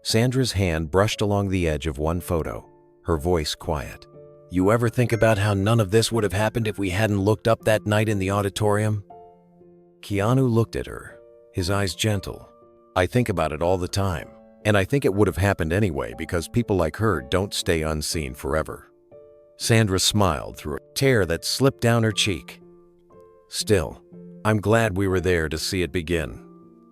Sandra's hand brushed along the edge of one photo, her voice quiet. "You ever think about how none of this would have happened if we hadn't looked up that night in the auditorium?" Keanu looked at her, his eyes gentle. "I think about it all the time, and I think it would have happened anyway because people like her don't stay unseen forever." Sandra smiled through a tear that slipped down her cheek. "Still, I'm glad we were there to see it begin."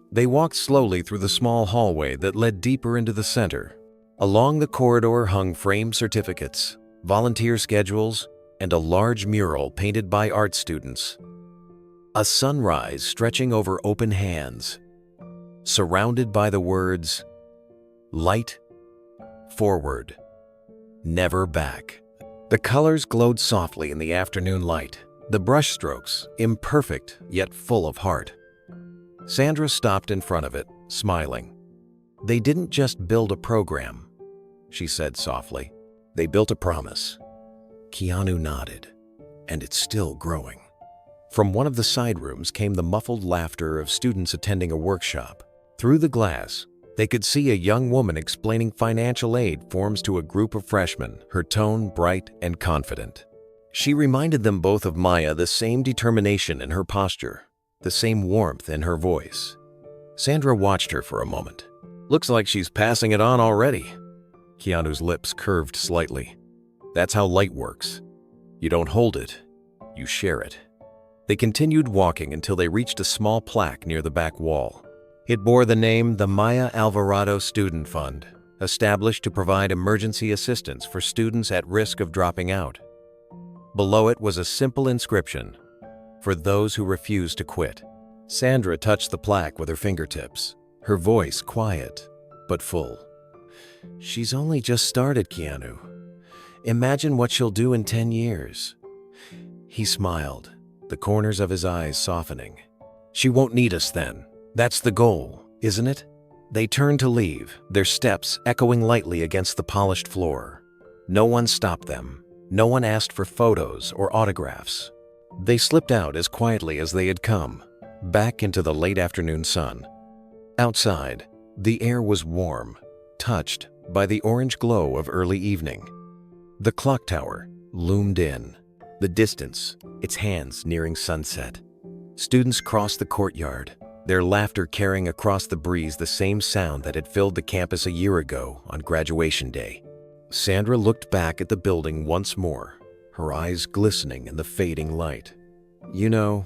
They walked slowly through the small hallway that led deeper into the center. Along the corridor hung framed certificates, volunteer schedules, and a large mural painted by art students. A sunrise stretching over open hands, surrounded by the words, "Light Forward, Never Back." The colors glowed softly in the afternoon light, the brushstrokes imperfect yet full of heart. Sandra stopped in front of it, smiling. "They didn't just build a program," she said softly. "They built a promise." Keanu nodded, "And it's still growing." From one of the side rooms came the muffled laughter of students attending a workshop. Through the glass, they could see a young woman explaining financial aid forms to a group of freshmen, her tone bright and confident. She reminded them both of Maya, the same determination in her posture, the same warmth in her voice. Sandra watched her for a moment. "Looks like she's passing it on already." Keanu's lips curved slightly. "That's how light works. You don't hold it, you share it." They continued walking until they reached a small plaque near the back wall. It bore the name the Maya Alvarado Student Fund, established to provide emergency assistance for students at risk of dropping out. Below it was a simple inscription, "For those who refuse to quit." Sandra touched the plaque with her fingertips, her voice quiet but full. "She's only just started, Keanu. Imagine what she'll do in 10 years. He smiled, the corners of his eyes softening. "She won't need us then. That's the goal, isn't it?" They turned to leave, their steps echoing lightly against the polished floor. No one stopped them. No one asked for photos or autographs. They slipped out as quietly as they had come, back into the late afternoon sun. Outside, the air was warm, touched by the orange glow of early evening. The clock tower loomed in, the distance, its hands nearing sunset. Students crossed the courtyard, their laughter carrying across the breeze the same sound that had filled the campus a year ago on graduation day. Sandra looked back at the building once more, her eyes glistening in the fading light. "You know,"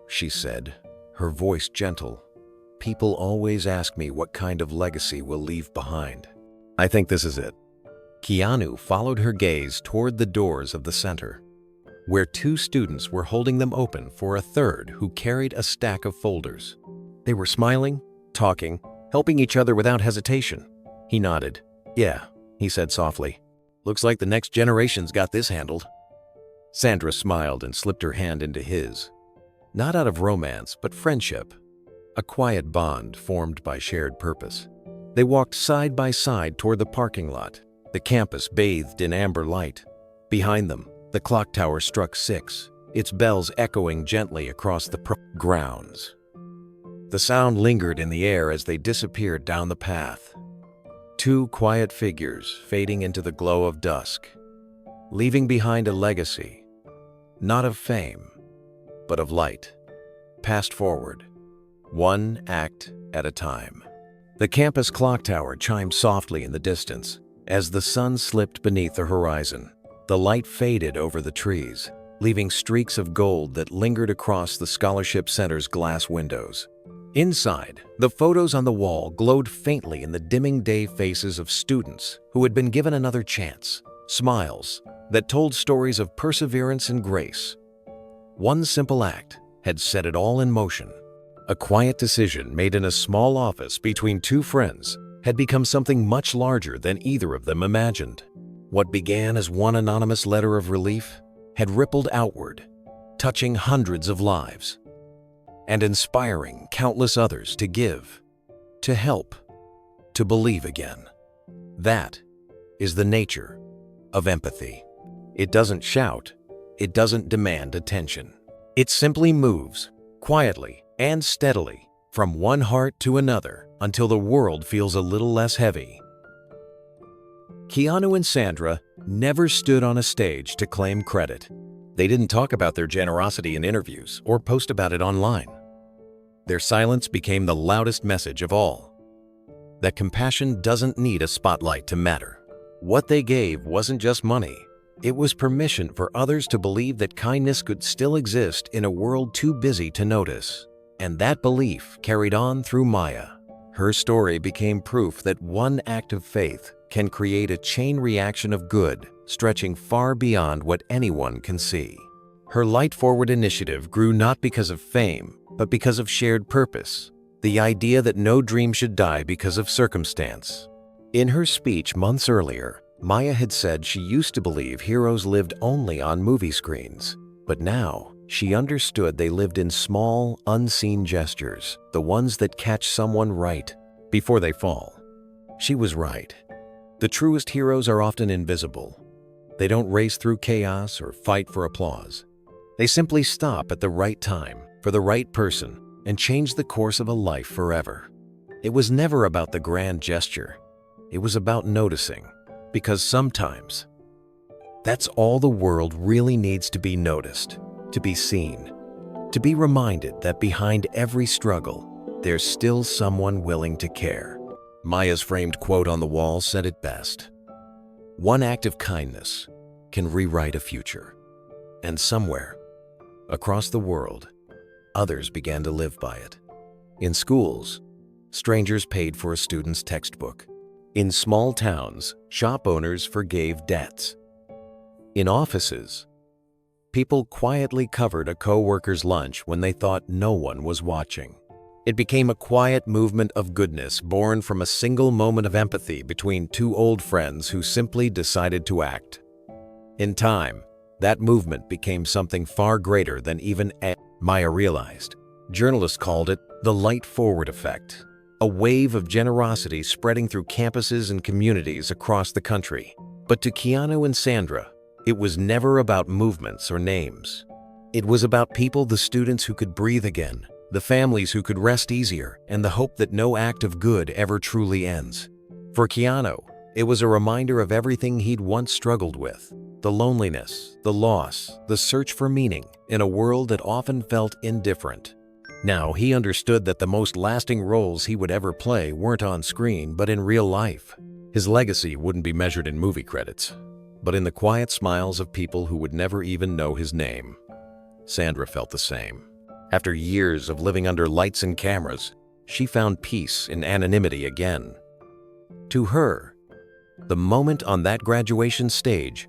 she said, her voice gentle, "people always ask me what kind of legacy we'll leave behind. I think this is it." Keanu followed her gaze toward the doors of the center, where 2 students were holding them open for a third who carried a stack of folders. They were smiling, talking, helping each other without hesitation. He nodded. "Yeah," he said softly. "Looks like the next generation's got this handled." Sandra smiled and slipped her hand into his. Not out of romance, but friendship. A quiet bond formed by shared purpose. They walked side by side toward the parking lot, the campus bathed in amber light. Behind them, the clock tower struck 6, its bells echoing gently across the grounds. The sound lingered in the air as they disappeared down the path. 2 quiet figures fading into the glow of dusk, leaving behind a legacy, not of fame, but of light, passed forward, one act at a time. The campus clock tower chimed softly in the distance. As the sun slipped beneath the horizon, the light faded over the trees, leaving streaks of gold that lingered across the scholarship center's glass windows. Inside, the photos on the wall glowed faintly in the dimming day faces of students who had been given another chance, smiles that told stories of perseverance and grace. One simple act had set it all in motion. A quiet decision made in a small office between 2 friends had become something much larger than either of them imagined. What began as one anonymous letter of relief had rippled outward, touching hundreds of lives and inspiring countless others to give, to help, to believe again. That is the nature of empathy. It doesn't shout, it doesn't demand attention. It simply moves, quietly and steadily, from one heart to another until the world feels a little less heavy. Keanu and Sandra never stood on a stage to claim credit. They didn't talk about their generosity in interviews or post about it online. Their silence became the loudest message of all, that compassion doesn't need a spotlight to matter. What they gave wasn't just money. It was permission for others to believe that kindness could still exist in a world too busy to notice. And that belief carried on through Maya. Her story became proof that one act of faith can create a chain reaction of good, stretching far beyond what anyone can see. Her Light Forward initiative grew not because of fame, but because of shared purpose, the idea that no dream should die because of circumstance. In her speech months earlier, Maya had said she used to believe heroes lived only on movie screens, but now she understood they lived in small, unseen gestures, the ones that catch someone right before they fall. She was right. The truest heroes are often invisible. They don't race through chaos or fight for applause. They simply stop at the right time for the right person and change the course of a life forever. It was never about the grand gesture. It was about noticing, because sometimes that's all the world really needs to be noticed, to be seen, to be reminded that behind every struggle, there's still someone willing to care. Maya's framed quote on the wall said it best. One act of kindness can rewrite a future. And somewhere, Across the world, others began to live by it. In schools, strangers paid for a student's textbook. In small towns, shop owners forgave debts. In offices, people quietly covered a co-worker's lunch when they thought no one was watching. It became a quiet movement of goodness born from a single moment of empathy between two old friends who simply decided to act. In time, that movement became something far greater than even Maya realized. Journalists called it the light forward effect, a wave of generosity spreading through campuses and communities across the country. But to Keanu and Sandra, it was never about movements or names. It was about people, the students who could breathe again, the families who could rest easier, and the hope that no act of good ever truly ends. For Keanu, it was a reminder of everything he'd once struggled with: the loneliness, the loss, the search for meaning in a world that often felt indifferent. Now he understood that the most lasting roles he would ever play weren't on screen but in real life. His legacy wouldn't be measured in movie credits, but in the quiet smiles of people who would never even know his name. Sandra felt the same. After years of living under lights and cameras, she found peace in anonymity again. To her, the moment on that graduation stage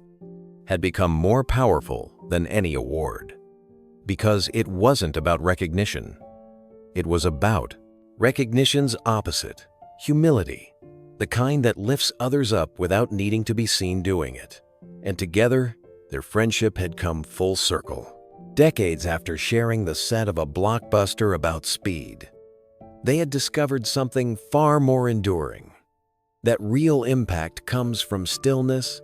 had become more powerful than any award. Because it wasn't about recognition. It was about recognition's opposite: humility, the kind that lifts others up without needing to be seen doing it. And together, their friendship had come full circle. Decades after sharing the set of a blockbuster about speed, they had discovered something far more enduring: that real impact comes from stillness,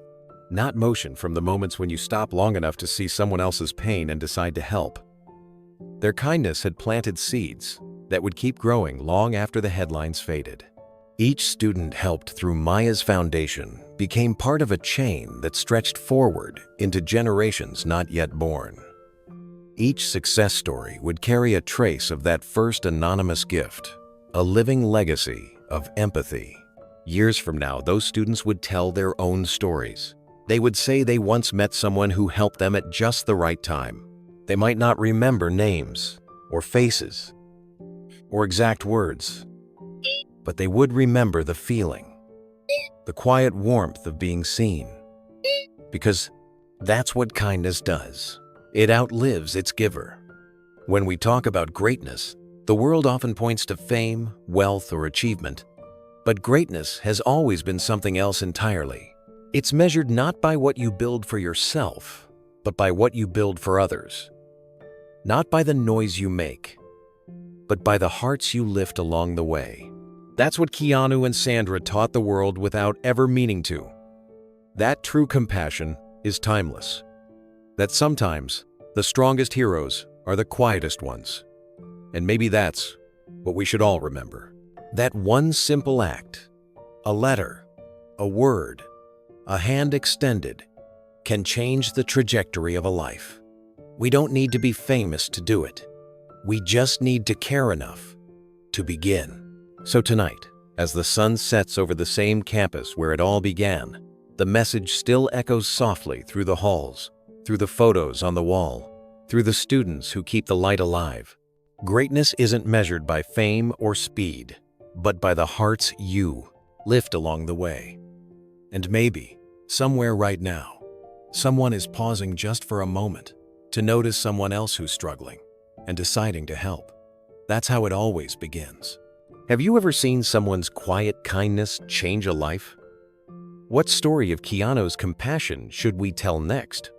not motion, from the moments when you stop long enough to see someone else's pain and decide to help. Their kindness had planted seeds that would keep growing long after the headlines faded. Each student helped through Maya's foundation became part of a chain that stretched forward into generations not yet born. Each success story would carry a trace of that first anonymous gift, a living legacy of empathy. Years from now, those students would tell their own stories. They would say they once met someone who helped them at just the right time. They might not remember names or faces or exact words, but they would remember the feeling, the quiet warmth of being seen. Because that's what kindness does. It outlives its giver. When we talk about greatness, the world often points to fame, wealth, or achievement. But greatness has always been something else entirely. It's measured not by what you build for yourself, but by what you build for others. Not by the noise you make, but by the hearts you lift along the way. That's what Keanu and Sandra taught the world without ever meaning to. That true compassion is timeless. That sometimes the strongest heroes are the quietest ones. And maybe that's what we should all remember. That one simple act, a letter, a word, a hand extended, can change the trajectory of a life. We don't need to be famous to do it. We just need to care enough to begin. So tonight, as the sun sets over the same campus where it all began, the message still echoes softly through the halls, through the photos on the wall, through the students who keep the light alive. Greatness isn't measured by fame or speed, but by the hearts you lift along the way. And maybe, somewhere right now, someone is pausing just for a moment to notice someone else who's struggling and deciding to help. That's how it always begins. Have you ever seen someone's quiet kindness change a life? What story of Keanu's compassion should we tell next?